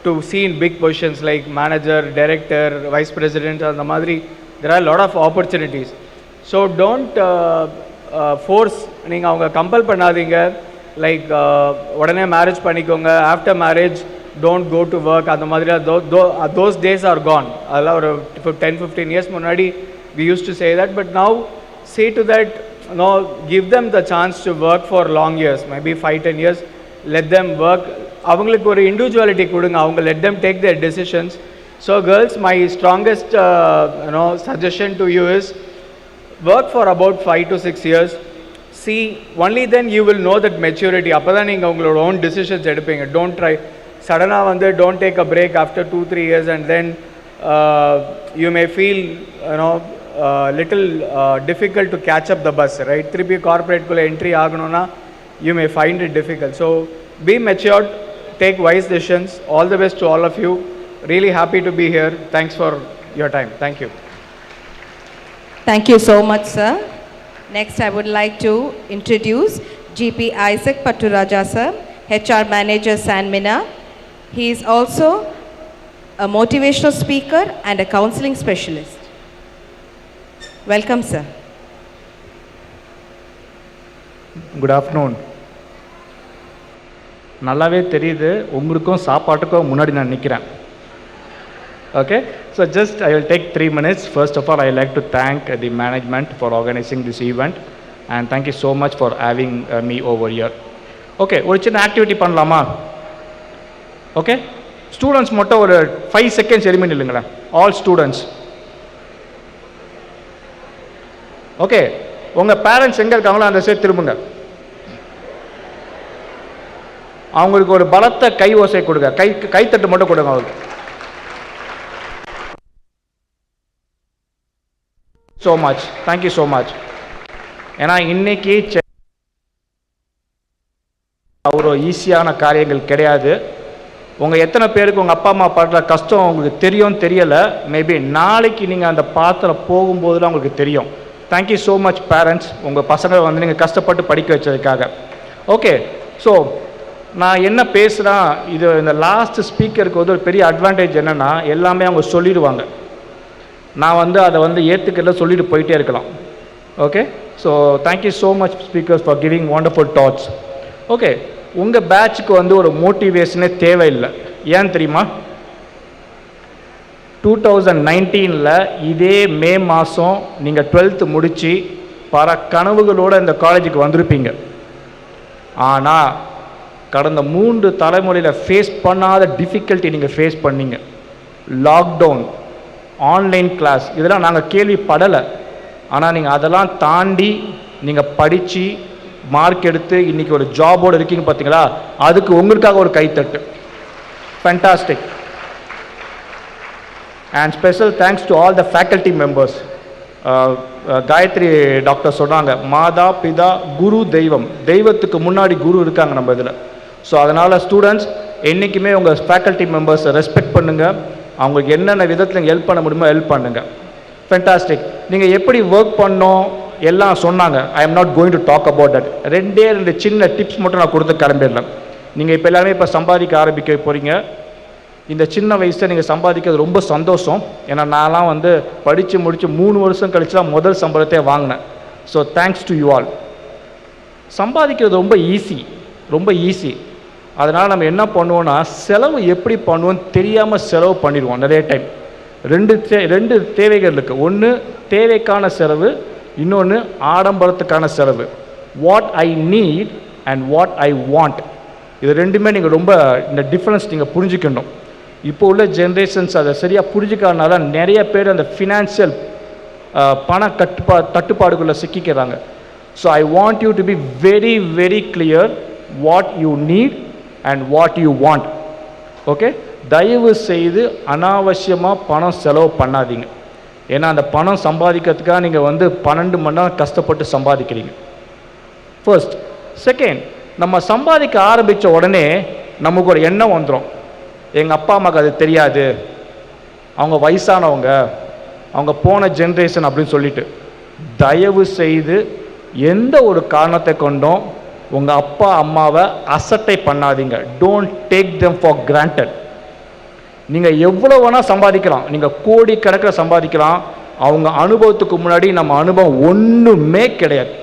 to see in big positions like manager, director, vice president, அந்த மாதிரி there are a lot of opportunities. So don't force, நீங்கள் அவங்க கம்பல் பண்ணாதீங்க, லைக் உடனே மேரேஜ் பண்ணிக்கோங்க, after marriage don't go to work, அந்த மாதிரி those days are gone. அதெல்லாம் ஒரு 10-15 years முன்னாடி we used to say that, but now say to that, give them the chance to work for long years, maybe 5-10 years, let them work. அவங்களுக்கு ஒரு individuality கொடுங்க, அவங்க let them take their decisions. So girls, my strongest suggestion to you is work for about 5 to 6 years. See, only then you will know that maturity. அப்போ தான் நீங்கள் உங்களோட own decisions எடுப்பீங்க. Don't try suddenly வந்து don't take a break after 2-3 years and then you may feel, little difficult to catch up the bus, right? 3P corporate kulla entry aganona, you may find it difficult. So be matured, take wise decisions. All the best to all of you. Really happy to be here. Thanks for your time. Thank you. Thank you so much, sir. Next, I would like to introduce GP Isaac Paturaja, sir, HR Manager, Sanmina. He is also a motivational speaker and a counseling specialist. Welcome, sir. Good afternoon. நல்லாவே தெரியுது உங்களுக்கும் சாப்பாட்டுக்கும் முன்னாடி நான் நிற்கிறேன். Okay, so just I will take 3 minutes. First of all, I like to thank the management for organizing this event and thank you so much for having me over here. Okay, ஒரு சின்ன activity பண்ணலாமா? Okay, students மட்டும் ஒரு 5 seconds எளிமை நில்லுங்களேன். All students. Okay, உங்கள் parents எங்கே இருக்காங்களோ அந்த சைடு திரும்புங்க. அவங்களுக்கு ஒரு பலத்த கை ஓசை கொடுங்க, கைத்தட்டு மட்டும் கொடுங்க அவங்களுக்கு. So much, thank you so much. ஏன்னா இன்னைக்கு அவ்வளோ ஈஸியான காரியங்கள் கிடையாது. உங்கள் எத்தனை பேருக்கு உங்கள் அப்பா அம்மா படுற கஷ்டம் உங்களுக்கு தெரியும் தெரியலை, மேபி நாளைக்கு நீங்கள் அந்த பாத்திரம் போகும்போது தான் உங்களுக்கு தெரியும். தேங்க்யூ ஸோ மச் பேரண்ட்ஸ், உங்கள் பசங்களை வந்து நீங்கள் கஷ்டப்பட்டு படிக்க வச்சதுக்காக. ஓகே, ஸோ நான் என்ன பேசுகிறேன், இது இந்த லாஸ்ட் ஸ்பீக்கருக்கு வந்து ஒரு பெரிய அட்வான்டேஜ் என்னென்னா எல்லாமே அவங்க சொல்லிடுவாங்க. நான் வந்து அதை வந்து ஏற்றுக்கல சொல்லிட்டு போயிட்டே இருக்கலாம். Okay, so thank you so much speakers for giving wonderful thoughts. Okay, உங்கள் பேட்சுக்கு வந்து ஒரு மோட்டிவேஷனே தேவையில்லை. ஏன் தெரியுமா? 2019 இதே மே மாதம் நீங்கள் 12th முடித்து பல கனவுகளோடு இந்த காலேஜுக்கு வந்திருப்பீங்க. ஆனால் கடந்த 3 தலைமுறையில் ஃபேஸ் பண்ணாத டிஃபிகல்ட்டி நீங்கள் ஃபேஸ் பண்ணீங்க. லாக்டவுன், ஆன்லைன் கிளாஸ், இதெல்லாம் நாங்கள் கேள்விப்படலை. ஆனால் நீங்கள் அதெல்லாம் தாண்டி நீங்கள் படித்து மார்க் எடுத்து இன்றைக்கி ஒரு ஜாபோடு இருக்கீங்க பார்த்தீங்களா, அதுக்கு உங்களுக்காக ஒரு கைத்தட்டு. Fantastic. And special thanks to all the faculty members. Gayathri doctor சொன்னாங்க, மாதா பிதா குரு தெய்வம், தெய்வத்துக்கு முன்னாடி குரு இருக்காங்க நம்ம இதில். ஸோ அதனால் ஸ்டூடெண்ட்ஸ் என்றைக்குமே உங்கள் ஃபேக்கல்ட்டி மெம்பர்ஸை ரெஸ்பெக்ட் பண்ணுங்கள். அவங்களுக்கு என்னென்ன விதத்தில் ஹெல்ப் பண்ண முடியுமோ ஹெல்ப் பண்ணுங்கள். ஃபேண்டாஸ்டிக். நீங்கள் எப்படி ஒர்க் பண்ணோம் எல்லாம் சொன்னாங்க. I am not going to talk about that. 2 சின்ன டிப்ஸ் மட்டும் நான் கொடுத்து கிளம்பிடலாம். நீங்கள் இப்போ எல்லாருமே இப்போ சம்பாதிக்க ஆரம்பிக்க போகிறீங்க. இந்த சின்ன வயசில் நீங்கள் சம்பாதிக்கிறது ரொம்ப சந்தோஷம். ஏன்னா நான்லாம் வந்து படித்து முடித்து 3 வருஷம் கழிச்சு தான் முதல் சம்பளத்தை வாங்கினேன். So thanks to you all. சம்பாதிக்கிறது ரொம்ப ஈஸி, ரொம்ப ஈஸி. அதனால் நம்ம என்ன பண்ணுவோன்னா, செலவு எப்படி பண்ணுவோன்னு தெரியாமல் செலவு பண்ணிடுவோம் நிறைய டைம். 2 தேவைகள் இருக்குது. ஒன்று தேவைக்கான செலவு, இன்னொன்று ஆடம்பரத்துக்கான செலவு. What I need and what I want, இது ரெண்டுமே நீங்கள் ரொம்ப இந்த டிஃப்ரென்ஸ் நீங்கள் புரிஞ்சுக்கணும். இப்போ உள்ள ஜென்ரேஷன்ஸ் அதை சரியாக புரிஞ்சுக்காதனால நிறைய பேர் அந்த ஃபினான்ஷியல் பண தட்டுப்பாடுகளில் சிக்கிக்கிறாங்க. So I want you to be very very clear what you need and what you want. Okay, தயவு செய்து அனாவசியமாக பணம் செலவு பண்ணாதீங்க. ஏன்னா அந்த பணம் சம்பாதிக்கிறதுக்காக நீங்கள் வந்து 12 மணி நேரம் கஷ்டப்பட்டு சம்பாதிக்கிறீங்க. ஃபர்ஸ்ட். செகண்ட், நம்ம சம்பாதிக்க ஆரம்பித்த உடனே நமக்கு ஒரு எண்ணம் வந்துடும், எங்கள் அப்பா அம்மாவுக்கு அது தெரியாது, அவங்க வயசானவங்க, அவங்க போன ஜென்ரேஷன் அப்படின்னு சொல்லிட்டு. தயவு செய்து எந்த ஒரு காரணத்தை கொண்டும் உங்கள் அப்பா அம்மாவை அசட்டை பண்ணாதீங்க. Don't take them for granted. நீங்கள் எவ்வளோ வேணால் சம்பாதிக்கலாம், நீங்கள் கோடி கணக்கில் சம்பாதிக்கலாம். அவங்க அனுபவத்துக்கு முன்னாடி நம்ம அனுபவம் ஒன்றுமே கிடையாது.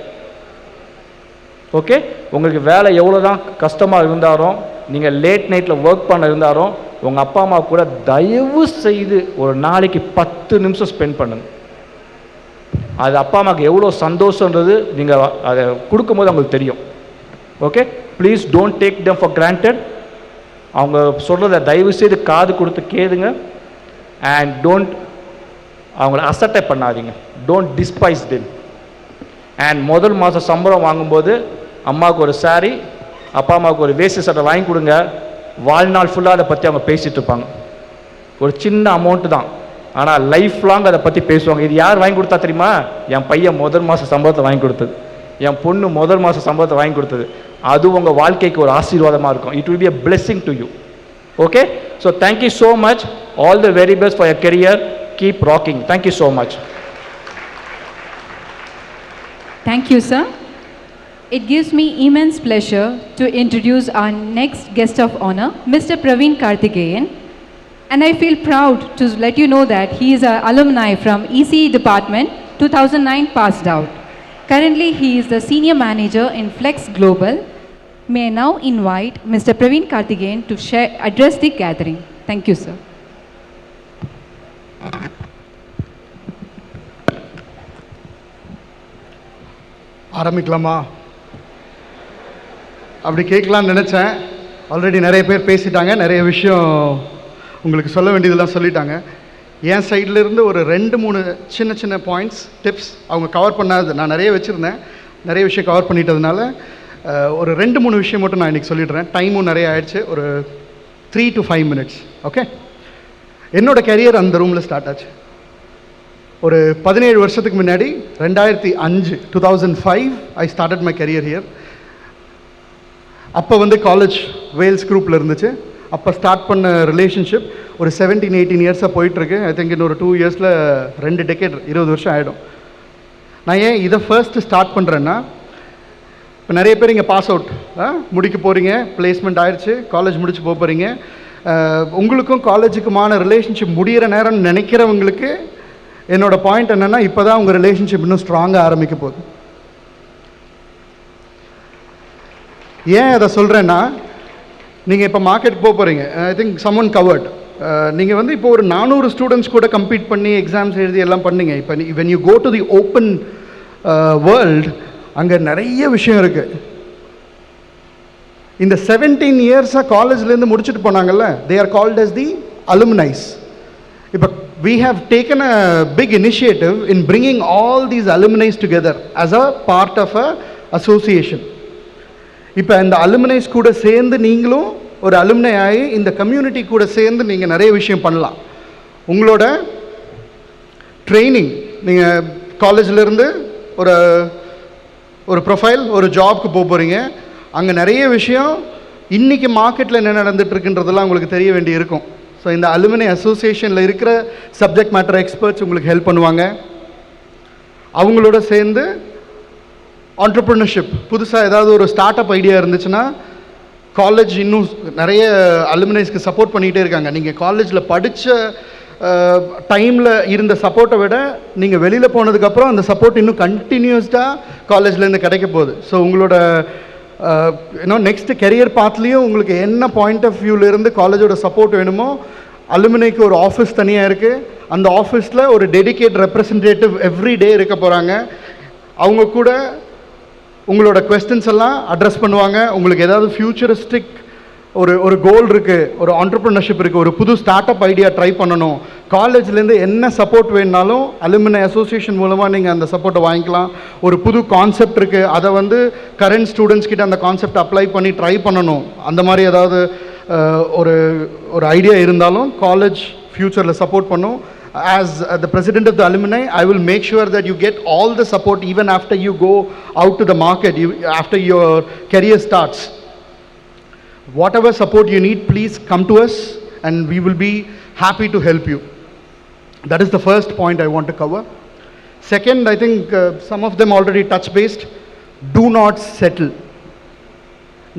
ஓகே, உங்களுக்கு வேலை எவ்வளோ தான் கஷ்டமாக இருந்தாலும், நீங்கள் லேட் நைட்டில் ஒர்க் பண்ண இருந்தாலும், உங்கள் அப்பா அம்மா கூட தயவு செய்து ஒரு நாளைக்கு 10 நிமிஷம் ஸ்பெண்ட் பண்ணுங்க. அது அப்பா அம்மாவுக்கு எவ்வளோ சந்தோஷன்றது நீங்கள் அதை கொடுக்கும்போது அவங்களுக்கு தெரியும். Okay, please don't take them for granted. அவங்க சொல்கிறத தயவு செய்து காது கொடுத்து கேளுங்க. அண்ட் டோன்ட் அவங்கள அசட்டை பண்ணாதீங்க. Don't despise them. அண்ட் முதல் மாதம் சம்பளம் வாங்கும்போது அம்மாவுக்கு ஒரு சாரி, அப்பா அம்மாவுக்கு ஒரு வேஷ்டி சட்டை வாங்கி கொடுங்க. வாழ்நாள் ஃபுல்லாக அதை பற்றி அவங்க பேசிகிட்டு இருப்பாங்க. ஒரு சின்ன அமௌண்ட்டு தான், ஆனால் லைஃப் லாங் அதை பற்றி பேசுவாங்க. இது யார் வாங்கி கொடுத்தா தெரியுமா? என் பையன் முதல் மாத சம்பளத்தை வாங்கி கொடுத்தது, என் பொண்ணு முதல் மாத சம்பளத்தை வாங்கி கொடுத்தது. அது உங்கள் வாழ்க்கைக்கு ஒரு ஆசீர்வாதமாக இருக்கும். It will B a blessing to you. Okay? So thank you so much. All the very best for your career. Keep rocking. Thank you so much. Thank you, sir. It gives me immense pleasure to introduce our next guest of honor, Mr. Praveen Karthikeyan. And I feel proud to let you know that he is an alumni from ECE department, 2009 passed out. Currently, he is the senior manager in Flex Global. May I now invite Mr. Praveen Karthikeyan to address the gathering. Thank you, sir. ஆரம்பிக்கலாமா? அப்படி கேட்கலான்னு நினச்சேன். Already நிறைய பேர் பேசிட்டாங்க, நிறைய விஷயம் உங்களுக்கு சொல்ல வேண்டியதெல்லாம் சொல்லிட்டாங்க. என் சைட்லேருந்து ஒரு 2-3 சின்ன சின்ன பாயிண்ட்ஸ், டிப்ஸ் அவங்க கவர் பண்ணாது. நான் நிறைய வச்சுருந்தேன், நிறைய விஷயம் கவர் பண்ணிட்டதுனால ஒரு 2-3 விஷயம் மட்டும் நான் இன்றைக்கி சொல்லிடுறேன். டைமும் நிறைய ஆயிடுச்சு, ஒரு 3 to 5 minutes. ஓகே, என்னோடய கரியர் அந்த ரூமில் ஸ்டார்ட் ஆச்சு. ஒரு 17 வருஷத்துக்கு முன்னாடி 2005 I started my career here. அப்போ வந்து காலேஜ் வேல்ஸ் குரூப்பில் இருந்துச்சு. அப்போ ஸ்டார்ட் பண்ண ரிலேஷன்ஷிப் ஒரு 17-18 இயர்ஸாக போயிட்டுருக்கு. ஐ திங்க் இன்னொரு 2 இயர்ஸில் 2 டெக்கேட் 20 வருஷம் ஆகிடும். நான் ஏன் இதை ஃபர்ஸ்ட்டு ஸ்டார்ட் பண்ணுறேன்னா, இப்போ நிறைய பேர் இங்கே பாஸ் அவுட் முடிக்க போகிறீங்க, பிளேஸ்மெண்ட் ஆயிடுச்சு, காலேஜ் முடிச்சு போக போகிறீங்க. உங்களுக்கும் காலேஜுக்குமான ரிலேஷன்ஷிப் முடிகிற நேரம்னு நினைக்கிறவங்களுக்கு என்னோட பாயிண்ட் என்னென்னா, இப்போ தான் உங்கள் ரிலேஷன்ஷிப் இன்னும் ஸ்ட்ராங்காக ஆரம்பிக்க போகுது. ஏன் அதை சொல்கிறேன்னா, நீங்கள் இப்போ மார்க்கெட்டுக்கு போக போகிறீங்க. I think someone covered. நீங்கள் வந்து இப்போ ஒரு 400 ஸ்டூடெண்ட்ஸ் கூட கம்பீட் பண்ணி எக்ஸாம்ஸ் எழுதி எல்லாம் பண்ணீங்க. இப்போ when you go to the open world, அங்கே நிறைய விஷயம் இருக்குது. இந்த 17 இயர்ஸாக காலேஜ்லேருந்து முடிச்சுட்டு போனாங்கல்ல, they are called as the alumnis. இப்போ we have taken a big initiative in bringing all these alumni together as a part of a association. இப்போ இந்த அலுமினைஸ் கூட சேர்ந்து நீங்களும் ஒரு அலுமினை ஆகி இந்த கம்யூனிட்டி கூட சேர்ந்து நீங்கள் நிறைய விஷயம் பண்ணலாம். உங்களோட ட்ரைனிங், நீங்கள் காலேஜிலேருந்து ஒரு ஒரு ப்ரொஃபைல், ஒரு ஜாப்க்கு போக போகிறீங்க. அங்கே நிறைய விஷயம் இன்றைக்கி மார்க்கெட்டில் என்ன நடந்துகிட்ருக்குன்றதெல்லாம் உங்களுக்கு தெரிய வேண்டி இருக்கும். ஸோ இந்த அலுமினை அசோசியேஷனில் இருக்கிற சப்ஜெக்ட் மேட்டர் எக்ஸ்பர்ட்ஸ் உங்களுக்கு ஹெல்ப் பண்ணுவாங்க. அவங்களோட சேர்ந்து ஆண்டர்ப்ரினர்ஷிப், புதுசாக ஏதாவது ஒரு ஸ்டார்ட் அப் ஐடியா இருந்துச்சுன்னா காலேஜ் இன்னும் நிறைய அலுமினைஸ்க்கு சப்போர்ட் பண்ணிகிட்டே இருக்காங்க. நீங்கள் காலேஜில் படித்த டைமில் இருந்த சப்போர்ட்டை விட நீங்கள் வெளியில் போனதுக்கப்புறம் அந்த சப்போர்ட் இன்னும் கண்டினியூஸ்டாக காலேஜ்லேருந்து கிடைக்க போகுது. ஸோ உங்களோட நெக்ஸ்ட் கெரியர் பாத்லேயும் உங்களுக்கு என்ன பாயிண்ட் ஆஃப் வியூவிலேருந்து காலேஜோட சப்போர்ட் வேணுமோ, அலுமினைக்கு ஒரு ஆஃபீஸ் தனியாக இருக்குது. அந்த ஆஃபீஸில் ஒரு டெடிகேட் ரெப்ரசன்டேட்டிவ் எவ்ரி டே இருக்க போகிறாங்க. அவங்க கூட உங்களோட கொஸ்டின்ஸ் எல்லாம் அட்ரஸ் பண்ணுவாங்க. உங்களுக்கு ஏதாவது ஃப்யூச்சரிஸ்டிக் ஒரு கோல் இருக்குது, ஒரு ஆண்டர்ப்ரினர்ஷிப் இருக்குது, ஒரு புது ஸ்டார்ட் அப் ஐடியா ட்ரை பண்ணணும், காலேஜ்லேருந்து என்ன சப்போர்ட் வேணுனாலும் அலுமினை அசோசியேஷன் மூலமாக நீங்கள் அந்த சப்போர்ட்டை வாங்கிக்கலாம். ஒரு புது கான்செப்ட் இருக்குது, அதை வந்து கரண்ட் ஸ்டூடெண்ட்ஸ் கிட்ட அந்த கான்செப்ட் அப்ளை பண்ணி ட்ரை பண்ணணும், அந்த மாதிரி ஏதாவது ஒரு ஐடியா இருந்தாலும் காலேஜ் ஃப்யூச்சரில் சப்போர்ட் பண்ணும். As the president of the alumni, I will make sure that you get all the support even after you go out to the market, after your career starts. Whatever support you need, please come to us and we will be happy to help you. That is the first point I want to cover. Second, I think some of them already touch based. Do not settle.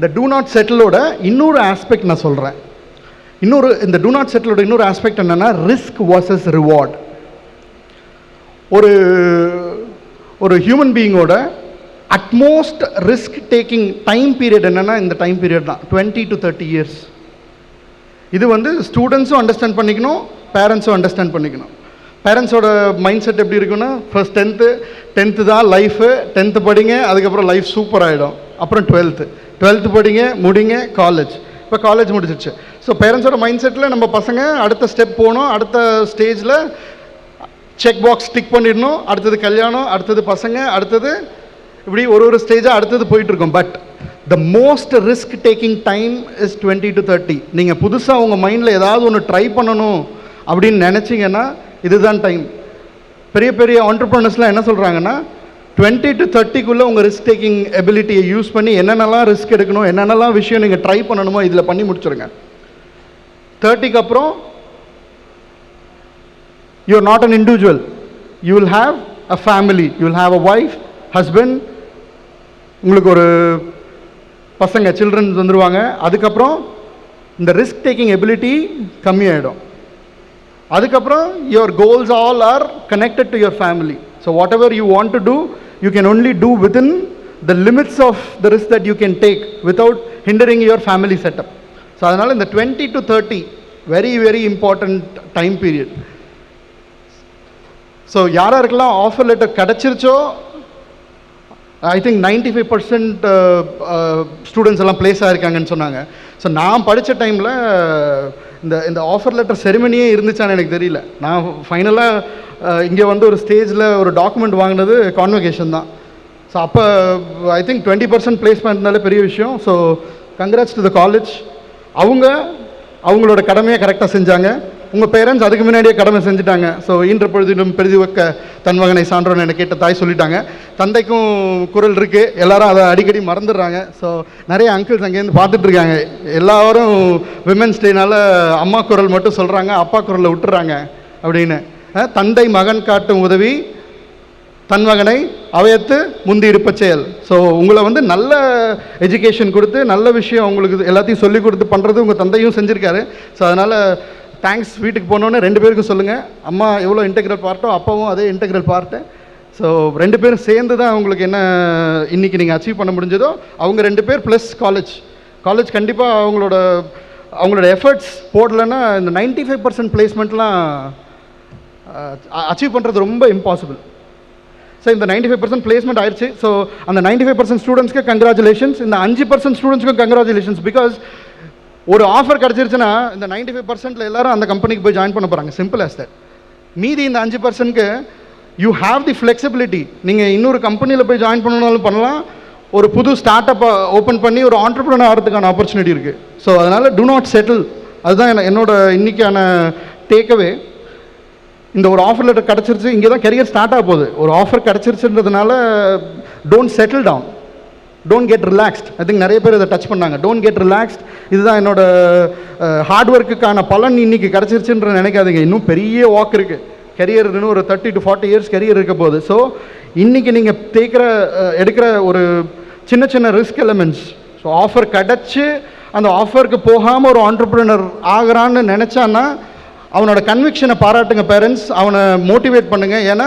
The do not settle oda இன்னொரு aspect நான் சொல்கிறேன். இந்த do not settle ஓட இன்னொரு aspect என்னென்னா, risk versus reward. ஒரு human பீயிங்கோட utmost risk taking time period என்னென்னா இந்த டைம் பீரியட் தான், 20 to 30 years. இது வந்து ஸ்டூடெண்ட்ஸும் அண்டர்ஸ்டாண்ட் பண்ணிக்கணும், பேரண்ட்ஸும் அண்டர்ஸ்டாண்ட் பண்ணிக்கணும். பேரண்ட்ஸோட மைண்ட் செட் எப்படி இருக்குன்னா, ஃபர்ஸ்ட் 10th தான் லைஃபு, 10th படிங்க, அதுக்கப்புறம் லைஃப் சூப்பர் ஆகிடும். அப்புறம் 12th படிங்க, முடிங்க, காலேஜ். இப்போ காலேஜ் முடிச்சிருச்சு. ஸோ பேரண்ட்ஸோட மைண்ட் செட்டில் நம்ம பசங்க அடுத்த ஸ்டெப் போகணும், அடுத்த ஸ்டேஜில் செக் பாக்ஸ் டிக் பண்ணிடணும், அடுத்தது கல்யாணம், அடுத்தது பசங்க, அடுத்தது இப்படி ஒரு ஸ்டேஜாக அடுத்தது போயிட்டுருக்கோம். But the most risk taking time is 20 to 30. நீங்கள் புதுசாக உங்கள் மைண்டில் ஏதாவது ஒன்று ட்ரை பண்ணணும் அப்படின்னு நினச்சிங்கன்னா இதுதான் டைம். பெரிய பெரிய ஆண்டர்ப்ரனர்ஸ்லாம் என்ன சொல்கிறாங்கன்னா 20 to 30க்குள்ளே உங்கள் ரிஸ்க் டேக்கிங் எபிலிட்டியை யூஸ் பண்ணி என்னென்னலாம் ரிஸ்க் எடுக்கணும், என்னென்னலாம் விஷயம் நீங்கள் ட்ரை பண்ணணுமோ இதில் பண்ணி முடிச்சுருங்க. 30க்கு அப்புறம் you are not an individual. You will have a family. You will have a wife, husband. உங்களுக்கு ஒரு பசங்க சில்ட்ரன்ஸ் வந்துடுவாங்க. அதுக்கப்புறம் இந்த ரிஸ்க் டேக்கிங் எபிலிட்டி கம்மியாயிடும். அதுக்கப்புறம் your goals all are connected to your family. So whatever you want to do, you can only do within the limits of the risk that you can take without hindering your family setup. So அதனால் இந்த 20 to 30 very very important time period. ஸோ யாராருக்கெல்லாம் offer letter கிடச்சிருச்சோ I think 95% students எல்லாம் place ஆகிருக்காங்கன்னு சொன்னாங்க. ஸோ நான் படித்த டைமில் இந்த ஆஃபர் லெட்டர் செரிமனியே இருந்துச்சான்னு எனக்கு தெரியல. நான் ஃபைனலாக இங்கே வந்து ஒரு ஸ்டேஜில் ஒரு டாக்குமெண்ட் வாங்கினது கான்வகேஷன் தான். ஸோ அப்போ ஐ திங்க் 20% பிளேஸ்மெண்ட் இருந்தாலே பெரிய விஷயம். So congrats to the college. அவங்களோட கடமையை கரெக்டாக செஞ்சாங்க. உங்கள் பேரண்ட்ஸ் அதுக்கு முன்னாடியே கடமை செஞ்சுட்டாங்க. ஸோ ஈன்ற பொழுதிலும் பெரிது வைக்க தன் மகனை சான்றோன்னு எனக்கு கேட்ட தாய் சொல்லிட்டாங்க. தந்தைக்கும் குரல் இருக்குது, எல்லாரும் அதை அடிக்கடி மறந்துடுறாங்க. ஸோ நிறைய அங்கிள்ஸ் அங்கேருந்து பார்த்துட்ருக்காங்க. எல்லாரும் விமென்ஸ் டேனால் அம்மா குரல் மட்டும் சொல்கிறாங்க, அப்பா குரலை விட்டுறாங்க அப்படின்னு. தந்தை மகன் காட்டும் உதவி தன் மகனை அவையத்து முந்தி இருப்ப செயல். ஸோ உங்களை வந்து நல்ல எஜுகேஷன் கொடுத்து நல்ல விஷயம் உங்களுக்கு எல்லாத்தையும் சொல்லிக் கொடுத்து பண்ணுறது உங்கள் தந்தையும் செஞ்சுருக்காரு. ஸோ அதனால் தேங்க்ஸ். வீட்டுக்கு போனோன்னே 2 பேருக்கும் சொல்லுங்கள், அம்மா எவ்வளோ இன்டெக்ரல் பார்ட்டோ அப்பாவும் அதே இன்டெக்ரல் பார்ட்டு. ஸோ 2 பேரும் சேர்ந்து தான் உங்களுக்கு என்ன இன்றைக்கி நீங்கள் அச்சீவ் பண்ண முடிஞ்சதோ அவங்க 2 பேர் ப்ளஸ் காலேஜ் கண்டிப்பாக அவங்களோட எஃபர்ட்ஸ் போடலைன்னா இந்த 95% பிளேஸ்மெண்ட்லாம் அச்சீவ் பண்ணுறது ரொம்ப இம்பாசிபிள். ஸோ இந்த 95% பிளேஸ்மெண்ட் ஆயிடுச்சு. ஸோ அந்த 95% ஸ்டூடெண்ட்ஸ்க்கு கங்க்ராச்சுலேஷன்ஸ். இந்த 5% ஸ்டூடெண்ட்ஸ்க்கும் கங்க்ராச்சுலேஷன்ஸ். பிகாஸ் ஒரு ஆஃபர் கிடச்சிருச்சுன்னா இந்த 95%ல எல்லாரும் அந்த கம்பெனிக்கு போய் ஜாயின் பண்ண போகிறாங்க. Simple as that. மீதி இந்த 5%க்கு யூ ஹாவ் தி ஃப்ளெக்சிபிலிட்டி. நீங்கள் இன்னொரு கம்பெனியில் போய் ஜாயின் பண்ணணும்னாலும் பண்ணலாம், ஒரு புது ஸ்டார்ட் அப்பை ஓப்பன் பண்ணி ஒரு ஆண்டர்ப்ரனர் ஆகிறதுக்கான ஆப்பர்ச்சுனிட்டி இருக்குது. ஸோ அதனால் டு நாட் செட்டில். அதுதான் என்னோட இன்றைக்கான டேக்அவே. இந்த ஒரு ஆஃபர் லெட்டர் கிடச்சிருச்சு, இங்கே தான் கெரியர் ஸ்டார்ட் ஆக போகுது. ஒரு ஆஃபர் கிடச்சிருச்சுன்றதுனால don't settle down, don't get relaxed. I think நிறைய பேர் இதை டச் பண்ணாங்க. Don't get relaxed. இதுதான் என்னோட ஹார்ட் ஒர்க்குக்கான பலன் இன்றைக்கி கிடச்சிருச்சுன்ற நினைக்காதீங்க. இன்னும் பெரிய வாக் இருக்குது. கெரியர் இன்னும் ஒரு 30 to 40 years கெரியர் இருக்க போகுது. ஸோ இன்றைக்கி நீங்கள் எடுக்கிற ஒரு சின்ன சின்ன ரிஸ்க் எலிமெண்ட்ஸ். ஸோ ஆஃபர் கிடச்சி அந்த ஆஃபருக்கு போகாமல் ஒரு ஆண்டர்ப்ரனர் ஆகிறான்னு நினச்சான்னா அவனோட கன்விக்ஷனை பாராட்டுங்க பேரண்ட்ஸ், அவனை மோட்டிவேட் பண்ணுங்கள். ஏன்னா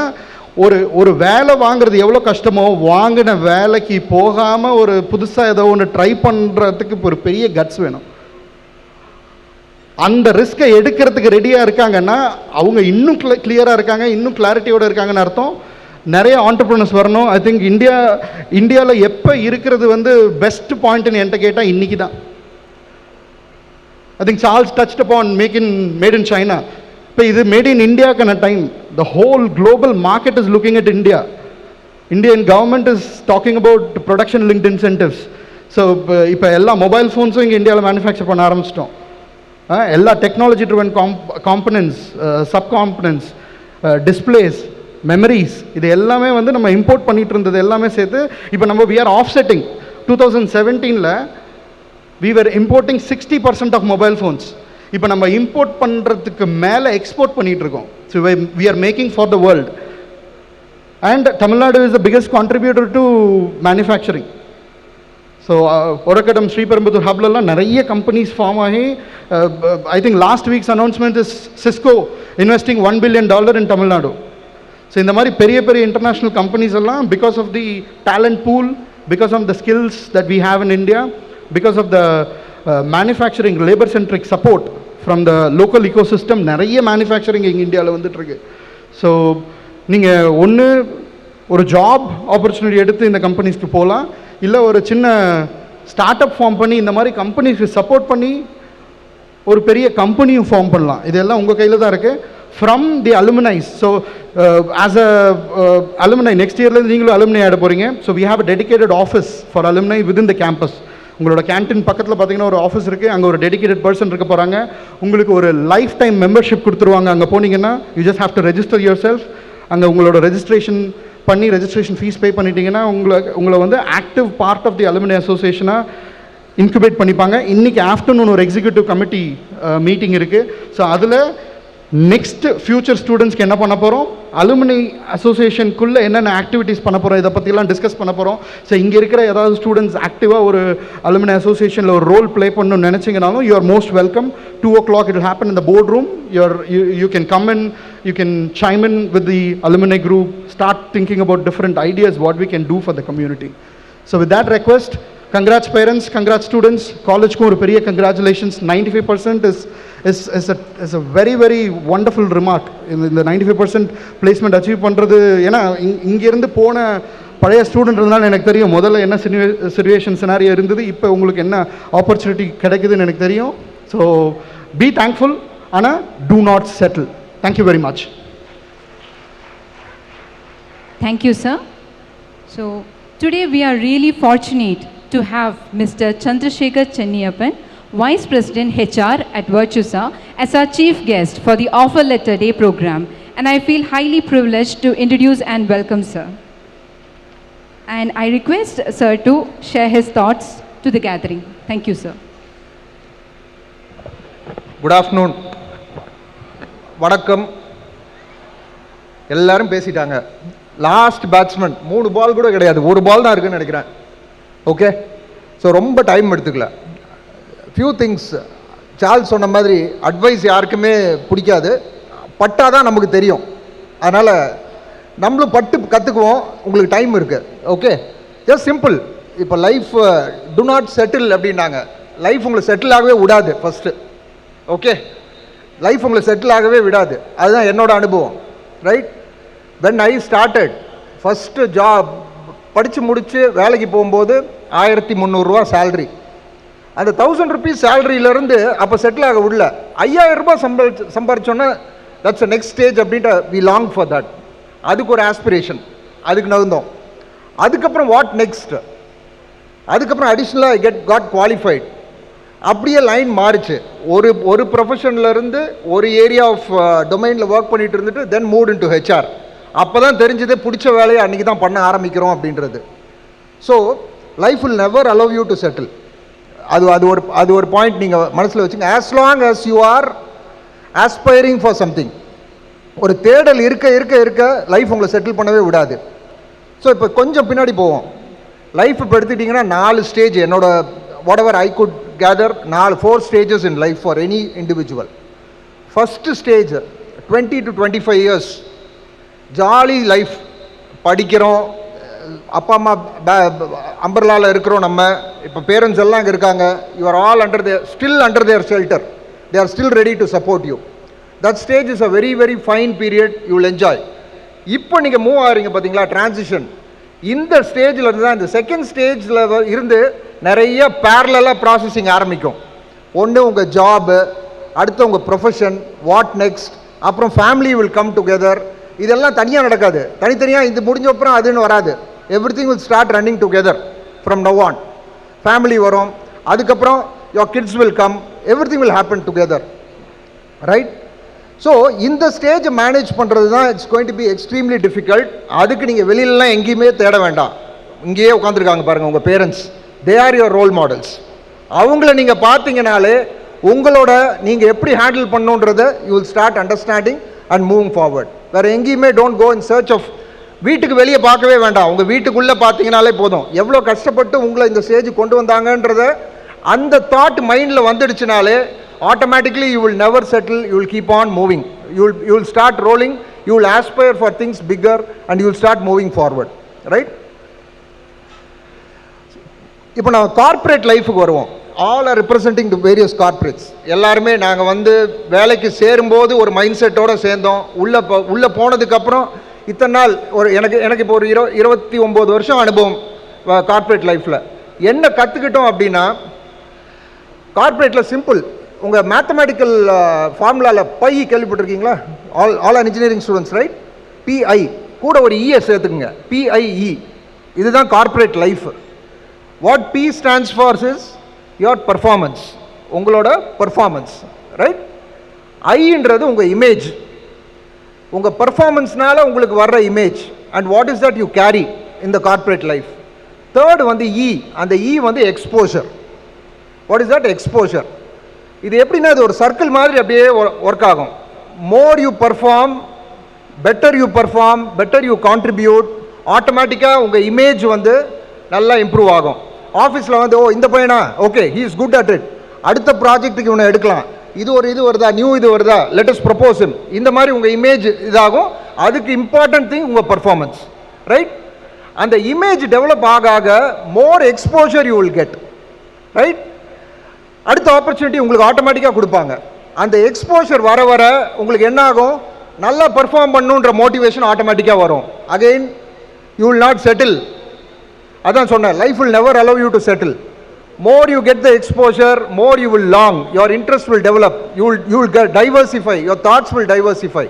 ஒரு வேலை வாங்குறது எவ்வளோ கஷ்டமோ வாங்கின வேலைக்கு போகாமல் ஒரு புதுசாக ஏதோ ஒன்று ட்ரை பண்ணுறதுக்கு ஒரு பெரிய கட்ஸ் வேணும். அந்த ரிஸ்கை எடுக்கிறதுக்கு ரெடியாக இருக்காங்கன்னா அவங்க இன்னும் கிளியராக இருக்காங்க, இன்னும் கிளாரிட்டியோடு இருக்காங்கன்னு அர்த்தம். நிறைய ஆண்டர்ப்ரனர்ஸ் வரணும். ஐ திங்க் இந்தியாவில் எப்போ இருக்கிறது வந்து பெஸ்ட் பாயிண்ட்னு என்கிட்ட கேட்டால் இன்றைக்கி தான். I think Charles touched upon made in China. இப்போ இது மேட் இன் இந்தியாக்கான time. The whole global market is looking at India. Indian government is talking about production linked incentives. So இப்போ எல்லா மொபைல் ஃபோன்ஸும் இங்கே இந்தியாவில் மேனுஃபேக்சர் பண்ண ஆரம்பிச்சிட்டோம். எல்லா technology driven components, sub components, displays, memories, இது எல்லாமே வந்து நம்ம இம்போர்ட் பண்ணிட்டு இருந்தது எல்லாமே சேர்த்து இப்போ நம்ம வி ஆர் ஆஃப் செட்டிங். 2017ல் we were importing 60% of mobile phones. இப்போ நம்ம இம்போர்ட் பண்ணுறதுக்கு மேலே எக்ஸ்போர்ட் பண்ணிகிட்டு இருக்கோம். So we are making for the world. And Tamil Nadu is the biggest contributor to manufacturing. So Oragadam Sriperumbudur ஹப்லெல்லாம் நிறைய கம்பெனிஸ் ஃபார்ம் ஆகி I think last week's announcement is Cisco investing $1 billion in Tamil Nadu. So இந்த மாதிரி பெரிய பெரிய international companies எல்லாம் because of the talent pool, because of the skills that we have in India, because of the manufacturing labor centric support from the local ecosystem, நிறைய manufacturing இங்கே இந்தியாவில் வந்துட்டுருக்கு. So நீங்கள் ஒன்று ஒரு ஜாப் ஆப்பர்ச்சுனிட்டி எடுத்து இந்த கம்பெனிஸ்க்கு போகலாம், இல்லை ஒரு சின்ன ஸ்டார்ட் அப் ஃபார்ம் பண்ணி இந்த மாதிரி கம்பெனிஸ்க்கு சப்போர்ட் பண்ணி ஒரு பெரிய கம்பெனியும் ஃபார்ம் பண்ணலாம். இதெல்லாம் உங்கள் கையில் தான் இருக்குது. From the alumnis. So as a alumni next இயர்லேருந்து நீங்களும் அலுமினை ஆட போகிறீங்க. So we have a dedicated office for alumni within the campus. உங்களோட கேன்டீன் பக்கத்தில் பார்த்தீங்கன்னா ஒரு ஆஃபீஸ் இருக்குது, அங்கே ஒரு டெடிகேட்டட் பர்சன் இருக்க போகிறாங்க. உங்களுக்கு ஒரு லைஃப் டைம் மெம்பர்ஷிப் கொடுத்துருவாங்க. அங்கே போனீங்கன்னா you just have to register yourself. அங்கே உங்களோட ரெஜிஸ்ட்ரேஷன் ஃபீஸ் பே பண்ணிட்டீங்கன்னா உங்களை வந்து active part of the alumni அசோசியேஷனாக இன்குபேட் பண்ணிப்பாங்க. இன்றைக்கி ஆஃப்டர்நூன் ஒரு எக்ஸிக்யூட்டிவ் கமிட்டி மீட்டிங் இருக்குது. ஸோ அதில் நெக்ஸ்ட் ஃபியூச்சர் ஸ்டூடெண்ட்ஸ்க்கு என்ன பண்ண போகிறோம், அலுமினி அசோசியேஷனுக்குள்ளே என்னென்ன ஆக்டிவிட்டீஸ் பண்ண போகிறோம், இதை பற்றிலாம் டிஸ்கஸ் பண்ண போகிறோம். ஸோ இங்கே இருக்கிற ஏதாவது ஸ்டூடெண்ட்ஸ் ஆக்டிவாக ஒரு அலுமினி அசோசியேஷனில் ஒரு ரோல் ப்ளே பண்ணணும்னு நினச்சிங்கனாலும் you are most welcome. 2 o'clock it will happen in the boardroom. You can come in, you can chime in with the alumni group, start thinking about different ideas what we can do for the community. So with that request, congrats parents, congrats students, college ku oru periya congratulations. 95% is a very very wonderful remark. In the 95% placement achieve பண்றது, ஏன்னா இங்க இருந்து போன பழைய student இருந்தாலும் எனக்கு தெரியும் முதல்ல என்ன சிச்சுவேஷன் சினாரியோ இருந்தது, இப்போ உங்களுக்கு என்ன ஆப்பர்ச்சுனிட்டி கிடைக்குதுன்னு எனக்கு தெரியும். ஸோ பி தேங்க்ஃபுல், ஆனால் do not settle. Thank you very much. Thank you, sir. So today we are really fortunate to have Mr. Chandrasekhar Chenniyappan, Vice President HR at Virtusa, as our chief guest for the Offer Letter Day program, and I feel highly privileged to introduce and welcome sir. And I request sir to share his thoughts to the gathering. Thank you, sir. Good afternoon. வணக்கம். எல்லாரும் பேசிட்டாங்க. Last batsman 3 பால் கூட கிடையாது, 1 பால் தான் இருக்குன்னு நினைக்கிறேன். Okay, so ரொம்ப time எடுத்துக்கல. ஃபியூ திங்ஸ், சார்ல்ஸ் சொன்ன மாதிரி அட்வைஸ் யாருக்குமே பிடிக்காது, பட்டா தான் நமக்கு தெரியும். அதனால் நம்மளும் பட்டு கற்றுக்குவோம். உங்களுக்கு டைம் இருக்குது. Okay, just simple. இப்போ லைஃப் டு நாட் செட்டில் அப்படின்னாங்க. லைஃப் உங்களை செட்டில் ஆகவே விடாது. ஃபஸ்ட்டு ஓகே, லைஃப் உங்களை செட்டில் ஆகவே விடாது. அதுதான் என்னோட அனுபவம். Right, when I started first job படித்து முடித்து வேலைக்கு போகும்போது 1300 ரூபா சேல்ரி. அந்த 1000 rupees சேலரியிலேருந்து அப்போ செட்டில் ஆக விடல. 5000 ரூபாய் சம்பாரிச்சோன்னா தட்ஸ் நெக்ஸ்ட் ஸ்டேஜ் அப்படின்ட்டு வி லாங் ஃபார் தட். அதுக்கு ஒரு ஆஸ்பிரேஷன், அதுக்கு நகர்ந்தோம். அதுக்கப்புறம் வாட் நெக்ஸ்ட், அதுக்கப்புறம் அடிஷ்னலாக காட் குவாலிஃபைட். அப்படியே லைன் மாறிச்சு. ஒரு ப்ரொஃபஷன்லேருந்து ஒரு ஏரியா ஆஃப் டொமைனில் ஒர்க் பண்ணிட்டு இருந்துட்டு then move in to HR. அப்போ தான் தெரிஞ்சது பிடிச்ச வேலையை அன்றைக்கி தான் பண்ண ஆரம்பிக்கிறோம் அப்படின்றது. So life will never allow you to settle. அது ஒரு பாயிண்ட் நீங்கள் மனசில் வச்சுங்க. As long as you are aspiring for something, ஒரு தேடல் இருக்க இருக்க இருக்க லைஃப் உங்களை செட்டில் பண்ணவே விடாது. ஸோ இப்போ கொஞ்சம் பின்னாடி போவோம். லைஃப் இப்போ எடுத்துக்கிட்டிங்கன்னா 4 ஸ்டேஜ், என்னோட what ever I could gather 4 stages in life for any individual. First stage 20 to 25 years, jolly life. படிக்கிறோம், அப்பா அம்மா அம்பர்லாவில் இருக்கிறோம் நம்ம. இப்போ பேரண்ட்ஸ் எல்லாம் இங்கே இருக்காங்க. You are all still under there shelter. They are still ready to support you. That stage is a very very fine period. You will enjoy. இப்போ நீங்கள் மூவ் ஆகிறீங்க பார்த்தீங்களா, டிரான்சிஷன். இந்த ஸ்டேஜில் இருந்து தான், இந்த செகண்ட் ஸ்டேஜில் இருந்து நிறைய பேரலாக ப்ராசஸிங் ஆரம்பிக்கும். ஒன்று உங்கள் ஜாபு, அடுத்து உங்கள் ப்ரொஃபஷன், வாட் நெக்ஸ்ட், அப்புறம் ஃபேமிலி வில் கம் டுகெதர். இதெல்லாம் தனியாக நடக்காது, தனித்தனியாக. இது முடிஞ்ச அப்புறம் அதுன்னு வராது. Every thing will start running together from now on. Family வரும், அதுக்கப்புறம் your kids will come, every thing will happen together. Right? So இந்த ஸ்டேஜை மேனேஜ் பண்ணுறது தான் it's going to be extremely difficult. அதுக்கு நீங்கள் வெளியிலலாம் எங்கேயுமே தேட வேண்டாம். இங்கேயே உட்காந்துருக்காங்க பாருங்கள் உங்கள் parents. They are your role models. அவங்கள நீங்கள் பார்த்தீங்கனாலே உங்களோட நீங்கள் எப்படி ஹேண்டில் பண்ணணுன்றதை you will start understanding and moving forward. வேறு எங்கேயுமே don't go in search of, வீட்டுக்கு வெளியே பார்க்கவே வேண்டாம். உங்கள் வீட்டுக்குள்ளே பார்த்தீங்கனாலே போதும். எவ்வளோ கஷ்டப்பட்டு உங்களை இந்த ஸ்டேஜ் கொண்டு வந்தாங்கன்றத அந்த தாட் மைண்டில் வந்துடுச்சுனாலே automatically you will never settle. You will keep on moving. You will start rolling. You will aspire for things bigger and you will start moving forward. Right? இப்போ நான் கார்ப்பரேட் லைஃபுக்கு வருவோம். All are representing to various corporates. எல்லாருமே நாங்கள் வந்து வேலைக்கு சேரும்போது ஒரு மைண்ட் செட்டோடு சேர்ந்தோம். உள்ளே போனதுக்கப்புறம் இத்தனை நாள் எனக்கு இப்போ ஒரு 29 வருஷம் அனுபவம் கார்ப்பரேட் லைஃப்பில். என்ன கற்றுக்கிட்டோம் அப்படின்னா, கார்ப்பரேட்டில் சிம்பிள். உங்கள் மேத்தமேட்டிக்கல் ஃபார்முலாவில் பை கேள்விப்பட்டிருக்கீங்களா? All are engineering students, right? PI கூட ஒரு இஎஸ் சேர்த்துக்குங்க, பிஐஇ. இதுதான் corporate life. What P stands for is your performance. Ungaloda performance, right? I inradhu unga image. Unga performance nala ungalku varra image. And what is that you carry in the corporate life? Third one the E, and the E one the exposure. What is that? Exposure. இது எப்படின்னா இது ஒரு circle மாதிரி அப்படியே work ஆகும். More you perform, better you perform, better you contribute, ஆட்டோமேட்டிக்காக உங்கள் image வந்து நல்லா இம்ப்ரூவ் ஆகும். ஆஃபீஸில் வந்து ஓ இந்த பையனா okay he is good at it, அடுத்த ப்ராஜெக்ட்டுக்கு இவனை எடுக்கலாம், இது வருதா நியூ இது வருதா லெட் அஸ் ப்ரொபோஸ் ஹிம், இந்த மாதிரி உங்கள் இமேஜ் இதாகும். அதுக்கு இம்பார்ட்டன்ட் திங் உங்கள் பர்ஃபார்மன்ஸ், ரைட்? அந்த இமேஜ் டெவலப் ஆக ஆக more exposure you will get, right? அடுத்த ஆப்பர்ச்சுனிட்டி உங்களுக்கு ஆட்டோமேட்டிக்காக கொடுப்பாங்க. அந்த எக்ஸ்போஷர் வர வர உங்களுக்கு என்ன ஆகும், நல்லா பர்ஃபார்ம் பண்ணுன்ற மோட்டிவேஷன் ஆட்டோமேட்டிக்காக வரும். Again you will not settle. அதான் சொன்னேன், life will never allow you to settle. More you get the exposure, more you will long, your interest will develop, you will diversify, your thoughts will diversify.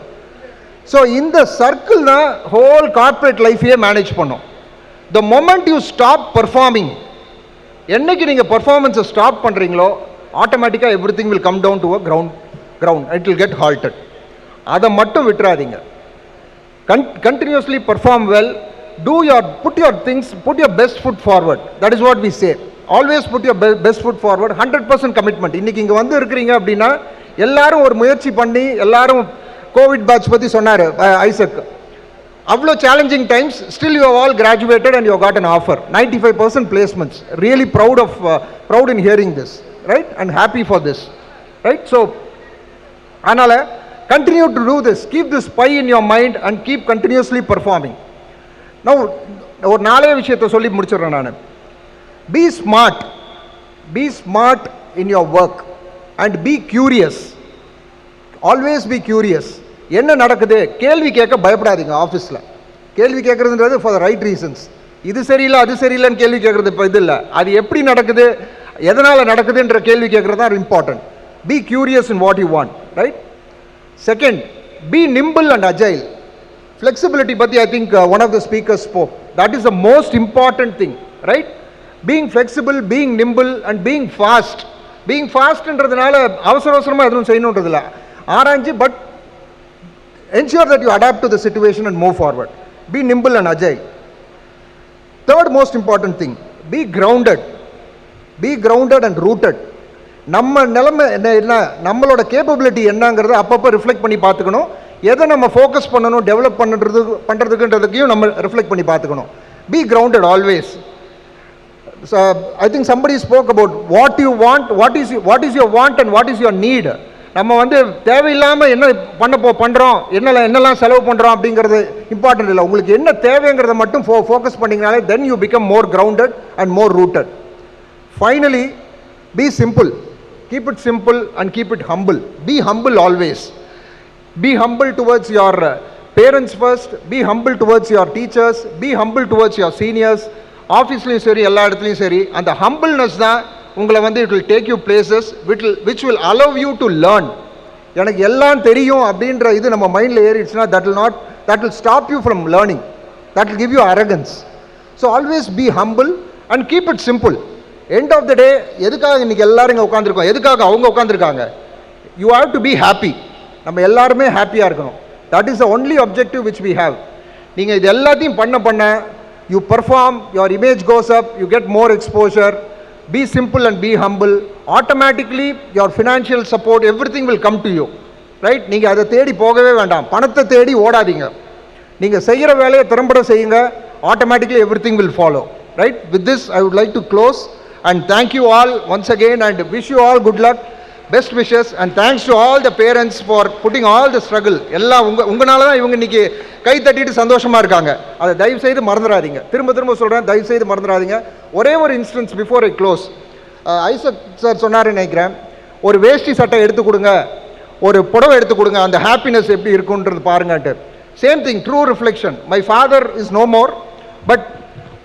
So இந்த circle தான் whole corporate லைஃபையே manage பண்ணும். The moment you stop performing, என்னைக்கு நீங்கள் பர்ஃபார்மன்ஸை stop பண்ணுறீங்களோ ஆட்டோமேட்டிக்காக everything will come down to a ground, it will get ஹால்டட். அதை மட்டும் விட்டுறாதீங்க. Continuously perform well, put your things, put your best foot forward. That is what we say. Always put your best foot forward. 100% commitment. இன்னைக்கு இங்கே வந்து இருக்கிறீங்க அப்படின்னா எல்லாரும் ஒரு முயற்சி பண்ணி, எல்லாரும் கோவிட் பேட்ச் பற்றி சொன்னார் ஐசக், அவ்வளோ challenging times, still you have all graduated and you got an offer. 95% placements. Really proud in hearing this, right? And happy for this, right? So அதனால் continue to do this. Keep this pie in your mind and keep continuously performing. Now, ஒரு நாலே விஷயத்தை சொல்லி முடிச்சிடுறேன் நான். Be smart. Be smart in your work and be curious. Always be curious. என்ன நடக்குது கேள்வி கேட்க பயப்படாதீங்க. ஆஃபீஸில் கேள்வி கேட்குறதுன்றது ஃபார் த ரைட் ரீசன்ஸ். இது சரியில்லை அது சரியில்லைன்னு கேள்வி கேட்குறது இப்போ இது இல்லை, அது எப்படி நடக்குது எதனால் நடக்குதுன்ற கேள்வி கேட்குறது தான் important. Be curious in what you want, right? Second, be nimble and agile. Flexibility பற்றி I think one of the speakers spoke. That is the most important thing, right? Being flexible, being nimble and being fast. Being fastன்றதுனால அவசரமாக எதுவும் செய்யணுன்றதில்ல, ஆராய்ஞ்சு but ensure that you adapt to the situation and move forward. Be nimble and agile. Third most important thing, be grounded. Be grounded and rooted. நம்ம நிலைமை என்ன, நம்மளோட capability என்னங்கிறத அப்பப்போ reflect பண்ணி பார்த்துக்கணும். எதை நம்ம ஃபோக்கஸ் பண்ணணும், டெவலப் பண்ணுறதுக்குன்றதுக்கையும் நம்ம ரிஃப்ளெக்ட் பண்ணி பார்த்துக்கணும். Be grounded always. I think somebody spoke about what you want, what is your want and what is your need. நம்ம வந்து தேவையில்லாமல் என்ன பண்ணுறோம், என்னெல்லாம் செலவு பண்ணுறோம் அப்படிங்கிறது இம்பார்ட்டன்ட் இல்லை. உங்களுக்கு என்ன தேவைங்கிறத மட்டும் ஃபோக்கஸ் பண்ணிங்கனாலே then you become more grounded and more rooted. Finally, be simple. Keep it simple and keep it humble. Be humble always. Be humble towards your parents first. Be humble towards your teachers. Be humble towards your seniors. ஆஃபீஸ்லையும் சரி எல்லா இடத்துலையும் சரி அந்த humbleness தான் உங்களை வந்து it will take you places which will allow you to learn. எனக்கு எல்லாம் தெரியும் அப்படின்ற இது நம்ம மைண்டில் ஏறிடுச்சுன்னா that will stop you from learning. That will give you arrogance. So always be humble and keep it simple. End of the day, எதுக்காக இன்னைக்கு எல்லாரும் இங்கே உட்காந்துருக்கோம், எதுக்காக அவங்க உட்காந்துருக்காங்க? You have to be happy. நம்ம எல்லாருமே ஹாப்பியாக இருக்கணும். That is the only objective which we have. நீங்கள் இது எல்லாத்தையும் பண்ண you perform, your image goes up, you get more exposure. Be simple and be humble. Automatically your financial support everything will come to you, right? நீங்கள் அதை தேடி போகவே வேண்டாம், பணத்தை தேடி ஓடாதீங்க. நீங்கள் செய்கிற வேலையை திறம்பட செய்யுங்க, automatically every thing will follow, right? With this I would like to close. And thank you all once again and wish you all good luck, best wishes, and thanks to all the parents for putting all the struggle. எல்லாம் உங்களால தான் இவங்க இன்னைக்கு கை தட்டிட்டு சந்தோஷமாக இருக்காங்க. அதை தயவு செய்து மறந்துடாதீங்க. திரும்ப சொல்கிறேன், தயவு செய்து மறந்துடாதீங்க. ஒரே ஒரு instance before I close. Isaac sir சொன்னார் நினைக்கிறேன், ஒரு வேஷ்டி சட்டை எடுத்து கொடுங்க, ஒரு புடவை எடுத்து கொடுங்க, அந்த ஹாப்பினஸ் எப்படி இருக்குன்றது பாருங்கன்ட்டு. Same thing, true reflection. My father is no more, but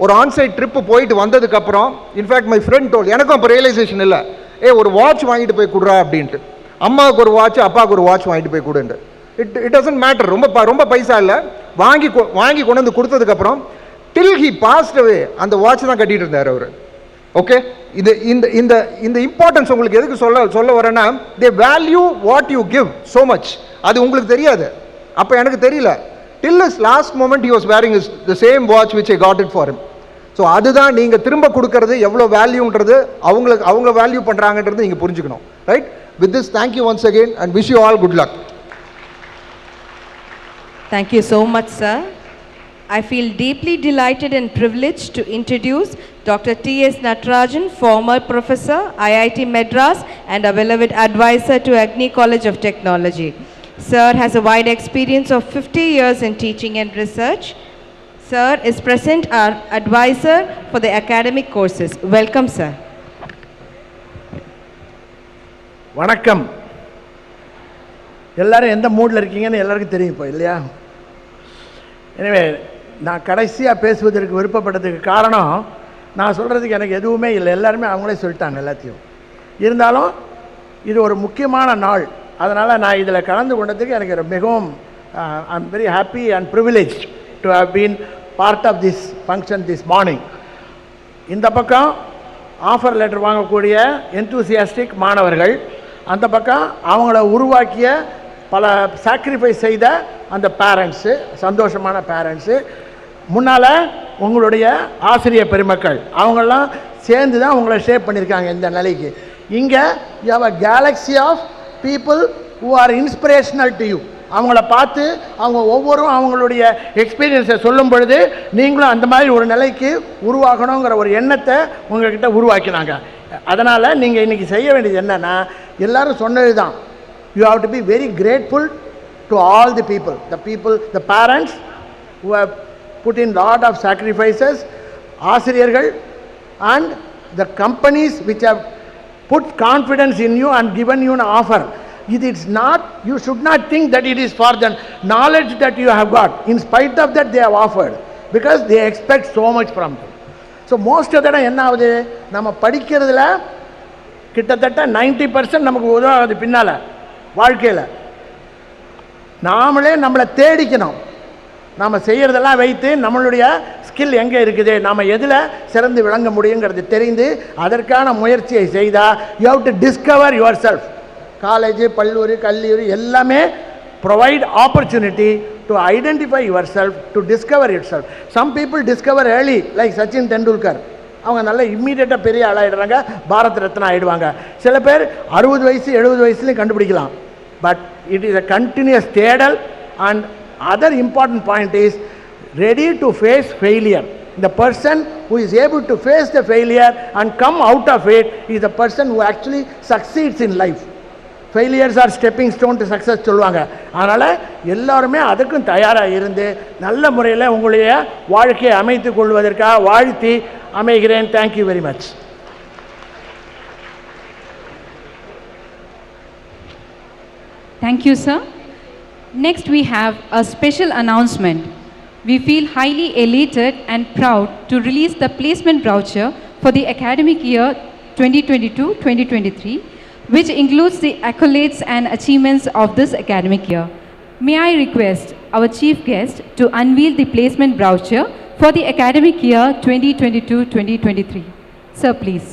ஒரு ஆன்சைட் ட்ரிப்பு போயிட்டு வந்ததுக்கப்புறம் இன்ஃபேக்ட் மை ஃப்ரெண்ட் டோல், எனக்கும் அப்போ ரியலைசேஷன் இல்லை, ஒரு வாட்ச் வாங்கிட்டு போய் கொடுறா அப்படின்ட்டு. அம்மாவுக்கு ஒரு வாட்ச், அப்பாவுக்கு ஒரு வாட்ச் வாங்கிட்டு போய் கொடுண்டு. இட் டசன்ட் மேட்டர், ரொம்ப பைசா இல்லை, வாங்கி கொண்டு வந்து கொடுத்ததுக்கப்புறம் டில் ஹி பாஸ்ட் அவே அந்த வாட்ச் தான் கட்டிட்டு இருந்தார் அவர். ஓகே, இது இந்த இந்த இந்த இம்பார்ட்டன்ஸ் உங்களுக்கு எதுக்கு சொல்ல வரேன்னா, the value what you give so much. அது உங்களுக்கு தெரியாது, அப்போ எனக்கு தெரியல. Till is last moment he was wearing is the same watch which I got it for him. So அதுதான் நீங்கள் திரும்ப கொடுக்கறது எவ்வளோ வேல்யூன்றது, அவங்க வேல்யூ பண்ணுறாங்கன்றது நீங்கள் புரிஞ்சுக்கணும். Right? With this thank you once again and wish you all good luck. Thank you so much, sir. I feel deeply delighted and privileged to introduce Dr. T.S. Natarajan, former professor, IIT Madras, and a beloved advisor to Agni College of Technology. Sir has a wide experience of 50 years in teaching and research. Sir is present our advisor for the academic courses. Welcome, sir. வணக்கம். எல்லாரும் எந்த மூடில் இருக்கீங்கன்னு எல்லாருக்கும் தெரியும் இப்போ, இல்லையா? எனவே நான் கடைசியாக பேசுவதற்கு விருப்பப்பட்டதுக்கு காரணம், நான் சொல்கிறதுக்கு எனக்கு எதுவுமே இல்லை, எல்லாருமே அவங்களே சொல்லிட்டாங்க எல்லாத்தையும். இருந்தாலும் இது ஒரு முக்கியமான நாள், அதனால் நான் இதில் கலந்து கொண்டதுக்கு எனக்கு மிகவும் I am very happy and privilege to have been part of this function this morning. இந்த பக்கம் ஆஃபர் லெட்டர் வாங்கக்கூடிய என்தூசியாஸ்டிக் மாணவர்கள், அந்த பக்கம் அவங்கள உருவாக்கிய பல சாக்ரிஃபைஸ் செய்த அந்த பேரண்ட்ஸு, சந்தோஷமான பேரண்ட்ஸு, முன்னால் உங்களுடைய ஆசிரியர் பெருமக்கள், அவங்கெல்லாம் சேர்ந்து தான் உங்களை ஷேப் பண்ணியிருக்காங்க இந்த நிலைக்கு. இங்கே you have a galaxy of people who are inspirational to you. அவங்கள பார்த்து அவங்க ஒவ்வொரும் அவங்களுடைய எக்ஸ்பீரியன்ஸை சொல்லும் பொழுது நீங்களும் அந்த மாதிரி ஒரு நிலைக்கு உருவாகணுங்கிற ஒரு எண்ணத்தை உங்கள்கிட்ட உருவாக்கினாங்க. அதனால் நீங்கள் இன்றைக்கி செய்ய வேண்டியது என்னென்னா, எல்லோரும் சொன்னது தான், you have to be very grateful to all the people, the parents who have put in lot of sacrifices, ஆசிரியர்கள், and the companies which have put confidence in you and given you an offer. It is not, you should not think that it is for the knowledge that you have got. In spite of that they have offered, because they expect so much from you. So most of the time என்ன ஆகுது, நம்ம படிக்கிறதுல கிட்டத்தட்ட 90% நமக்கு உதவாது. பின்னால் வாழ்க்கையில் நாமளே நம்மளை தேடிக்கணும். நாம் செய்கிறதெல்லாம் வைத்து நம்மளுடைய ஸ்கில் எங்கே இருக்குது, நாம் எதில் சிறந்து விளங்க முடியுங்கிறது தெரிந்து அதற்கான முயற்சியை செய்தால் you have to discover yourself. College, கல்லூரி எல்லாமே provide opportunity to identify yourself, to discover yourself. Some people discover early, like Sachin Tendulkar. அவங்க நல்லா இம்மீடியட்டாக பெரிய ஆளாகிடுறாங்க, பாரத் ரத்னா ஆகிடுவாங்க. சில பேர் 60 வயசு 70 வயசுலையும் கண்டுபிடிக்கலாம். But it is a continuous தேடல். And other important point is ready to face failure. The person who is able to face the failure and come out of it is the person who actually succeeds in life. Failures are stepping stone to success சொல்லுவாங்க. அதனால் எல்லாருமே அதுக்கும் தயாராக இருந்து நல்ல முறையில் உங்களுடைய வாழ்க்கையை அமைத்து கொள்வதற்காக வாழ்த்தி அமைகிறேன். Thank you very much. Thank you, sir. Next, we have a special announcement. We feel highly elated and proud to release the placement voucher for the academic year 2022-2023, which includes the accolades and achievements of this academic year. May I request our chief guest to unveil the placement voucher for the academic year 2022-2023. Sir, please.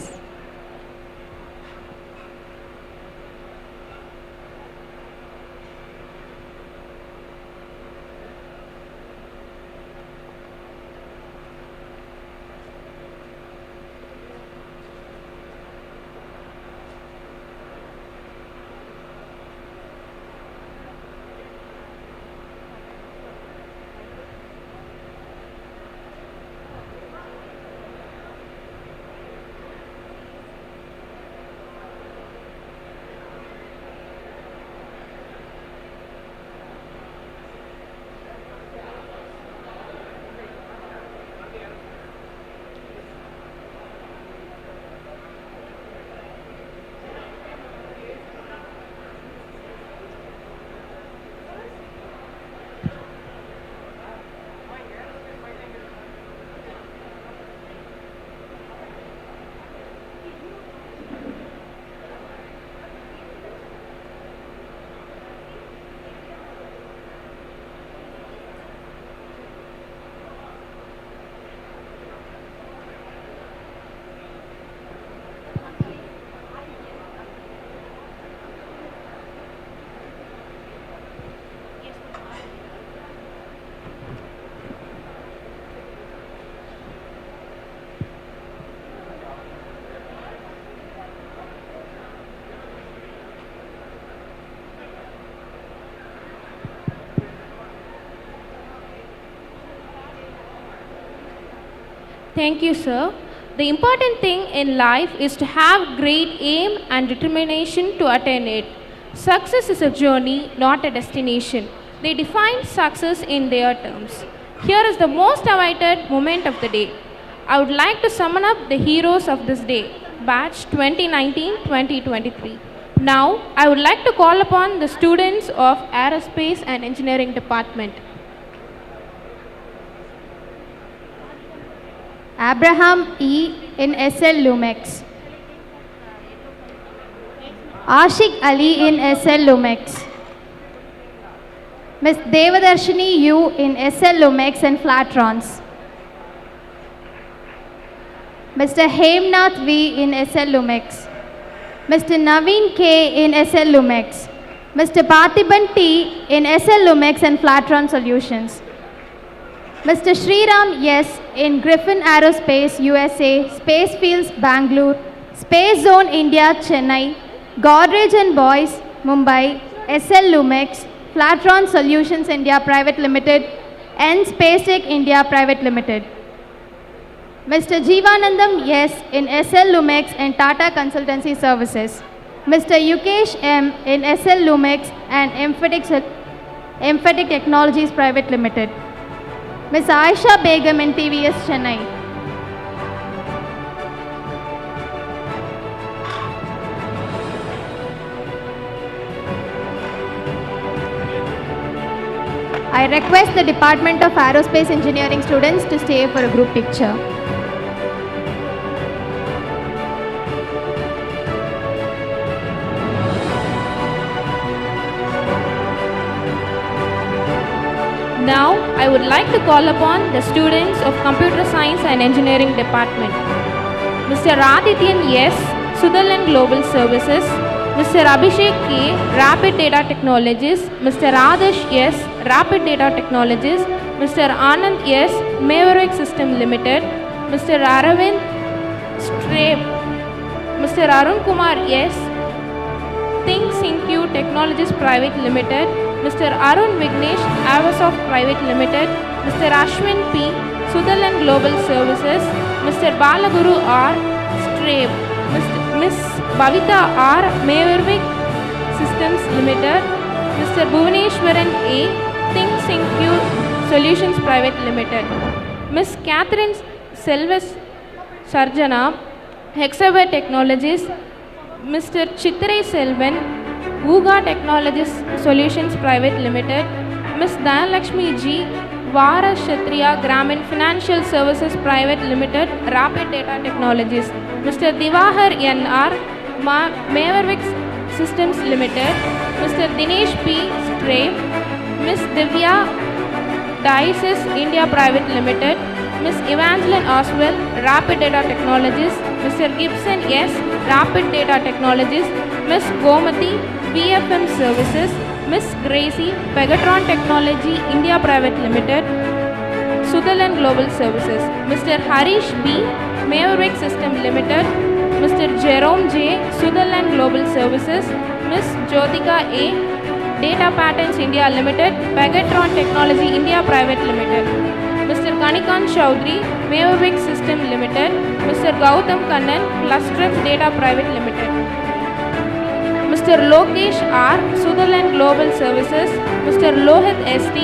Thank you, sir. The important thing in life is to have great aim and determination to attain it. Success is a journey, not a destination. They define success in their terms. Here is the most awaited moment of the day. I would like to summon up the heroes of this day, batch 2019-2023. Now, I would like to call upon the students of Aerospace and Engineering Department. Abraham E. in SL Lumex. Ashik Ali in SL Lumex. Ms. Devadarshini U in SL Lumex and Flatrons. Mr. Hemnath V in SL Lumex. Mr. Naveen K in SL Lumex. Mr. Parthiban T in SL Lumex and Flatron Solutions. Mr. Sriram S in Griffin Aerospace USA, Spacefields Bangalore, Space Zone India Chennai, Godrej and Boys Mumbai, SL Lumex, Flatron Solutions India Private Limited and Spacetech India Private Limited. Mr. Jeevanandam S in SL Lumex and Tata Consultancy Services. Mr. Yukesh M in SL Lumex and Emphatic Technologies Private Limited. Ms. Aisha Begum in TVS Chennai. I request the Department of Aerospace Engineering students to stay for a group picture. Now, I would like to call upon the students of Computer Science and Engineering Department. Mr. Adityan S, Sutherland Global Services. Mr. Abhishek K, Rapid Data Technologies. Mr. Adarsh S, Rapid Data Technologies. Mr. Anand S, Maverick System Limited. Mr. Aravind Strabe. Mr. Arun Kumar S, ThinkSynQ Technologies Private Limited. Mr. Arun Vignesh, Avasoft Private Limited. Mr. Ashwin P, Sutherland Global Services. Mr. Balaguru R, Strabe. Ms. Bhavita R, Maverick Systems Limited. Mr. Bhuvaneshwaran A, ThinkSynQ Solutions Private Limited. Ms. Catherine Selves Sarjana, Hexaware Technologies. Mr. Chitray Selvan, Uga Technologies Solutions Private Limited. Ms. Dhanalakshmi G, Vara Kshatriya Gramin Financial Services Private Limited, Rapid Data Technologies. Mr. Divahar NR, Maverick Systems Limited. Mr. Dinesh P, Strabe. Ms. Divya Dices India Private Limited. Ms. Evangeline Oswell, Rapid Data Technologies. Mr. Gibson S, Rapid Data Technologies. Ms. Gomati, BFM Services. Ms. Gracie, Pegatron Technology India Private Limited, Sutherland Global Services. Mr. Harish B, Maverick System Limited. Mr. Jerome J, Sutherland Global Services. Ms. Jyotika A, Data Patents India Limited, Pegatron Technology India Private Limited. Mr. Kanikant Chaudhary, Maverick System Limited. Mr. Gautam Kannan, Clustrex Data Private Limited. Mr. Lokesh R, Sutherland Global Services. Mr. Lohit ST,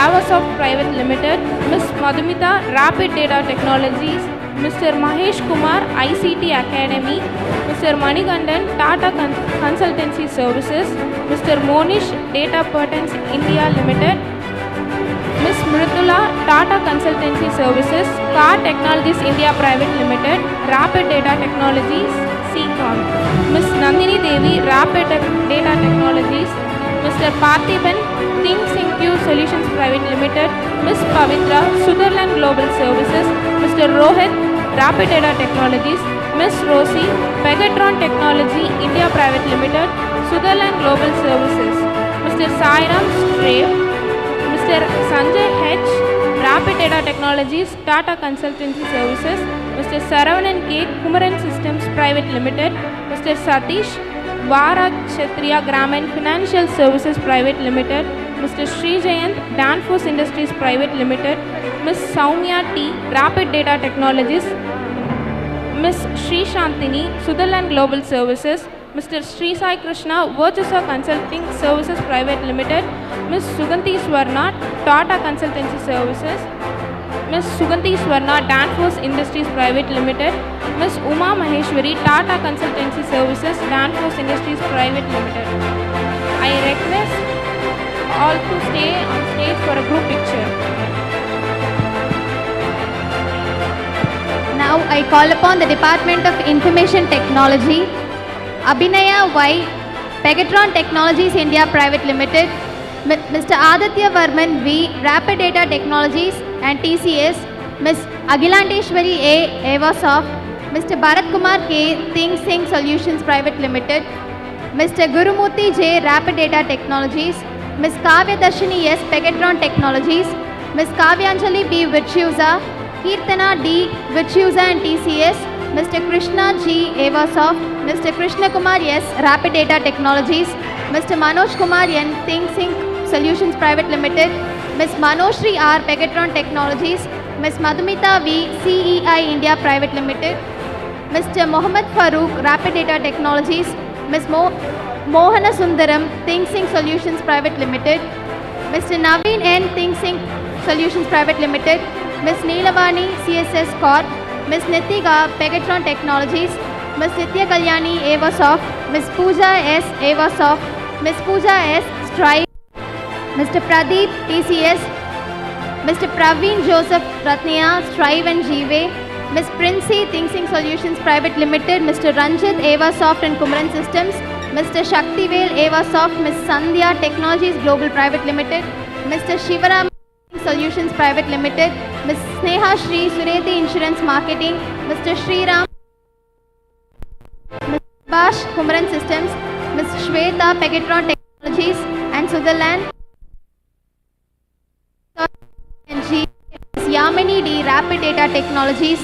Avasoft Private Limited. Ms. Madhumita, Rapid Data Technologies. Mr. Mahesh Kumar, ICT Academy. Mr. Manikandan, Tata Consultancy Services. Mr. Monish, Data Patents India Limited. Ms. Mritula, Tata Consultancy Services, Car Technologies India Private Limited, Rapid Data Technologies, CCOM. Ms. Nandini Devi, Rapid Data Technologies. Mr. Parthiban, ThinkSynQ Solutions Private Limited. Ms. Pavitra, Sutherland Global Services. Mr. Rohit, Rapid Data Technologies. Ms. Rosie, Pegatron Technology India Private Limited, Sutherland Global Services. Mr. Sairam Strabe. Mr. Sanjay H, Rapid Data Technologies, Tata Consultancy Services. Mr. Saravanan K, Kumaran Systems Private Limited. Mr. Satish, Vara Kshatriya Gramin Financial Services Private Limited. Mr. Sri Jayant, Danfoss Industries Private Limited, Ms. Soumya T, Rapid Data Technologies, Ms. Sri Shantini, Sutherland Global Services, Mr. Sri Sai Krishna, Virtusa Consulting Services Private Limited, Ms. Suganti Swarna, Tata Consultancy Services, Ms. Suganti Swarna, Danfoss Industries Private Limited, Ms. Uma Maheshwari, Tata Consultancy Services, Danfoss Industries Private Limited. I request all to stay on stage for a group picture. Now I call upon the Department of Information Technology, Abhinaya Y, Pegatron Technologies India Private Limited, Mr. Aditya Varman V, Rapid Data Technologies and TCS, Ms. Agilandeshwari A, Avasoft, Mr. Bharat Kumar K, Think Sync Solutions Private Limited, Mr. Gurumurthy J, Rapid Data Technologies, Ms. Kavya Darshini S, Pegatron Technologies, Ms. Kavyanjali B, Virtusa, Kirtana D, Virtusa and TCS, Mr. Krishna G, Avasoft, Mr. Krishna Kumar S, Rapid Data Technologies, Mr. Manoj Kumar N, Think Sync Solutions Private Limited, Ms. Manoshri R, Pegatron Technologies, Ms. Madhumita V, CEI India Private Limited, Mr. Mohammad Farooq, Rapid Data Technologies, Ms. Mohana Sundaram, Think Sync Solutions Private Limited, Mr. Naveen N, Think Sync Solutions Private Limited, Ms. Neelavani, CSS Corp, Ms. Nitiga, Pegatron Technologies, Ms. Nitya Kalyani, Avasoft, Ms. Pooja S, Avasoft, Ms. Pooja S, Strive, Mr. Pradeep, TCS, Mr. Praveen Joseph Ratniya, Strive and Jive, Ms. Princey, Think Sync Solutions Private Limited, Mr. Ranjit, Avasoft and Kumaran Systems, Mr. Shaktivel, Avasoft, Ms. Sandhya, Technologies Global Private Limited, Mr. Shivaram Solutions Private Limited, Ms. Sneha Shri, Sureti Insurance Marketing, Mr. Shriram, Ms. Bash, Kumaran Systems, Ms. Shweta, Pegatron Technologies and Sutherland, Ms. Yamini D, Rapid Data Technologies,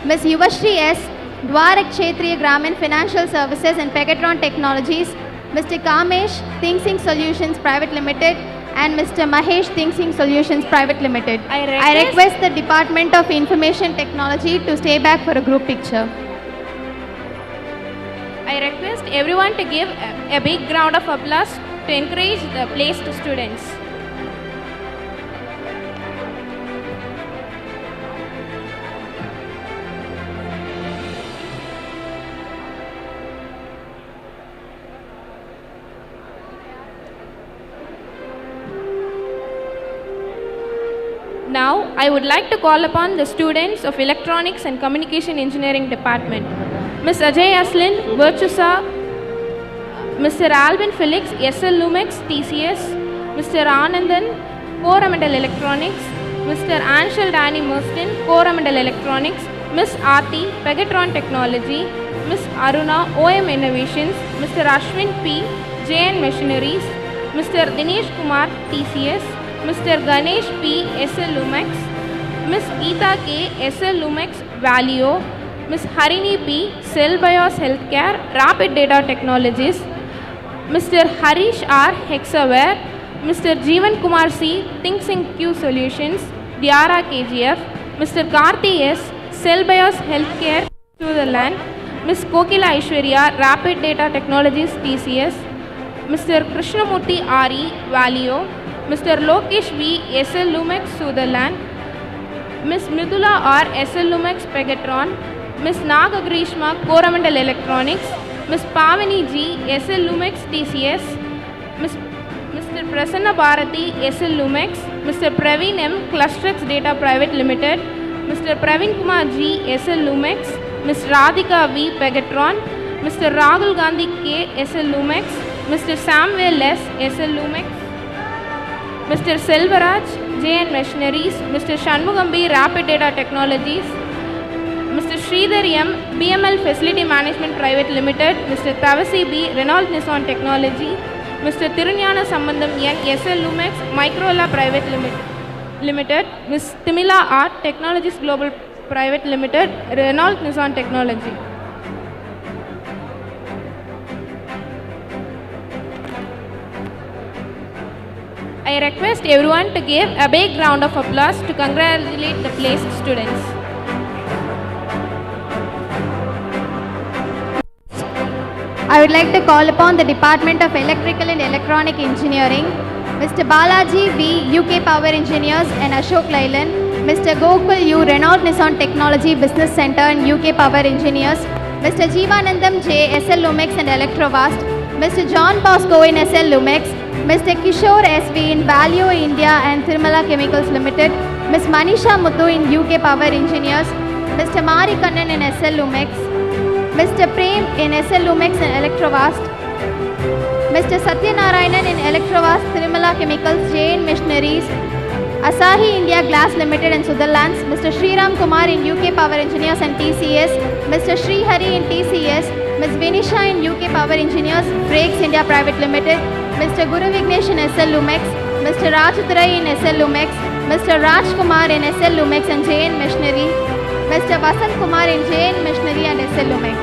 Ms. Yuvashri S, Dwarak Kshetriya Gramin Financial Services and Pegatron Technologies, Mr. Kamesh, Think Sync Solutions Private Limited, and Mr. Mahesh, Think Sync Solutions Private Limited. I request the Department of Information Technology to stay back for a group picture. I request everyone to give a big round of applause to encourage the placed students. Now, I would like to call upon the students of Electronics and Communication Engineering Department. Ms. Ajay Aslin, Virtusa, Mr. Alvin Felix, SL Lumex, TCS, Mr. Anandan, Coromandel Electronics, Mr. Anshul Danny Murston, Coromandel Electronics, Ms. Aarti, Pegatron Technology, Ms. Aruna, OM Innovations, Mr. Ashwin P, JN Machineries, Mr. Dinesh Kumar, TCS, Mr. Ganesh P, SL Lumex, Ms. Geeta K, SL Lumex, Valio, Ms. Harini P, Cell Bios Healthcare, Rapid Data Technologies, Mr. Harish R, Hexaware, Mr. Jeevan Kumar C, Think Sync Q Solutions, Diara KGF, Mr. Karthi S, Cell Bios Healthcare, Sutherland, Ms. Kokila Aishwarya, Rapid Data Technologies, TCS, Mr. Krishnamurthy RE, Valio, Mr. Lokesh V, SL Lumex, Sutherland, Ms. Mridula R, SL Lumex, Pegatron, Ms. Naga Grishma, Coromandel Electronics, Ms. Pavani G, SL Lumex, TCS, Mr. Prasanna Bharati, SL Lumex, Mr. Praveen M, Clustrex Data Private Limited, Mr. Praveen Kumar G, SL Lumex, Ms. Radhika V, Pegatron, Mr. Rahul Gandhi K, SL Lumex, Mr. Samuel S, SL Lumex, Mr. Selvaraj, JN Machineries, Mr. Shanmugambi, Rapid Data Technologies, Mr. Sridhar M, BML Facility Management Private Limited, Mr. Tavasi B, Renault Nissan Technology, Mr. Tirunyana Sambandam N, SL Lumex, Microla Private Limited, Ms. Timila R, Technologies Global Private Limited, Renault Nissan Technology. I request everyone to give a big round of applause to congratulate the placed students. I would like to call upon the Department of Electrical and Electronic Engineering, Mr. Balaji V, UK Power Engineers and Ashok Lailan, Mr. Gokul U, Renault Nissan Technology Business Center and UK Power Engineers, Mr. Jeevanandam J, SL Lumex and Electrovast, Mr. John Bosco in SL Lumex, Mr. Kishore SV in Value India and Thirumala Chemicals Limited, Ms. Manisha Muthu in UK Power Engineers, Mr. Mari Kannan in SL Lumex, Mr. Prem in SL Lumex and Electrovast, Mr. Satyanarayanan in Electrovast, Thirumala Chemicals, Jain Machineries, Asahi India Glass Limited and Sutherlands, Mr. Sriram Kumar in UK Power Engineers and TCS, Mr. Sri Hari in TCS, Ms. Vinisha in UK Power Engineers, Brakes India Private Limited, Mr. Guru Vignesh in SL Lumex, Mr. Rajadurai in SL Lumex, Mr. Raj Kumar in SL Lumex and Jain Machinery, Mr. Vasant Kumar in Jain Machinery and SL Lumex.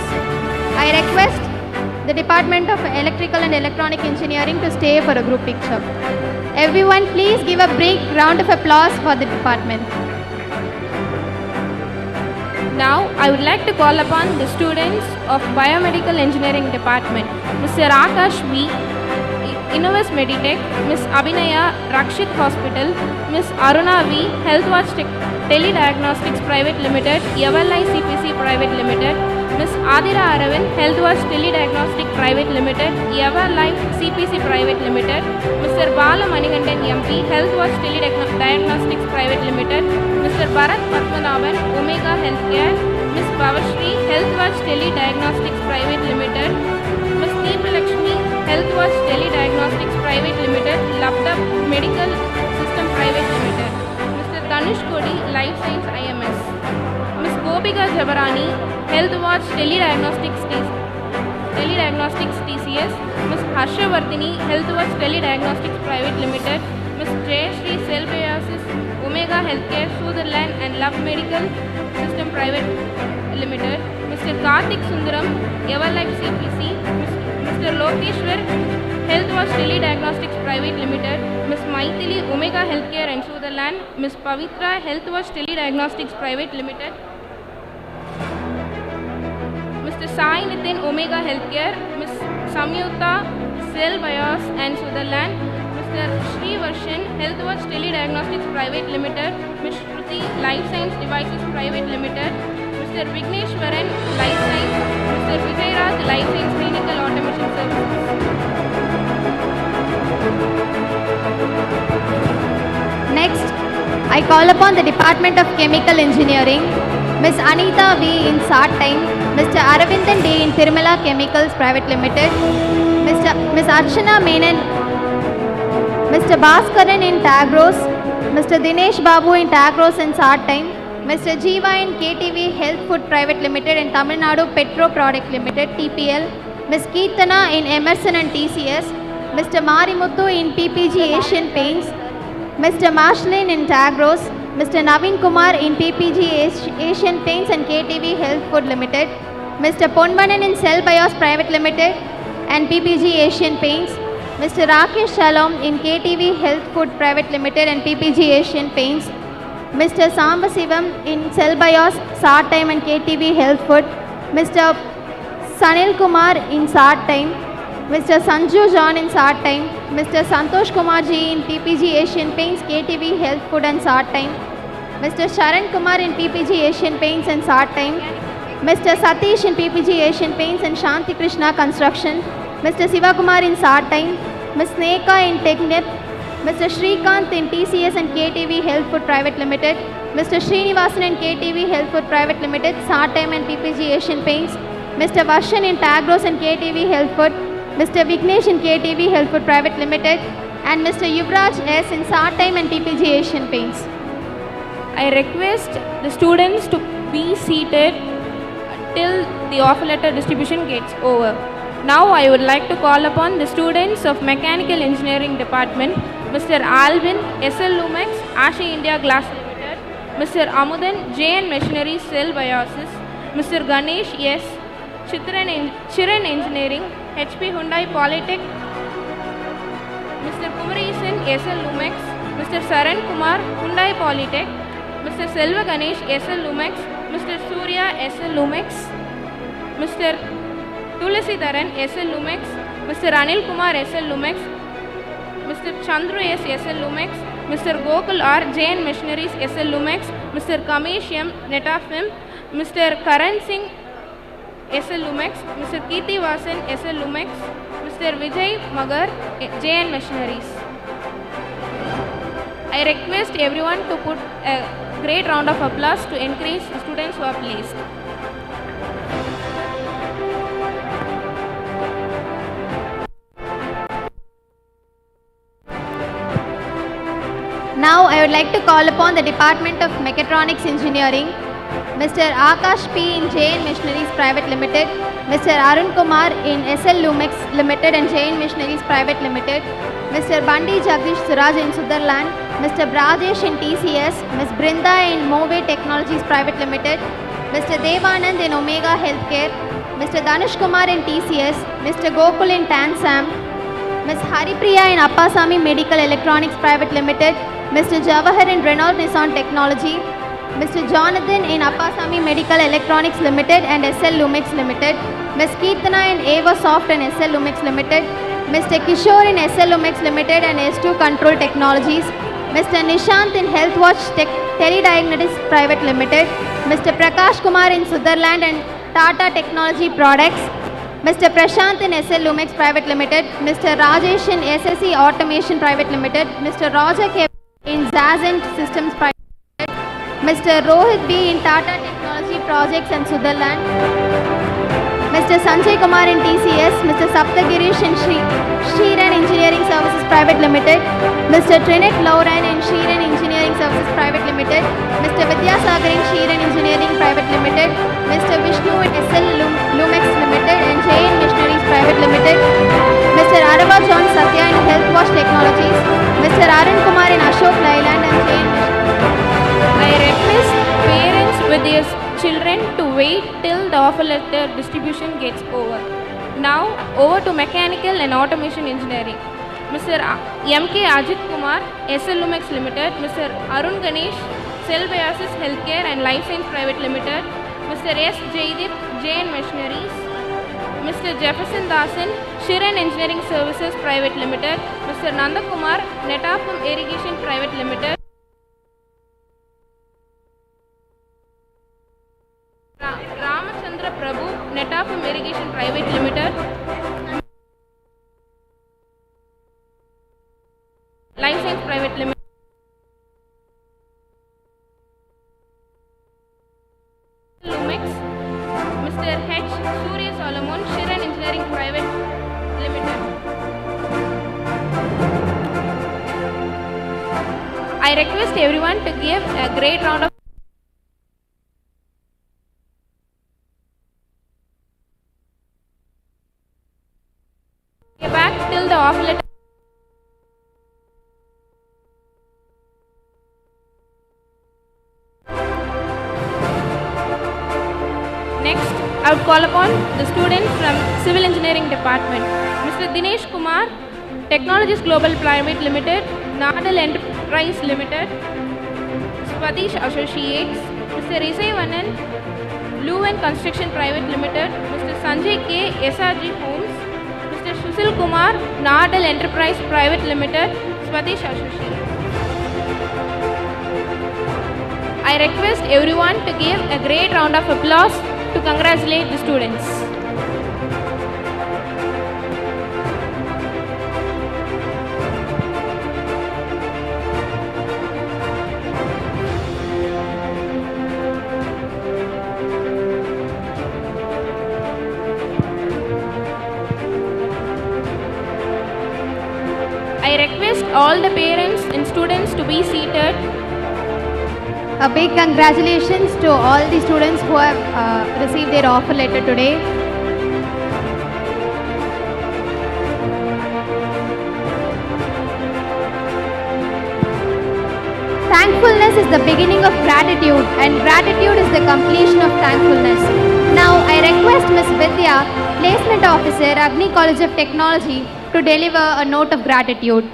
I request the Department of Electrical and Electronic Engineering to stay for a group picture. Everyone please give a big round of applause for the department. Now, I would like to call upon the students of Biomedical Engineering Department, Mr. Akash V, Innovus Meditech, Ms. Abhinaya, Rakshit Hospital, Ms. Aruna V, Healthwatch Telediagnostics Private Limited, Yavalai CPC Private Limited, Ms. Adira Aravind, Healthwatch Telediagnostic Private Limited, Yavalai CPC Private Limited, Mr. Bala Manigandan MP, Healthwatch Telediagnostics Private Limited, Mr. Bharat Padmanabhan, Omega Healthcare, Ms. Bhavashri, Healthwatch Telediagnostics Private Limited, Ms. Deepalakshmi, Healthwatch Telediagnostics Private Limited, Laptop Medical System Private Limited, Mr. Dhanush Kodi, Life Science IMS, Ms. Gopika Jabarani, Healthwatch Telediagnostics TCS, Ms. Harshavardhini, Healthwatch Telediagnostics Private Limited, Ms. Jayashree Cellbiosis, Omega Healthcare, Sutherland and Love Medical System Private Limited, Mr. Karthik Sundaram, Everlife CPC, Mr. Lokeshwar, Healthwatch Telediagnostics Private Limited, Ms. Maithili, Omega Healthcare and Sutherland, Ms. Pavitra, Healthwatch Telediagnostics Private Limited, Mr. Sai Nitin, Omega Healthcare, Ms. Samyuta, Cell Bios and Sutherland, Mr. Sri Varshan, Healthwatch Telediagnostics Private Limited, Ms. Shruti, Life Science Devices Private Limited, Mr. Vigneshwaran, Life Science, Mr. Vijay Life Science Clinical Automation Services. Next, I call upon the Department of Chemical Engineering, Ms. Anita V in SAT time, Mr. Aravindan D in Thirumala Chemicals Private Limited, Ms. Archana Menon, Mr. Bhaskaran in Tagros, Mr. Dinesh Babu in Tagros and SAT time, Mr. Jeeva in KTV Health Food Private Limited and Tamil Nadu Petro Product Limited TPL, Ms. Keertana in Emerson and TCS, Mr. Marimuthu in PPG Asian Paints, Mr. Mashlin in Tagros, Mr. Naveen Kumar in PPG Asian Paints and KTV Health Food Limited, Mr. Ponbanan in Cell Bios Private Limited and PPG Asian Paints, Mr. Rakesh Shalom in KTV Health Food Private Limited and PPG Asian Paints, Mr. Sambasivam in Cell Bios, SAT Time and KTV Health Food, Mr. Sanil Kumar in SAT Time, Mr. Sanju John in SAT Time, Mr. Santosh Kumar Ji in PPG Asian Paints, KTV Health Food and SAT Time, Mr. Sharan Kumar in PPG Asian Paints and SAT Time, Mr. Satish in PPG Asian Paints and Shanti Krishna Construction, Mr. Siva Kumar in SAT Time, Ms. Sneka in Technip, Mr. Shrikant in TCS and KTV Health Food Private Limited, Mr. Srinivasan in KTV Health Food Private Limited, SAT Time and PPG Asian Paints, Mr. Varshan in Tagros and KTV Health Food, Mr. Vignesh in KTV Health Food Private Limited, and Mr. Yuvraj S in SAT Time and PPG Asian Paints. I request the students to be seated till the offer letter distribution gets over. Now I would like to call upon the students of Mechanical Engineering Department, Mr. Alvin, SL Lumex, Ashi India Glass Limited, Mr. Amudan, JN Machinery Cell Biosis, Mr. Ganesh S, Chiran Engineering, HP Hyundai Polytech, Mr. Kumaresan, SL Lumex, Mr. Saran Kumar, Hyundai Polytech, Mr. Selva Ganesh, SL Lumex, Mr. Surya, SL Lumex, Mr. Tulasidaran, SL Lumex, Mr. Anil Kumar, SL Lumex, Mr. Chandru S, SL Lumex, Mr. Gokul R, JN Missionaries, SL Lumex, Mr. Kamesh M, Netafim, Mr. Karan Singh, SL Lumex, Mr. Kirti Vasan, SL Lumex, Mr. Vijay Magar, JN Missionaries. I request everyone to put a great round of applause to encourage the students who are pleased. Now I would like to call upon the Department of Mechatronics Engineering, Mr. Akash P in JN Missionaries Private Limited, Mr. Arun Kumar in SL Lumex Limited and JN Missionaries Private Limited, Mr. Bandi Jagdish Suraj in Sutherland, Mr. Brajesh in TCS, Ms. Brinda in Move Technologies Private Limited, Mr. Devanand in Omega Healthcare, Mr. Dhanush Kumar in TCS, Mr. Gokul in Tansam, Ms. Haripriya in Appasamy Medical Electronics Private Limited, Mr. Jawahar in Renault Nissan Technology, Mr. Jonathan in Appasamy Medical Electronics Limited and SL Lumex Limited, Ms. Keertana in Avasoft and SL Lumex Limited, Mr. Kishore in SL Lumex Limited and S2 Control Technologies, Mr. Nishant in Healthwatch Telediagnostics Private Limited, Mr. Prakash Kumar in Sutherland and Tata Technology Products, Mr. Prashant in SL Lumex Private Limited, Mr. Rajesh in SSE Automation Private Limited, Mr. Roger K in Zazent Systems Private Limited, Mr. Rohit B in Tata Technology Projects and Sutherland, Mr. Sanjay Kumar in TCS, Mr. Saptagirish in Shriran Engineering Services Private Limited, Mr. Trinet Lauren in Shriran Engineering Services Private Limited, Mr. Vidyasagar in Shriran Engineering Private Limited, Mr. Vishnu in SL Lumex Limited and JN Missionaries Private Limited, Mr. Arava John Satya in Healthwatch Technologies, Mr. Arun Kumar in Ashok Leyland and JN Missionaries. I request parents with their children to wait till the offer letter distribution gets over. Now over to Mechanical and Automation Engineering. Mr. M.K. Ajit Kumar, SL Lumex Limited, Mr. Arun Ganesh, Cellbiosis Healthcare and Life Science Private Limited, Mr. S. Jaydip, JN Missionaries, Mr. Jefferson Dasan, Shiran Engineering Services Private Limited, Mr. Nanda Kumar, Netafim Irrigation Private Limited, Ramachandra Prabhu, Netafim Irrigation Private Limited, Life Science Private Limited, Lumex, Mr. H. Surya Solomon, Shiran Engineering Private Limited. I request everyone to give a great round of back till the offer letter. Next, I would call upon the student from Civil Engineering Department, Mr. Dinesh Kumar, Technologies Global Private Limited, Nadal Enterprise Limited, Swadish Associates, Mr. Isai Vanan, Luven Construction Private Limited, Mr. Sanjay K, SRG Homes, Mr. Susil Kumar, Nadal Enterprise Private Limited, Swadish Associates. I request everyone to give a great round of applause to congratulate the students. I request all the parents and students to be seated. A big congratulations to all the students who have received their offer letter today. Thankfulness is the beginning of gratitude and gratitude is the completion of thankfulness. Now I request Ms. Vidya, Placement Officer, Agni College of Technology, to deliver a note of gratitude.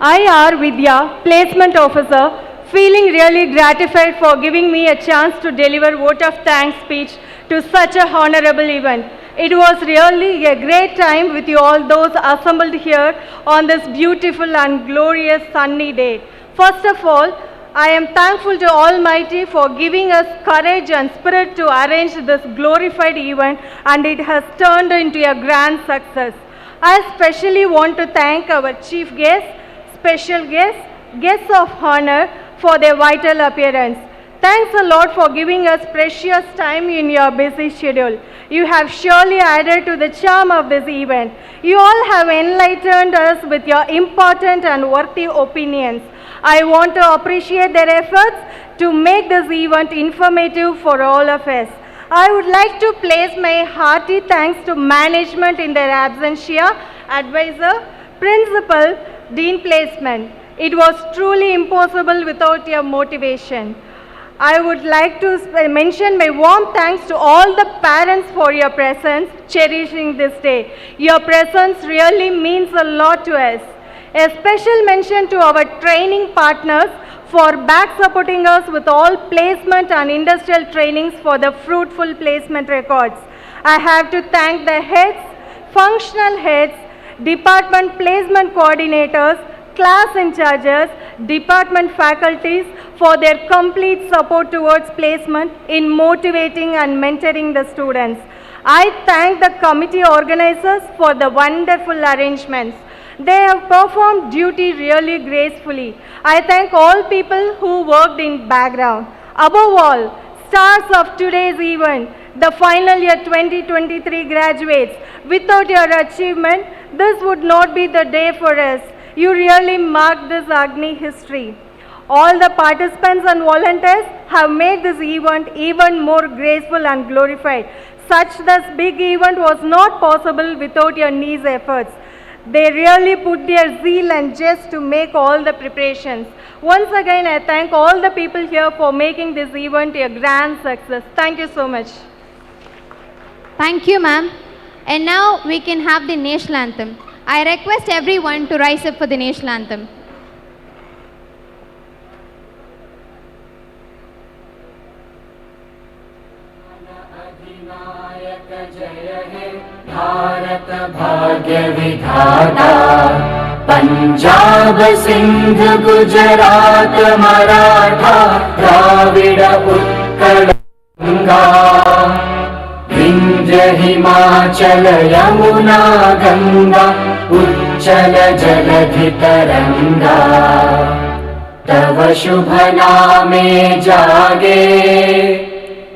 I, R. Vidya, Placement Officer, feeling really gratified for giving me a chance to deliver vote of thanks speech to such a honorable event. It was really a great time with you all those assembled here on this beautiful and glorious sunny day. First of all, I am thankful to Almighty for giving us courage and spirit to arrange this glorified event, and it has turned into a grand success. I especially want to thank our chief guests, special guests, guests of honor for their vital appearance. Thanks a lot for giving us precious time in your busy schedule. You have surely added to the charm of this event. You all have enlightened us with your important and worthy opinions. I want to appreciate their efforts to make this event informative for all of us. I would like to place my hearty thanks to management in their absentia, advisor, principal, dean placement. It was truly impossible without your motivation. I would like to mention my warm thanks to all the parents for your presence, cherishing this day. Your presence really means a lot to us. A special mention to our training partners for back supporting us with all placement and industrial trainings for the fruitful placement records. I have to thank the heads, functional heads, department placement coordinators, class in charges, department faculties for their complete support towards placement in motivating and mentoring the students. I thank the committee organizers for the wonderful arrangements. They have performed duty really gracefully. I thank all people who worked in background. Above all, stars of today's event, the final year 2023 graduates. Without your achievement, this would not be the day for us. You really marked this Agni history. All the participants and volunteers have made this event even more graceful and glorified. Such this big event was not possible without your nice efforts. They really put their zeal and zest to make all the preparations. Once again, I thank all the people here for making this event a grand success. Thank you so much. Thank you, ma'am. And now we can have the national anthem. I request everyone to rise up for the national anthem. Bharat भाग्य विधाता पंजाब सिंध गुजरात मराठा द्राविड उत्कल गंगा विंध्य हिमाचल यमुना गंगा उच्चल जलधि तरंगा तव शुभ नामे जागे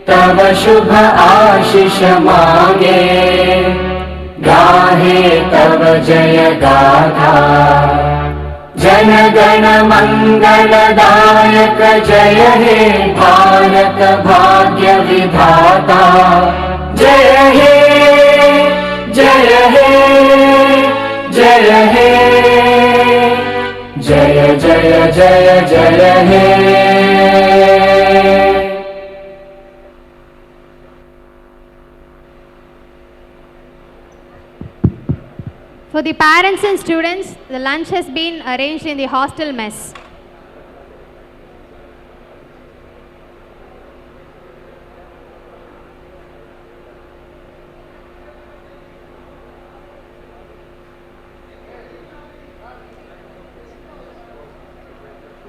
तव शुभ आशीष मांगे गाहे तव जय गाथा जन गण मंगलदायक जय हे भारत भाग्य विधाता जय हे जय हे जय हे जय जय जय जय हे For the parents and students, the lunch has been arranged in the hostel mess.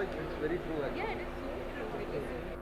It's very true. Yeah, it is so true.